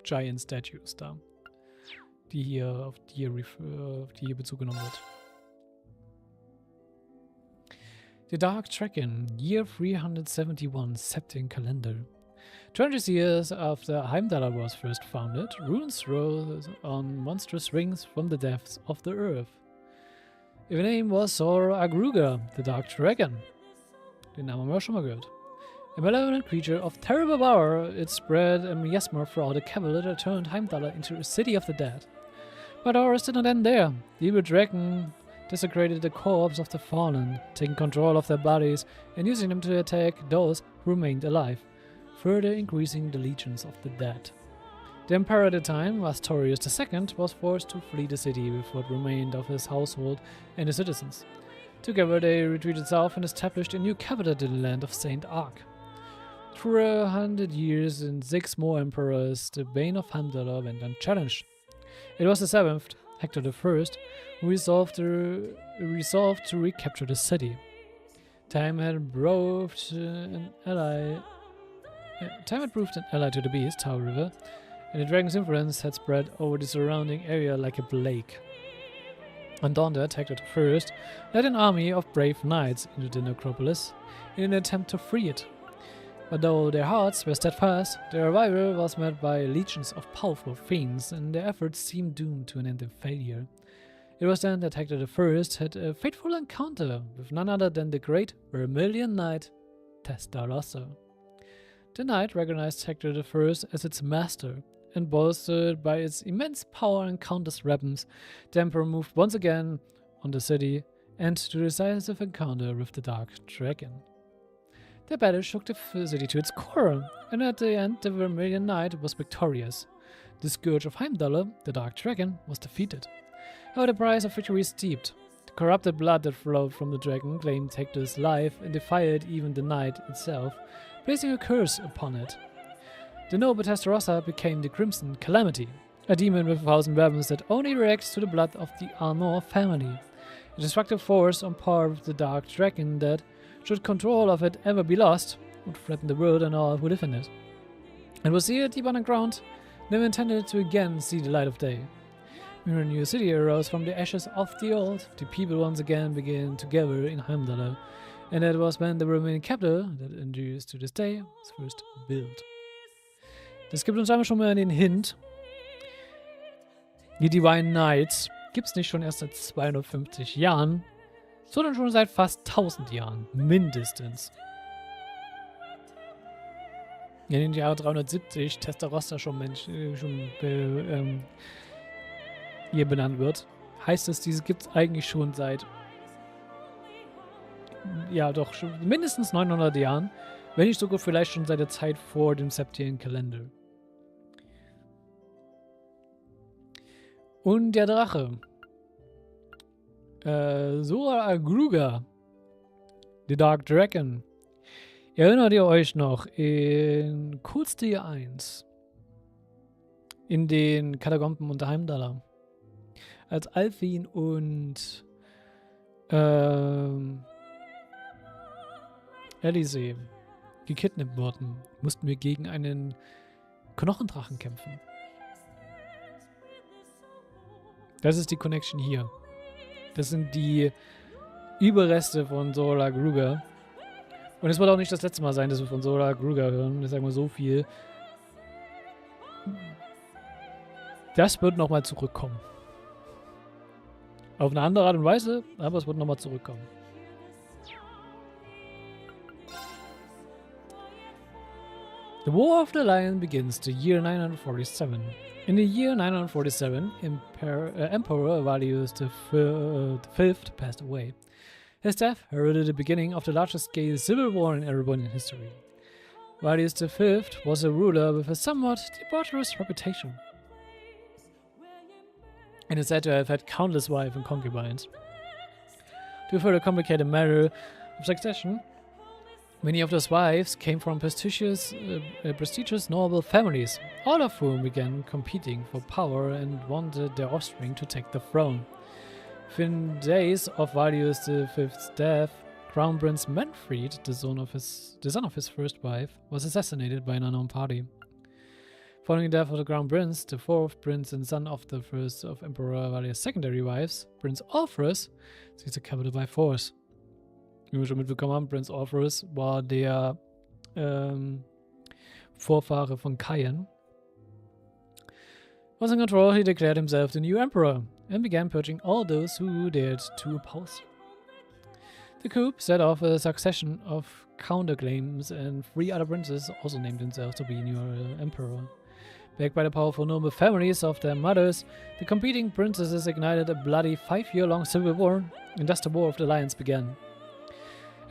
Giant Statues da, auf die hier Bezug genommen wird. The Dark Dragon, year 371, Septian Calendar. 20 years after Heimdall was first founded, runes rose on monstrous rings from the depths of the earth. Its name was Sor Agruga, the Dark Dragon. Den Namen haben wir schon mal gehört. A malevolent creature of terrible power, it spread a miasma throughout the capital that turned Heimdall into a city of the dead. But ours did not end there. The evil dragon desecrated the corpses of the fallen, taking control of their bodies and using them to attack those who remained alive, further increasing the legions of the dead. The emperor at the time, Thors II, was forced to flee the city with what remained of his household and his citizens. Together they retreated south and established a new capital in the land of Saint Ark. Through 100 years and 6 more emperors, the bane of Heimdallr went unchallenged. It was the 7th, Hector I, who resolved to recapture the city. Time had proved an ally to the beast, however, and the dragon's influence had spread over the surrounding area like a plague. Undaunted, Hector I led an army of brave knights into the necropolis in an attempt to free it. But though their hearts were steadfast, their arrival was met by legions of powerful fiends, and their efforts seemed doomed to an end in failure. It was then that Hector I had a fateful encounter with none other than the great Vermilion Knight, Testarossa. The knight recognized Hector I as its master, and bolstered by its immense power and countless weapons, the emperor moved once again on the city and to the decisive encounter with the Dark Dragon. The battle shook the city to its core, and at the end the Vermilion Knight was victorious. The Scourge of Heimdallr, the Dark Dragon, was defeated. However, the price of victory is steep. The corrupted blood that flowed from the dragon claimed Hector's life and defiled even the knight itself, placing a curse upon it. The noble Testarossa became the Crimson Calamity, a demon with 1,000 weapons that only reacts to the blood of the Arnor family, a destructive force on par with the Dark Dragon that, should control of it ever be lost, would threaten the world and all who live in it. It was here deep underground, never intended to again see the light of day. When a new city arose from the ashes of the old, the people once again began to gather in Heimdallr, and that was when the remaining capital, that endures to this day, was first built. Das gibt uns einmal schon mal den Hint. Die Divine Knights gibt es nicht schon erst seit 250 Jahren, sondern schon seit fast 1000 Jahren, mindestens. In den Jahren 370 Testarossa hier benannt wird, heißt es, diese gibt es eigentlich schon seit, ja doch, schon mindestens 900 Jahren, wenn nicht sogar vielleicht schon seit der Zeit vor dem septialen Kalender. Und der Drache. Soa The Dark Dragon. Erinnert ihr euch noch in Kultstil 1? In den Katakomben unter Heimdallr? Als Alfin und Elise gekidnappt wurden, mussten wir gegen einen Knochendrachen kämpfen. Das ist die Connection hier. Das sind die Überreste von Solar Gruger. Und es wird auch nicht das letzte Mal sein, dass wir von Solar Gruger hören. Ich sage mal so viel. Das wird nochmal zurückkommen. Auf eine andere Art und Weise, aber es wird nochmal zurückkommen. The War of the Lion begins the year 947. In the year 947, Emperor Valius V passed away. His death heralded the beginning of the largest-scale civil war in Erebonian history. Valius V was a ruler with a somewhat debaucherous reputation, and is said to have had countless wives and concubines. To further complicate the matter of succession, many of those wives came from prestigious noble families, all of whom began competing for power and wanted their offspring to take the throne. Within days of Valius V's death, Crown Prince Mechfights, the son of his first wife, was assassinated by an unknown party. Following the death of the Crown Prince, the fourth prince and son of the first of Emperor Valius' secondary wives, Prince Orpheus, seized the capital by force. Wie wir schon mitbekommen haben, Prince Orpheus war der Vorfahre von Kain. Once in control, he declared himself the new emperor and began purging all those who dared to oppose. The coup set off a succession of counterclaims, and 3 other princes also named themselves to be new emperor. Backed by the powerful noble families of their mothers, the competing princesses ignited a bloody 5-year-long civil war, and thus the War of the Lions began.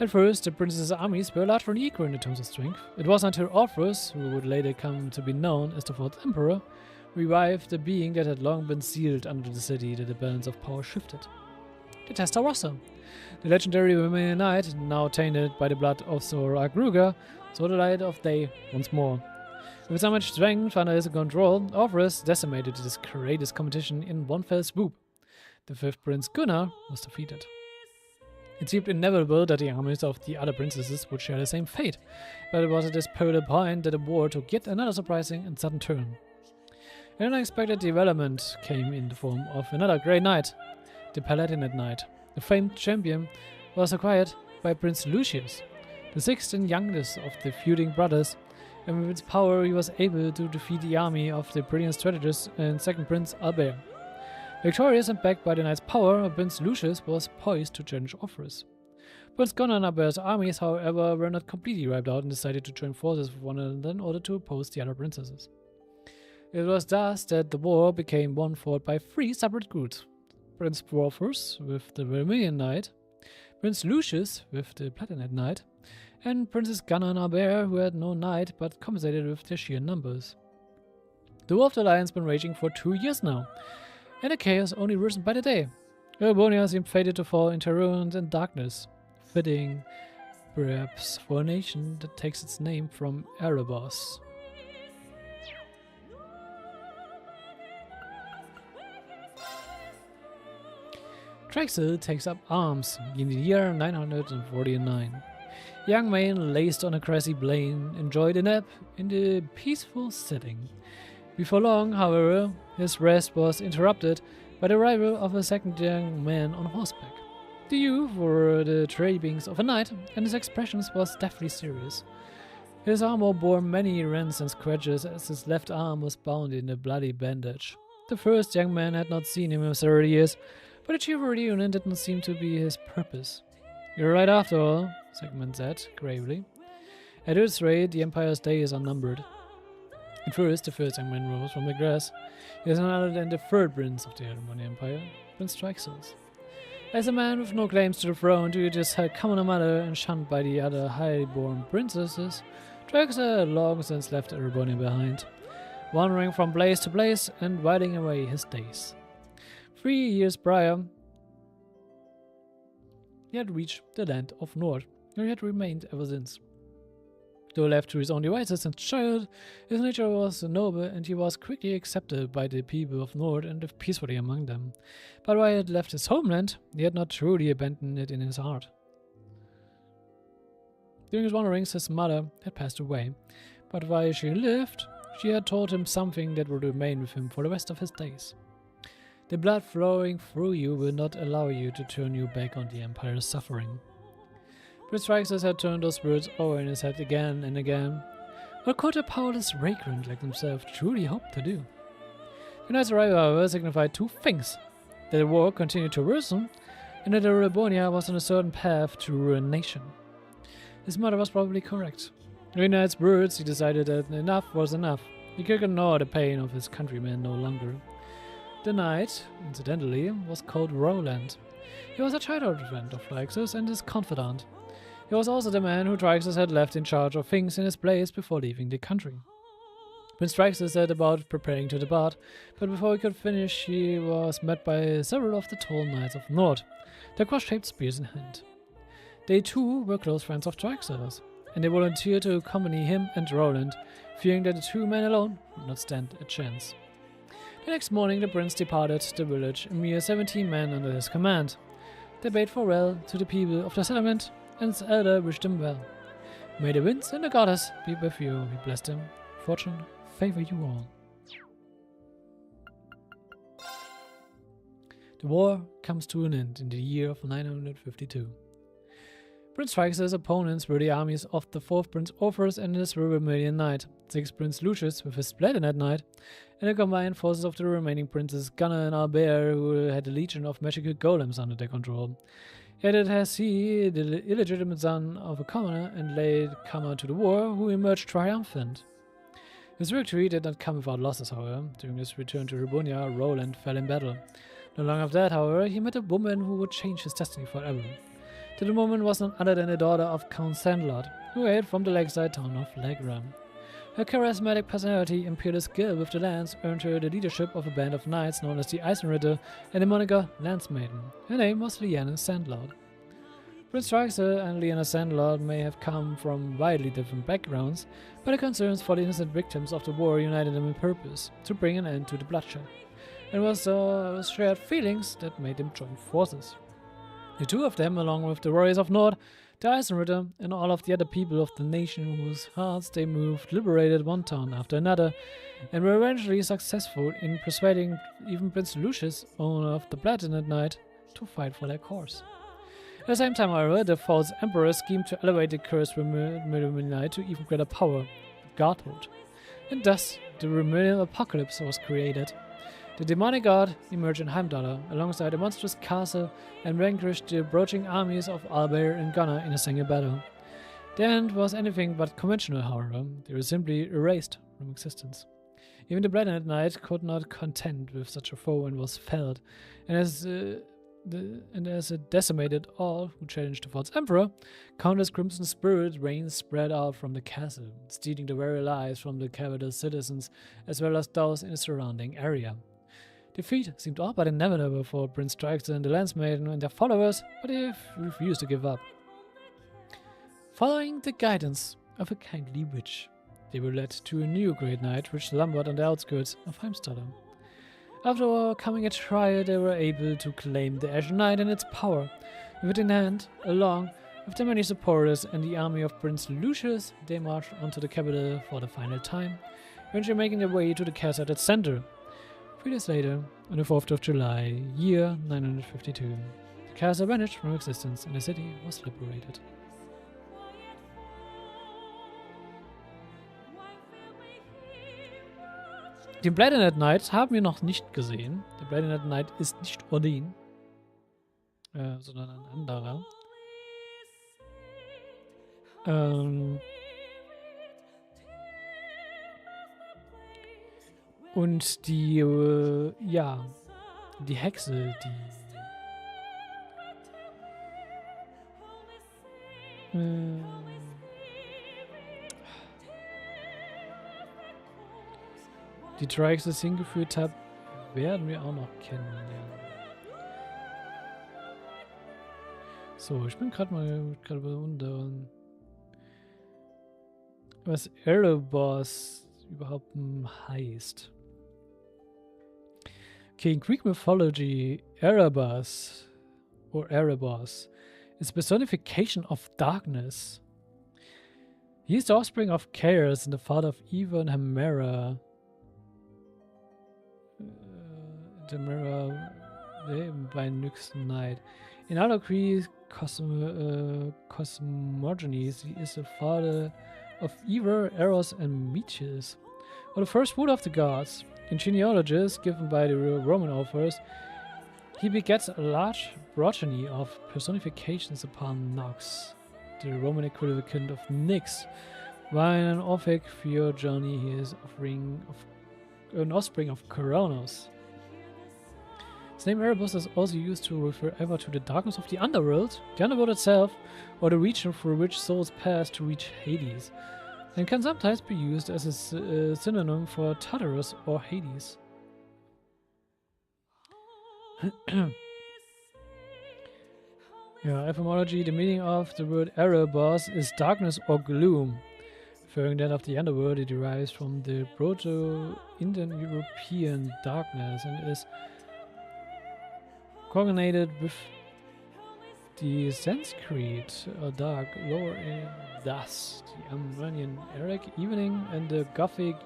At first, the prince's armies were largely equal in terms of strength. It was until Orpheus, who would later come to be known as the Fourth Emperor, revived the being that had long been sealed under the city that the balance of power shifted. The Testarossa, the legendary Romanian knight, now tainted by the blood of Sir Agruga, saw the light of day once more. With so much strength under his control, Orpheus decimated this greatest competition in one fell swoop. The fifth prince Gunnar was defeated. It seemed inevitable that the armies of the other princesses would share the same fate, but it was at this pivotal point that the war took yet another surprising and sudden turn. An unexpected development came in the form of another great knight, the Palatinate Knight. The famed champion was acquired by Prince Lucius, the sixth and youngest of the feuding brothers, and with its power he was able to defeat the army of the brilliant strategist and second Prince Albert. Victorious and backed by the knight's power, Prince Lucius was poised to challenge Orpheus. Prince Gunnar and Albert's armies, however, were not completely wiped out and decided to join forces with one another in order to oppose the other princesses. It was thus that the war became one fought by three separate groups: Prince Orpheus with the Romanian knight, Prince Lucius with the Palatinate Knight, and Princes Gunnar and Albert, who had no knight but compensated with their sheer numbers. The war of the alliance had been raging for 2 years now, and the chaos only worsened by the day. Erebonia seemed fated to fall into ruin and darkness, fitting, perhaps, for a nation that takes its name from Erebos. Drexel takes up arms in the year 949. Young man laced on a grassy plain enjoyed a nap in the peaceful setting. Before long, however, his rest was interrupted by the arrival of a second young man on horseback. The youth wore the trappings of a knight, and his expression was deathly serious. His armor bore many rents and scratches as his left arm was bound in a bloody bandage. The first young man had not seen him in several years, but a cheerful reunion didn't seem to be his purpose. "You're right after all," Sigmund said, gravely. "At this rate, the Empire's days are numbered." At first, the first young man rose from the grass. He was none other than the third prince of the Roman Empire, Prince Drexel. As a man with no claims to the throne, due to his come on a mother and shunned by the other high-born princesses, Drexel had long since left Erebonia behind, wandering from place to place and whiling away his days. 3 years prior, he had reached the land of Nord, where he had remained ever since. Though left to his own devices since childhood, his nature was noble and he was quickly accepted by the people of Nord and lived peacefully among them. But while he had left his homeland, he had not truly abandoned it in his heart. During his wanderings, his mother had passed away, but while she lived, she had taught him something that would remain with him for the rest of his days. The blood flowing through you will not allow you to turn your back on the Empire's suffering. Prince Drexel had turned those words over in his head again and again. What could a powerless vagrant like himself truly hope to do? The night's arrival, however, signified two things: that the war continued to worsen, and that Erebonia was on a certain path to ruination. His mother was probably correct. During the night's words, he decided that enough was enough. He could ignore the pain of his countrymen no longer. The knight, incidentally, was called Roland. He was a childhood friend of Drexel's and his confidant. He was also the man who Drexel had left in charge of things in his place before leaving the country. Prince Drexel set about preparing to depart, but before he could finish, he was met by several of the tall knights of Nord, their cross-shaped spears in hand. They too were close friends of Drexel's, and they volunteered to accompany him and Roland, fearing that the two men alone would not stand a chance. The next morning the prince departed the village, a mere 17 men under his command. They bade farewell to the people of the settlement, and its elder wished them well. "May the winds and the goddess be with you," he blessed them. "Fortune favor you all." The war comes to an end in the year of 952. Prince Drexel's opponents were the armies of the fourth Prince Orpheus and his Romanian knight, sixth Prince Lucius with his Palatinate Knight, and the combined forces of the remaining princes Gunnar and Albert, who had a legion of magical golems under their control. Yet it has he, the illegitimate son of a commoner and latecomer to the war, who emerged triumphant. His victory did not come without losses, however. During his return to Erebonia, Roland fell in battle. Not long after that, however, he met a woman who would change his destiny forever. that the woman was none other than the daughter of Count Sandlot, who hailed from the lakeside town of Legram. Her charismatic personality and peerless skill with the lance earned her the leadership of a band of knights known as the Eisenritter and the moniker Lance Maiden. Her name was Lyanna Sandlot. Prince Traxel and Lyanna Sandlot may have come from widely different backgrounds, but the concerns for the innocent victims of the war united them in purpose, to bring an end to the bloodshed. It was shared feelings that made them join forces. The two of them, along with the warriors of Nord, the Eisenritter, and all of the other people of the nation whose hearts they moved, liberated one town after another, and were eventually successful in persuading even Prince Lucius, owner of the Platinum Knight, to fight for their cause. At the same time, however, the false emperor schemed to elevate the cursed Vermilion Knight to even greater power, godhood. And thus, the Vermilion Apocalypse was created. The demonic god emerged in Heimdall alongside a monstrous castle and vanquished the approaching armies of Albert and Gunnar in a single battle. The end was anything but conventional, however. They were simply erased from existence. Even the Platinum Knight could not contend with such a foe and was felled, and as it decimated all who challenged the false emperor, countless crimson spirit rains spread out from the castle, stealing the very lives from the capital's citizens as well as those in the surrounding area. Defeat seemed all but inevitable for Prince Traxel and the Lance Maiden and their followers, but they refused to give up. Following the guidance of a kindly witch, they were led to a new great knight which slumbered on the outskirts of Heimdall. After overcoming a trial, they were able to claim the Ashen Knight and its power. With it in hand, along with their many supporters and the army of Prince Lucius, they marched onto the capital for the final time, eventually making their way to the castle at its center. 3 days later, on the 4th of July, year 952, the castle vanished from existence and the city was liberated. Den Platinum Knight haben wir noch nicht gesehen. Der Platinum Knight ist nicht Odin, sondern ein anderer. Und die, die Hexe, die Traxel hingeführt hat, werden wir auch noch kennenlernen. So, ich bin gerade unter, was Erebos überhaupt heißt. Okay, in Greek mythology, Erebos or Erebos is personification of darkness. He is the offspring of Chaos and the father of Eva and Hemera. By Nyx Knight. In other Greek cosmogonies, he is the father of Eva, Eros, and Metis, or the first ruler of the gods. In genealogies given by the Roman authors, he begets a large progeny of personifications upon Nox, the Roman equivalent of Nyx, while in an Orphic theogony he is an offspring of Coronos. His name Erebus is also used to refer either to the darkness of the underworld itself, or the region through which souls pass to reach Hades, and can sometimes be used as a synonym for Tartarus or Hades. Etymology, the meaning of the word Erebos is darkness or gloom. Referring then of the underworld, it derives from the Proto-Indo-European darkness and is cognated with the Sanskrit dark lower in dusk, the Armenian Eric evening, and the Gothic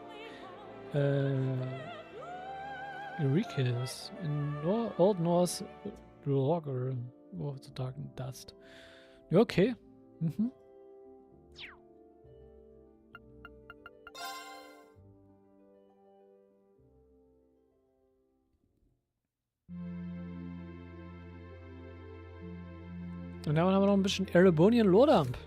Ericus, in Old Norse Logger, the dark and dust. Okay. Und dann haben wir noch ein bisschen Erebonian Lordamp.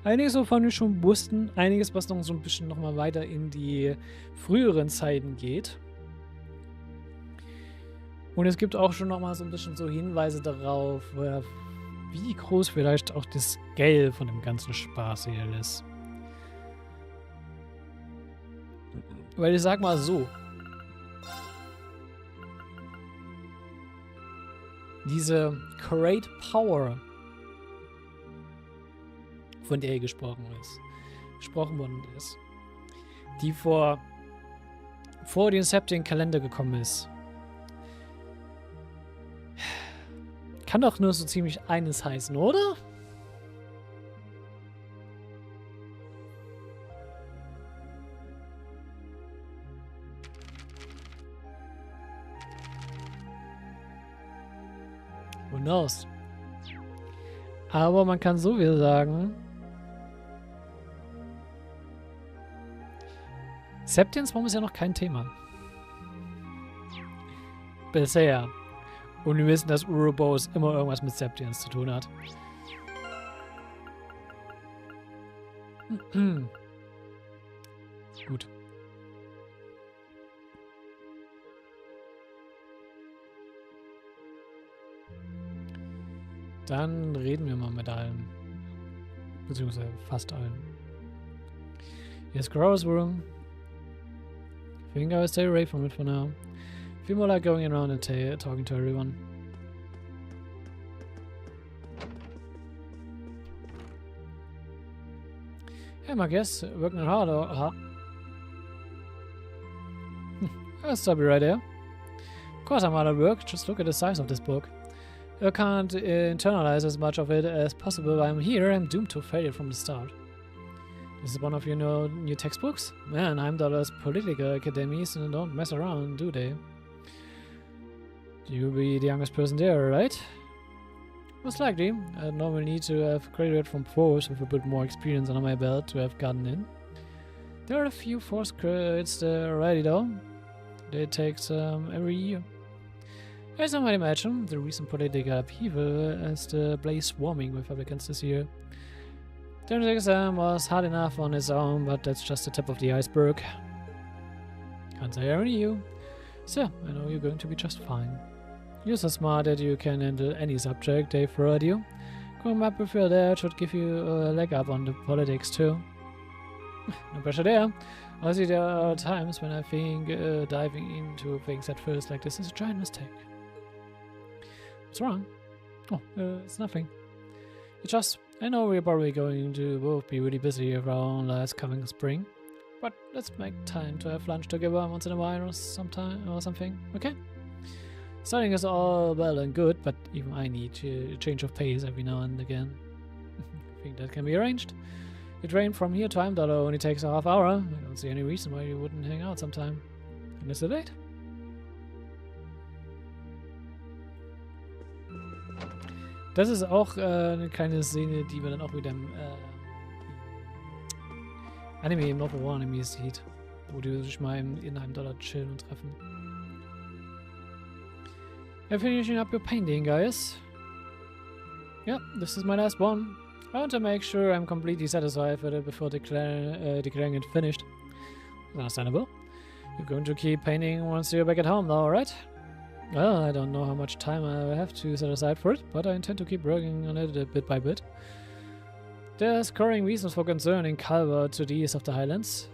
Einiges, wovon wir schon wussten, einiges, was noch so ein bisschen nochmal weiter in die früheren Zeiten geht. Und es gibt auch schon nochmal so ein bisschen so Hinweise darauf, wie groß vielleicht auch das Geld von dem ganzen Spaß hier ist. Weil ich sag mal so, diese Great Power, von der hier gesprochen worden ist, die vor den Septien-Kalender gekommen ist, kann doch nur so ziemlich eines heißen, oder? Who knows? Aber man kann so viel sagen, Septiensbaum ist ja noch kein Thema. Bisher. Und wir wissen, dass Urobos immer irgendwas mit Septiens zu tun hat. Gut. Dann reden wir mal mit allen. Beziehungsweise fast allen. Here's Grower's room. I think I will stay away from it for now. Feel more like going around and talking to everyone. I guess working hard or I'll stop you right there. Of course I'm hard at work, just look at the size of this book. I can't internalize as much of it as possible. I'm here, I'm doomed to failure from the start. This is one of your new textbooks? Man, Heimdallr's political academies and don't mess around, do they? You'll be the youngest person there, right? Most likely. I'd normally need to have graduated from Thors with a bit more experience under my belt to have gotten in. There are a few Thors credits already though. They take some every year. As I might imagine, the recent political upheaval has the place swarming with applicants this year. The exam was hard enough on its own, but that's just the tip of the iceberg. Can't say only you. So, I know you're going to be just fine. You're so smart that you can handle any subject they throw at you. Going up with your dad should give you a leg up on the politics too. No pressure there. Honestly, there are times when I think diving into things at first like this is a giant mistake. What's wrong? Oh, it's nothing. It's just, I know we're probably going to both be really busy around last coming spring, but let's make time to have lunch together once in a while or something, okay? Studying is all well and good, but even I need a change of pace every now and again. I think that can be arranged. The train from here to Heimdall only takes a half hour. I don't see any reason why you wouldn't hang out sometime. And is it late? Das ist auch eine kleine Szene, die man dann auch wieder im Anime, im Novel War Anime sieht, wo die sich mal in Heimdall chillen und treffen. You're finishing up your painting, guys. Yeah, this is my last one. I want to make sure I'm completely satisfied with it before declaring it finished. Understandable. You're going to keep painting once you're back at home, though, right? Well, I don't know how much time I have to set aside for it, but I intend to keep working on it bit by bit. There's growing reasons for concern in Calvert to the east of the Highlands,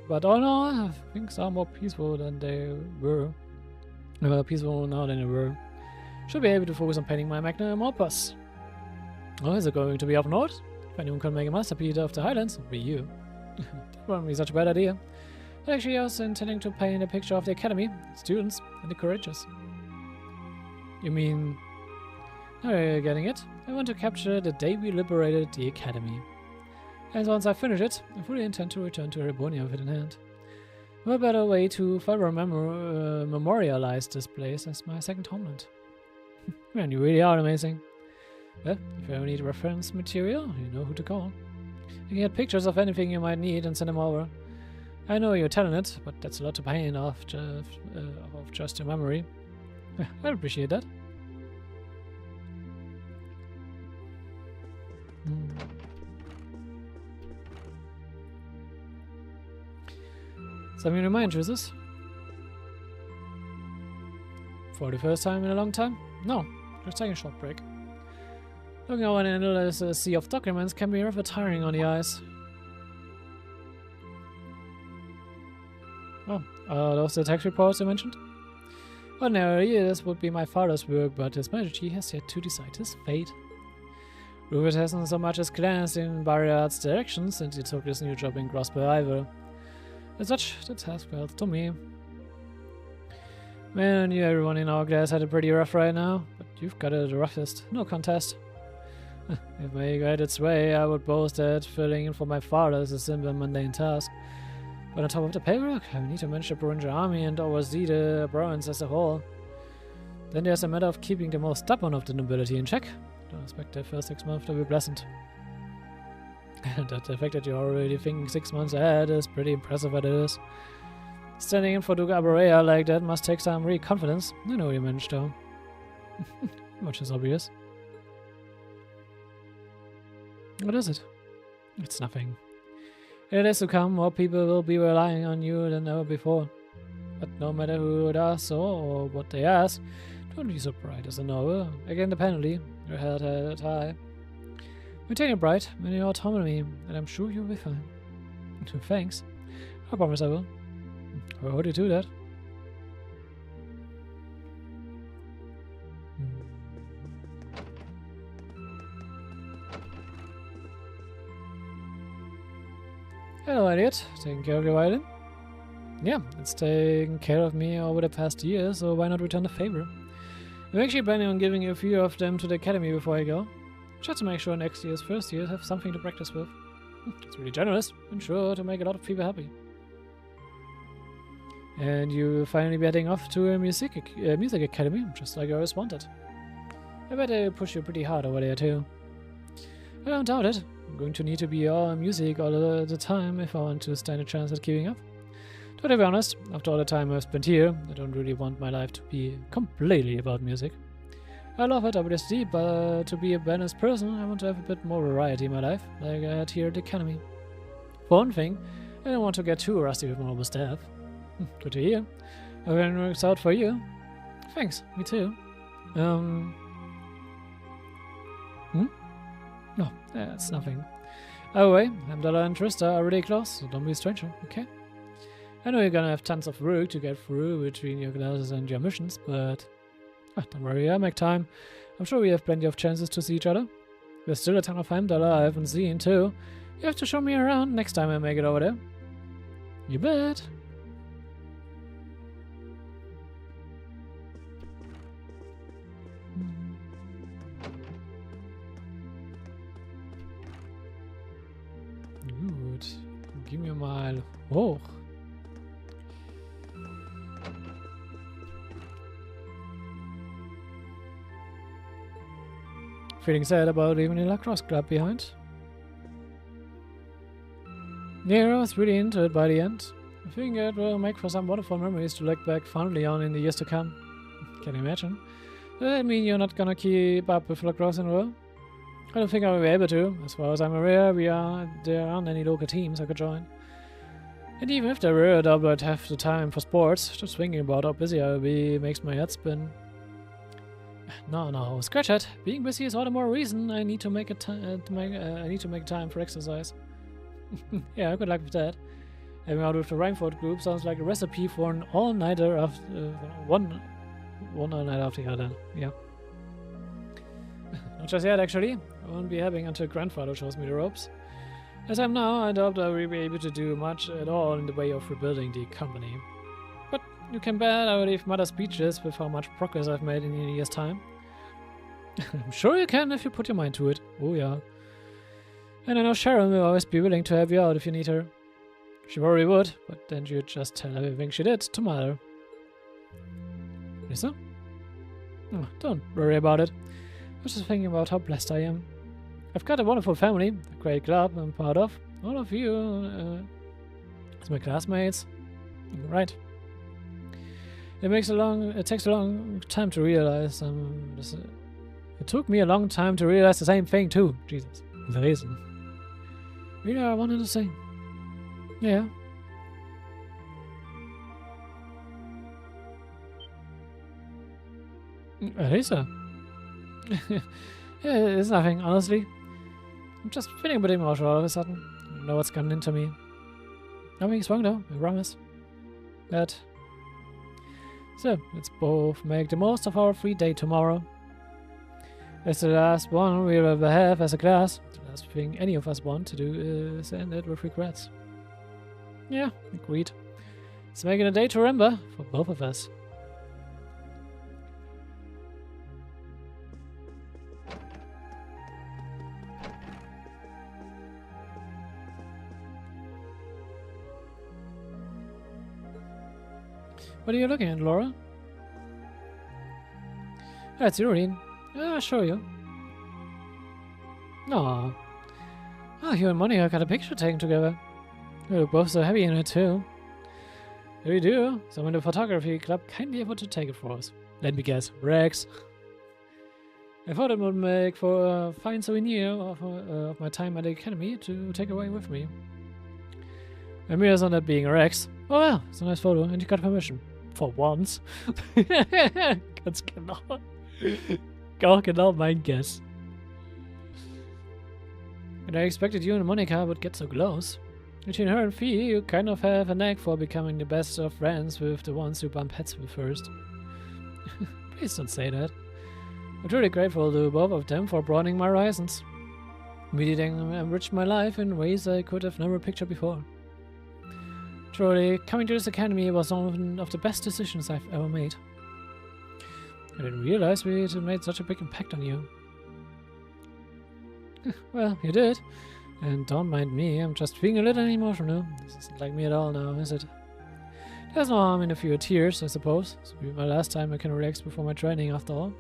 but all in all, things are more peaceful than they were. Peaceful now than they were. Should be able to focus on painting my magnum opus. Oh, is it going to be up north? If anyone can make a masterpiece of the Highlands, it would be you. That wouldn't be such a bad idea. But actually, I was intending to paint a picture of the academy, the students, and the courageous. You mean... Now you're getting it. I want to capture the day we liberated the academy. And once I finish it, I fully intend to return to Erebonia with it in hand. What better way to further memorialize this place as my second homeland? Man, you really are amazing. Well, if you ever need reference material, you know who to call. You can get pictures of anything you might need and send them over. I know you're talented, but that's a lot to paint off just your memory. I appreciate that. So, any mind choices? For the first time in a long time? No, just taking a short break. Looking over an endless sea of documents can be rather tiring on the eyes. Oh, those the tax reports you mentioned? Ordinarily, this would be my father's work, but His Majesty has yet to decide his fate. Rupert hasn't so much as glanced in Barriard's direction since he took this new job in Grosper either. As such, the task fell to me. Man, I knew everyone in our class had it pretty rough right now, but you've got it the roughest, no contest. If may got its way, I would boast that filling in for my father is a simple mundane task. But on top of the paperwork, I need to manage the Burundian army and oversee the province as a whole. Then there's a matter of keeping the most stubborn of the nobility in check. Don't expect the first 6 months to be pleasant. And that the fact that you're already thinking 6 months ahead is pretty impressive as it is. Standing in for Duke Abarea like that must take some real confidence. I know you managed though. Much is obvious. What is it? It's nothing. In the days to come, more people will be relying on you than ever before. But no matter who it asks or what they ask, don't be so bright as a novel. Act independently, your head high. Maintain your pride and your autonomy, and I'm sure you'll be fine. Thanks. I promise I will. How would you do that? Hello, Elliot. Taking care of your violin? Yeah, it's taken care of me over the past year, so why not return the favor? I'm actually planning on giving a few of them to the academy before I go. Just to make sure next year's first years have something to practice with. It's really generous and sure to make a lot of people happy. And you will finally be heading off to a music academy, just like I always wanted. I bet they push you pretty hard over there too. I don't doubt it. I'm going to need to be all music all the time if I want to stand a chance at keeping up. To be honest, after all the time I've spent here, I don't really want my life to be completely about music. I love it, obviously, but to be a balanced person, I want to have a bit more variety in my life, like I had here at the academy. For one thing, I don't want to get too rusty with my noble staff. Good to hear. I hope it works out for you. Thanks, me too. No, that's nothing. Oh wait, Amdala and Trista are really close, so don't be a stranger, okay? I know you're gonna have tons of work to get through between your classes and your missions, but don't worry, I'll make time. I'm sure we have plenty of chances to see each other. There's still a ton of Amdala I haven't seen too. You have to show me around next time I make it over there. You bet. Gut, gehen wir mal hoch. Feeling sad about leaving the lacrosse club behind? Yeah, I was really into it by the end. I think it will make for some wonderful memories to look back fondly on in the years to come. Can you imagine? Does that mean you're not gonna keep up with lacrosse in a row? I don't think I will be able to. As far as I'm aware, there aren't any local teams I could join. And even if there were, I doubt I'd have the time for sports. Just thinking about how busy I'll be makes my head spin. No, scratch that. Being busy is all the more reason I need to make time for exercise. Yeah, good luck with that. Having out with the Reinford group sounds like a recipe for an all-nighter after one all-nighter after the other. Yeah. Not just yet, actually. I won't be having until grandfather shows me the ropes. As I'm now, I doubt I will be able to do much at all in the way of rebuilding the company. But you can bet I will leave mother speechless with how much progress I've made in a year's time. I'm sure you can if you put your mind to it. Oh yeah. And I know Sharon will always be willing to help you out if you need her. She probably would, but then you'd just tell everything she did to Mother. Lisa? Oh, don't worry about it. I was just thinking about how blessed I am. I've got a wonderful family, a great club I'm part of. All of you as my classmates. Right. It takes a long time to realize. It took me a long time to realize the same thing too. Jesus, the reason. Really, I wanted to say. Yeah. Lisa. Yeah, it's nothing, honestly. I'm just feeling a bit emotional all of a sudden. I don't know what's gotten into me. Nothing's wrong though, I promise. But... So, let's both make the most of our free day tomorrow. It's the last one we'll ever have as a class. The last thing any of us want to do is end it with regrets. Yeah, agreed. Let's make it a day to remember for both of us. What are you looking at, Laura? That's urine. I'll show you. Aww. Oh, you and Monica got a picture taken together. You look both so happy in it too. Here we do. Someone in the photography club kindly able to take it for us. Let me guess, Rex. I thought it would make for a fine souvenir of my time at the academy to take away with me. Amir's on that being Rex. Oh well, it's a nice photo and you got permission. For once. Ganz genau. Auch genau mein guess. And I expected you and Monica would get so close. Between her and Fee, you kind of have a knack for becoming the best of friends with the ones you bump heads with first. Please don't say that. I'm truly grateful to both of them for broadening my horizons. Meeting them enriched my life in ways I could have never pictured before. Truly, coming to this academy was one of the best decisions I've ever made. I didn't realize we had made such a big impact on you. Well, you did. And don't mind me, I'm just feeling a little emotional. This isn't like me at all now, is it? There's no harm in a few tears, I suppose. This will be my last time I can relax before my training, after all.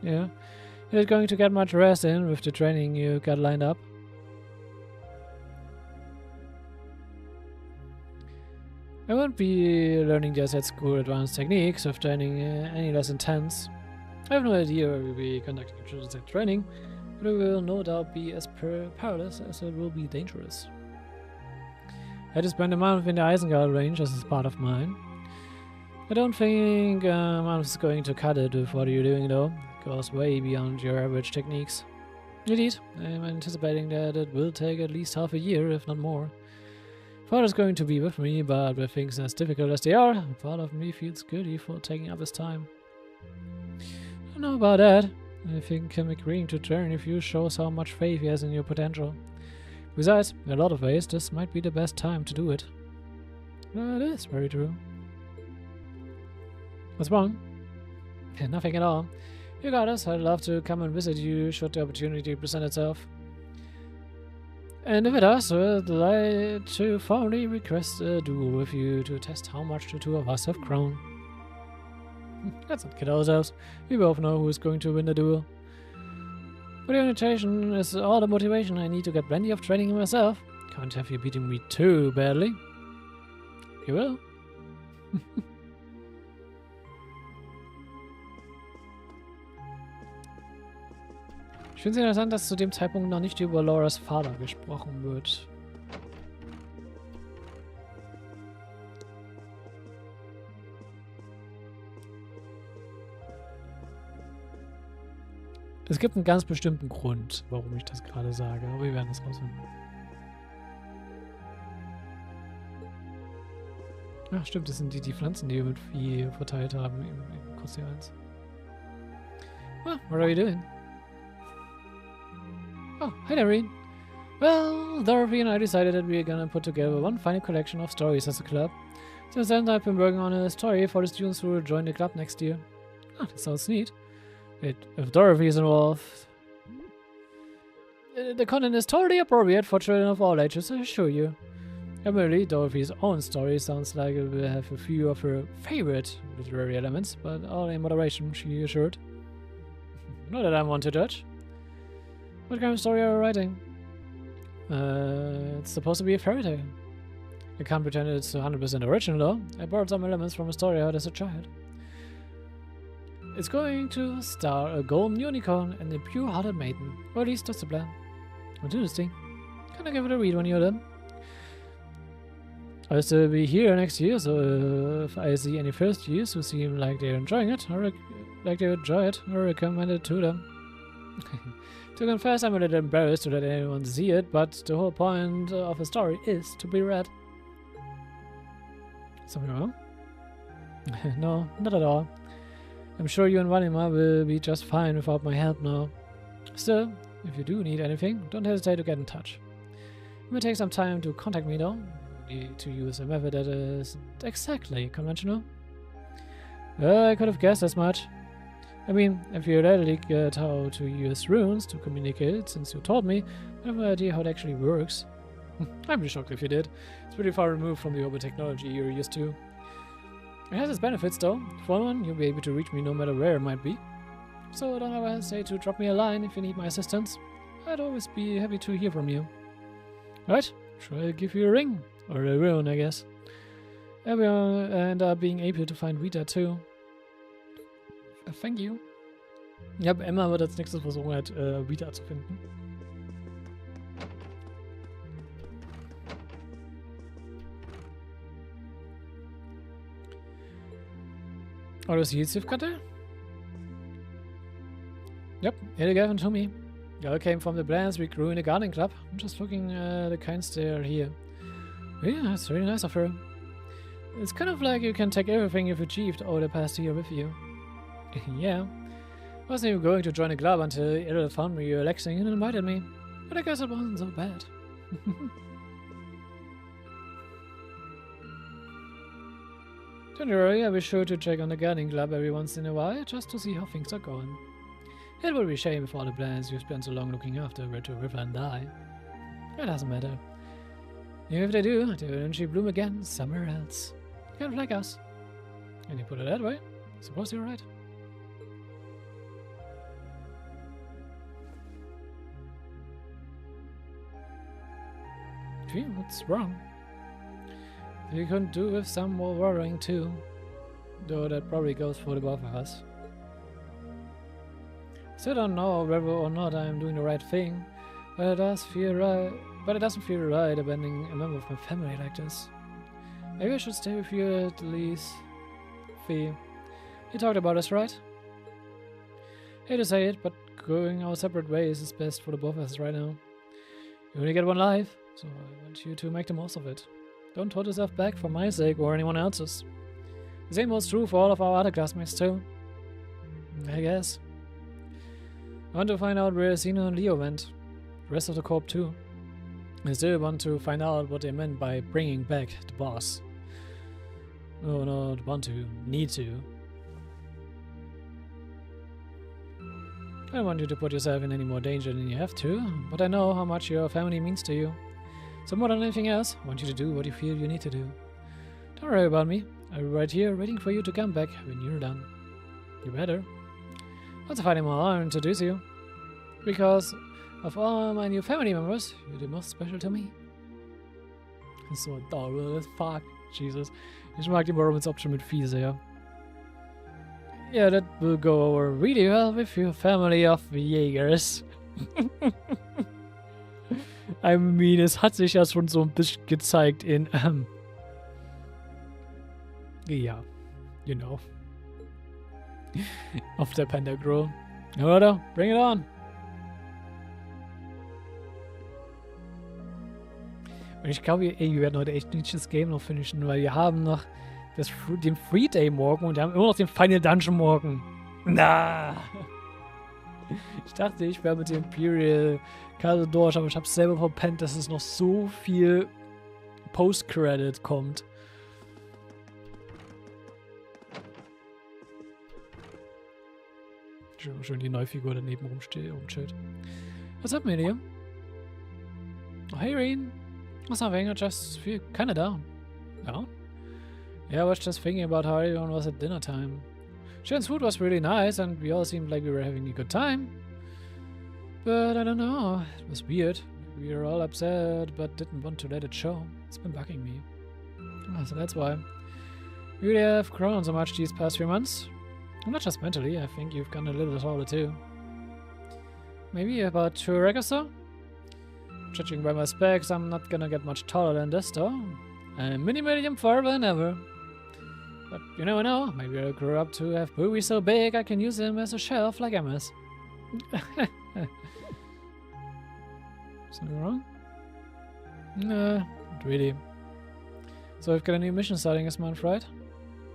Yeah. You're going to get much rest in with the training you got lined up. I won't be learning just at school advanced techniques of training any less intense. I have no idea where we'll be conducting training, but it will no doubt be as perilous as it will be dangerous. I had to spend a month in the Isengard range as a part of mine. I don't think a month is going to cut it with what you're doing though. It goes way beyond your average techniques. Indeed, I'm anticipating that it will take at least half a year, if not more. Father's going to be with me, but with things as difficult as they are, a part of me feels guilty for taking up his time. I don't know about that. I think him agreeing to join with you shows how much faith he has in your potential. Besides, in a lot of ways, this might be the best time to do it. That is very true. What's wrong? Nothing at all. You got us. I'd love to come and visit you should the opportunity present itself. And if it does, I'd like to formally request a duel with you to test how much the two of us have grown. Let's not kid ourselves. We both know who is going to win the duel. But the invitation is all the motivation I need to get plenty of training myself. Can't have you beating me too badly. You will. Ich finde es interessant, dass zu dem Zeitpunkt noch nicht über Lauras Vater gesprochen wird. Es gibt einen ganz bestimmten Grund, warum ich das gerade sage, aber wir werden es rausfinden. Ach stimmt, das sind die Pflanzen, die wir mit Vieh verteilt haben im Kurs 1. Ah, what are you doing? Oh, hi Dareen. Well, Dorothy and I decided that we are gonna put together one final collection of stories as a club. Since then, I've been working on a story for the students who will join the club next year. Ah, that sounds neat. Wait, if Dorothy is involved... The content is totally appropriate for children of all ages, I assure you. Admittedly, Dorothy's own story sounds like it will have a few of her favorite literary elements, but all in moderation, she assured. Not that I'm one to judge. What kind of story are you writing? It's supposed to be a fairy tale. I can't pretend it's 100% original though. I borrowed some elements from a story I heard as a child. It's going to star a golden unicorn and a pure-hearted maiden. Or at least that's the plan. What's interesting. Can I give it a read when you're done? I'll still be here next year, so if I see any first years who seem like they're enjoying it, I recommend it to them. To confess, I'm a little embarrassed to let anyone see it, but the whole point of a story is to be read. Something wrong? No, not at all. I'm sure you and Valimar will be just fine without my help now. Still, if you do need anything, don't hesitate to get in touch. It may take some time to contact me though. You need to use a method that is exactly conventional. I could have guessed as much. I mean, if you readily get how to use runes to communicate since you told me, I have no idea how it actually works. I'm really shocked if you did. It's pretty far removed from the open technology you're used to. It has its benefits though. For one, you'll be able to reach me no matter where it might be. So don't ever hesitate to drop me a line if you need my assistance. I'd always be happy to hear from you. Right, sure I'll give you a ring. Or a rune, I guess. And being able to find Vida too. Thank you. Ja, Emma wird als nächstes versuchen, halt Vida zu finden. Oh, das ist die Hilfskarte? Yep, it'll given to me. Y'all came from the Blans we grew in the garden club. I'm just looking the kinds they are here. Yeah, that's really nice of her. It's kind of like you can take everything you've achieved over the past year with you. Yeah. I wasn't even going to join a club until Errol found me relaxing and invited me. But I guess it wasn't so bad. Don't worry, I'll be sure to check on the gardening club every once in a while, just to see how things are going. It would be a shame if all the plants you've spent so long looking after were to wither and die. It doesn't matter. Even if they do, they will eventually bloom again somewhere else. Kind of like us. And you put it that way, I suppose you're right. Gee, what's wrong? You couldn't do with some more worrying too. Though that probably goes for the both of us. Still don't know whether or not I'm doing the right thing, but it does feel right. But it doesn't feel right abandoning a member of my family like this. Maybe I should stay with you at least. Fee, you talked about us, right? Hate to say it, but going our separate ways is best for the both of us right now. You only get one life, so I want you to make the most of it. Don't hold yourself back for my sake or anyone else's. The same holds true for all of our other classmates too. I guess. I want to find out where Sina and Leo went. The rest of the corp too. I still want to find out what they meant by bringing back the boss. No, not want to, need to. I don't want you to put yourself in any more danger than you have to, but I know how much your family means to you. So more than anything else, I want you to do what you feel you need to do. Don't worry about me. I'll be right here waiting for you to come back when you're done. You better. Also Valimar, I'll introduce you. Because of all my new family members, you're the most special to me. So adorable as fuck. Jesus. Ich mag die Romance-Option mit viel sehr. Yeah, that will go over really well with your family of Jägers. I mean, es hat sich ja schon so ein bisschen gezeigt in, ja, you know. Auf der Pentagram. Oder? Bring it on! Und ich glaube, ey, wir werden heute echt nicht das Game noch finishen, weil wir haben noch den Free Day morgen und wir haben immer noch den Final Dungeon morgen. Na! Ich dachte, ich wäre mit dem Imperial Karte durch, aber ich habe selber verpennt, dass es noch so viel Post-Credit kommt. Schön die Neufigur daneben rumchillt. Was hat mir hier? Oh, hey, Reen. What's nothing, I just feel kinda down. Down? Yeah, I was just thinking about how everyone was at dinner time. Sharon's food was really nice and we all seemed like we were having a good time. But I don't know, it was weird. We were all upset but didn't want to let it show. It's been bugging me. Oh, so that's why. You really have grown so much these past few months. Not just mentally, I think you've gotten a little taller too. Maybe about 2 rank or so? Judging by my specs, I'm not gonna get much taller than this though. I'm mini-medium farther than ever. But you never know, maybe I'll grow up to have boobies so big I can use them as a shelf like Emma's. Something wrong? Nah, not really. So I've got a new mission starting this month, right?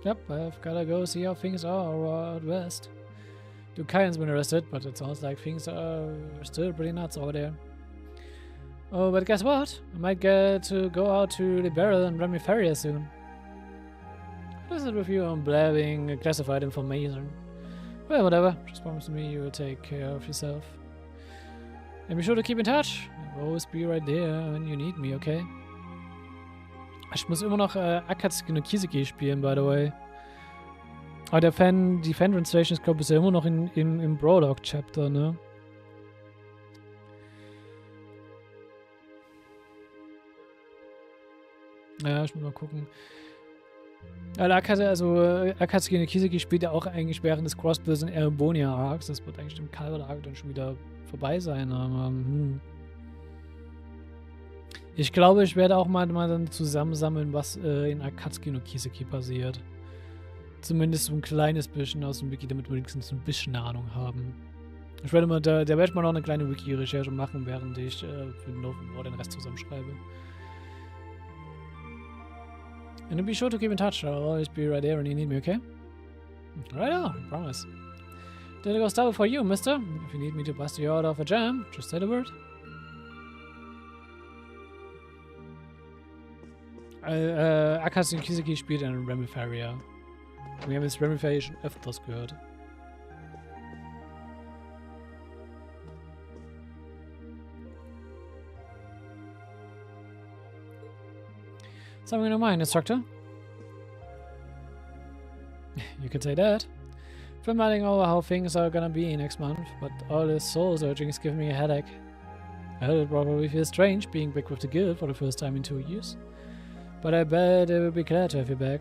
Yep, I've gotta go see how things are out west. Dukayan's been arrested, but it sounds like things are still pretty nuts over there. Oh, but guess what? I might get to go out to Liberal and run me Feria soon. What is it with you on blabbing classified information? Well, whatever. Just promise me you will take care of yourself. And be sure to keep in touch. I'll always be right there when you need me, okay? Ich muss immer noch Akatsuki no Kiseki spielen, by the way. Aber die Fan-Translation ist, glaube ich, immer noch im Brawlog-Chapter, ne? Ja, ich muss mal gucken. Akatsuki no Kiseki spielt ja auch eigentlich während des Crossbills in Erebonia Arcs. Das wird eigentlich im Kalver Arc dann schon wieder vorbei sein, aber ich glaube, ich werde auch mal dann zusammensammeln, was in Akatsuki no Kiseki passiert. Zumindest so ein kleines bisschen aus dem Wiki, damit wir wenigstens ein bisschen Ahnung haben. Ich werde mal, da werde ich mal noch eine kleine Wiki-Recherche machen, während ich für den Rest zusammenschreibe. And be sure to keep in touch. I'll always be right there when you need me, okay? Right on, I promise. Did I go start for you, mister? If you need me to bust you out of a jam, just say the word. Akatsuki no Kiseki spielt in Remifaria. Wir haben jetzt Remifaria schon öfters gehört. Something to mind, instructor? You could say that. I've been mulling over how things are gonna be next month, but all this soul searching is giving me a headache. It'll probably feel strange being back with the guild for the first time in 2 years. But I bet they will be glad to have you back.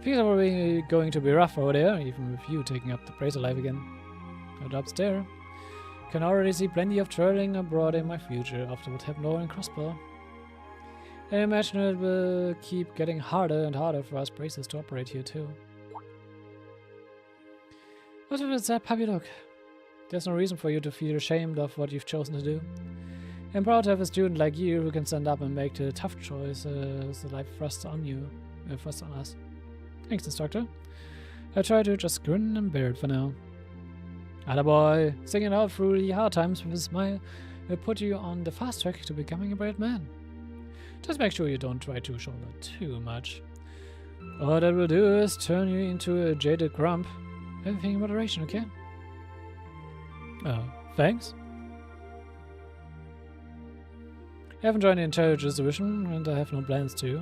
Things are probably going to be rough over there, even with you taking up the praise alive again. But upstairs, can already see plenty of traveling abroad in my future after what happened over in Crossbow. I imagine it will keep getting harder and harder for us braces to operate here too. What is that puppy look? There's no reason for you to feel ashamed of what you've chosen to do. I'm proud to have a student like you who can stand up and make the tough choices that life thrusts on us. Thanks, instructor. I'll try to just grin and bear it for now. Attaboy! Singing out through the hard times with a smile will put you on the fast track to becoming a great man. Just make sure you don't try to shoulder too much. All that will do is turn you into a jaded grump. Everything in moderation, okay? Oh, thanks. I haven't joined the intelligence division, and I have no plans to.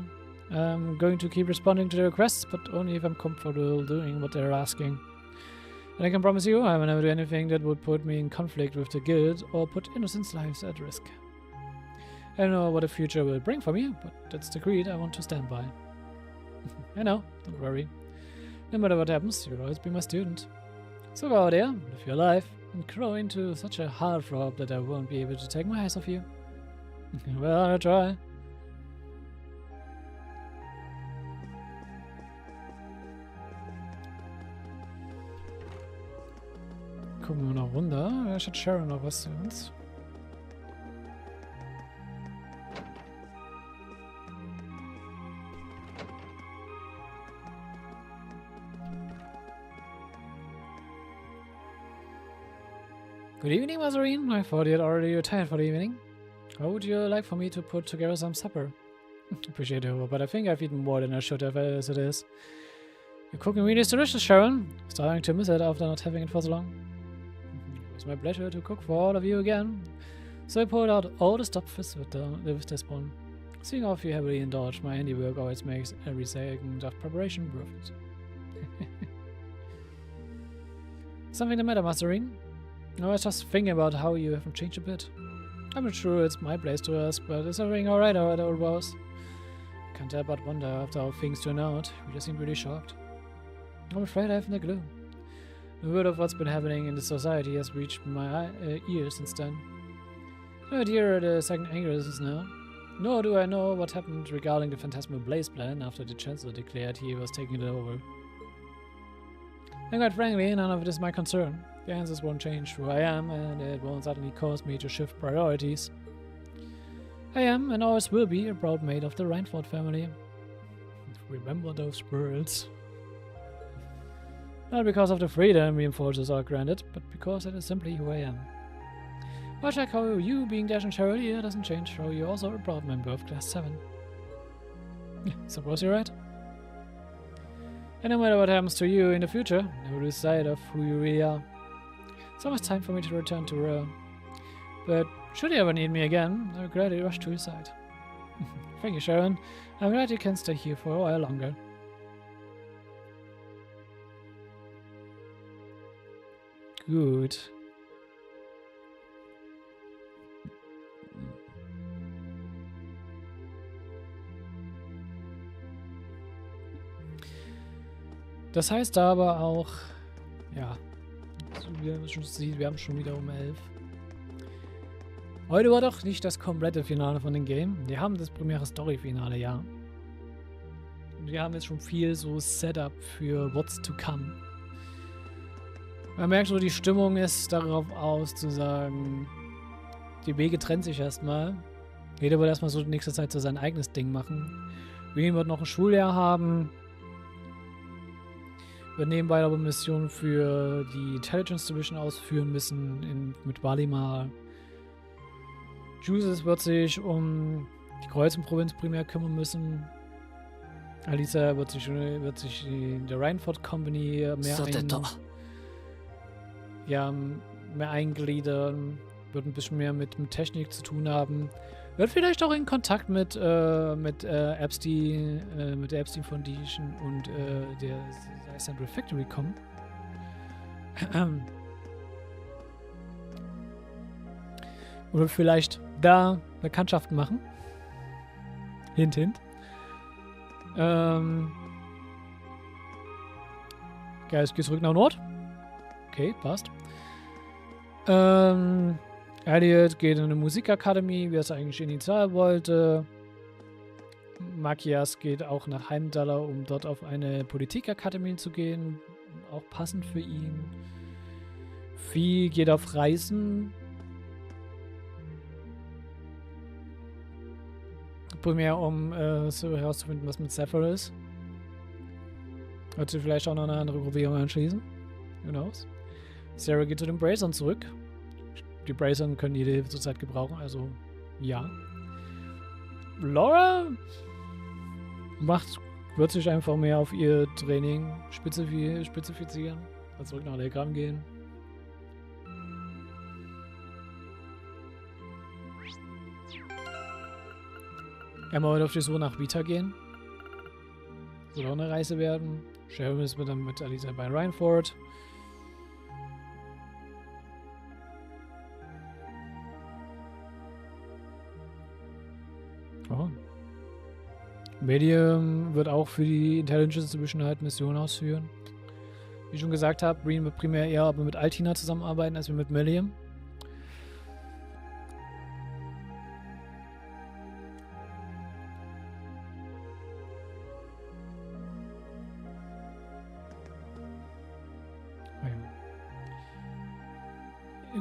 I'm going to keep responding to their requests, but only if I'm comfortable doing what they're asking. And I can promise you, I will never do anything that would put me in conflict with the guild or put innocents' lives at risk. I don't know what the future will bring for me, but that's the creed I want to stand by. I know, don't worry. No matter what happens, you'll always be my student. So go out there, live your life, and grow into such a heartthrob that I won't be able to take my eyes off you. Well, I'll try. Gucken wir noch runter. Vielleicht hat Sharon noch was zu uns. Good evening, Mazarine. I thought you had already retired for the evening. How would you like for me to put together some supper? Appreciate it, but I think I've eaten more than I should have as it is. Your cooking really is delicious, Sharon. Starting to miss it after not having it for so long. It was my pleasure to cook for all of you again. So I poured out all the stops with this one. Seeing how you heavily indulge my handiwork always makes every second of preparation worth it. Something the matter, Mazarine? I was just thinking about how you haven't changed a bit. I'm not sure it's my place to ask, but is everything alright how it was? I can't help but wonder after how things turned out. We just seem pretty shocked. I'm afraid I haven't a clue. The word of what's been happening in the society has reached my ears since then. No idea where the second anger is now. Nor do I know what happened regarding the Phantasmal Blaze plan after the Chancellor declared he was taking it over. And quite frankly, none of it is my concern. The answers won't change who I am, and it won't suddenly cause me to shift priorities. I am, and always will be, a proud mate of the Reinford family. Remember those words. Not because of the freedom reinforcers are granted, but because it is simply who I am. Much like how you being Dash and Cheryl here doesn't change how you're also a proud member of Class 7. Suppose you're right. And no matter what happens to you in the future, never lose sight of who you really are. It's almost time for me to return to Rur. But should you ever need me again, I will gladly rush to your side. Thank you, Sharon. I'm glad you can stay here for a while longer. Good. Das heißt aber auch, ja, wie man schon sieht, wir haben schon wieder um 11. Heute war doch nicht das komplette Finale von dem Game. Wir haben das primäre Story-Finale, ja. Wir haben jetzt schon viel so Setup für What's to Come. Man merkt so, die Stimmung ist darauf aus, zu sagen, die Wege trennen sich erstmal. Jeder wird erstmal so die nächste Zeit so sein eigenes Ding machen. Wien wird noch ein Schuljahr haben. Wird nebenbei aber Missionen für die Intelligence Division ausführen müssen mit Valimar. Juices wird sich um die Kreuzenprovinz primär kümmern müssen. Alisa wird sich in der Reinford Company mehr eingliedern. Wird ein bisschen mehr mit Technik zu tun haben. Wird vielleicht auch in Kontakt mit Epstein, mit der Epstein Foundation und der Central Factory kommen. Oder vielleicht da Bekanntschaften machen. Hint, hint. Geist geht zurück nach Nord. Okay, passt. Elliot geht in eine Musikakademie, wie er es eigentlich initial wollte. Makias geht auch nach Heimdall, um dort auf eine Politikakademie zu gehen. Auch passend für ihn. Vieh geht auf Reisen. Primär um so herauszufinden, was mit Zephyr ist. Wird sie vielleicht auch noch eine andere Gruppierung anschließen. Who knows? Sarah geht zu den Brazern zurück. Die Brazern können jede Hilfe zurzeit gebrauchen, also ja. Laura wird sich einfach mehr auf ihr Training spezifizieren. Wird zurück nach Legram gehen. Emma wird auf die Suche nach Vita gehen. Soll auch eine Reise werden. Sharon ist dann mit Alisa bei Reinford. Oh. Medium wird auch für die Intelligence Division halt Missionen ausführen. Wie ich schon gesagt habe, Breen wird primär eher aber mit Altina zusammenarbeiten, als wir mit Medium.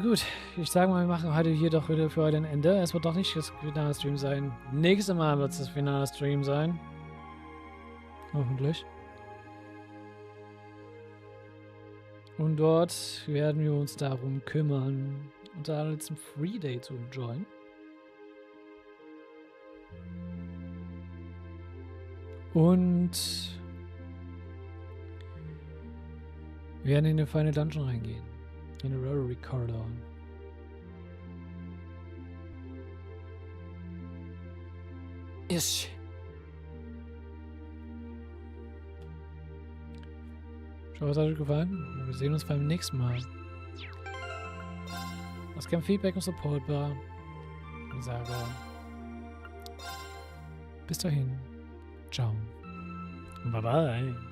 Gut, ich sage mal, wir machen heute hier doch wieder für heute ein Ende. Es wird doch nicht das finale Stream sein. Nächstes Mal wird es das finale Stream sein. Hoffentlich. Und dort werden wir uns darum kümmern, unter anderem zum Free Day zu enjoyen. Und wir werden in den Final Dungeon reingehen. In the Rotary Corridor. Yes. Ich hoffe, es hat euch gefallen. Wir sehen uns beim nächsten Mal. Was gerne Feedback und Support war. Ich sage bis dahin. Ciao. Bye bye.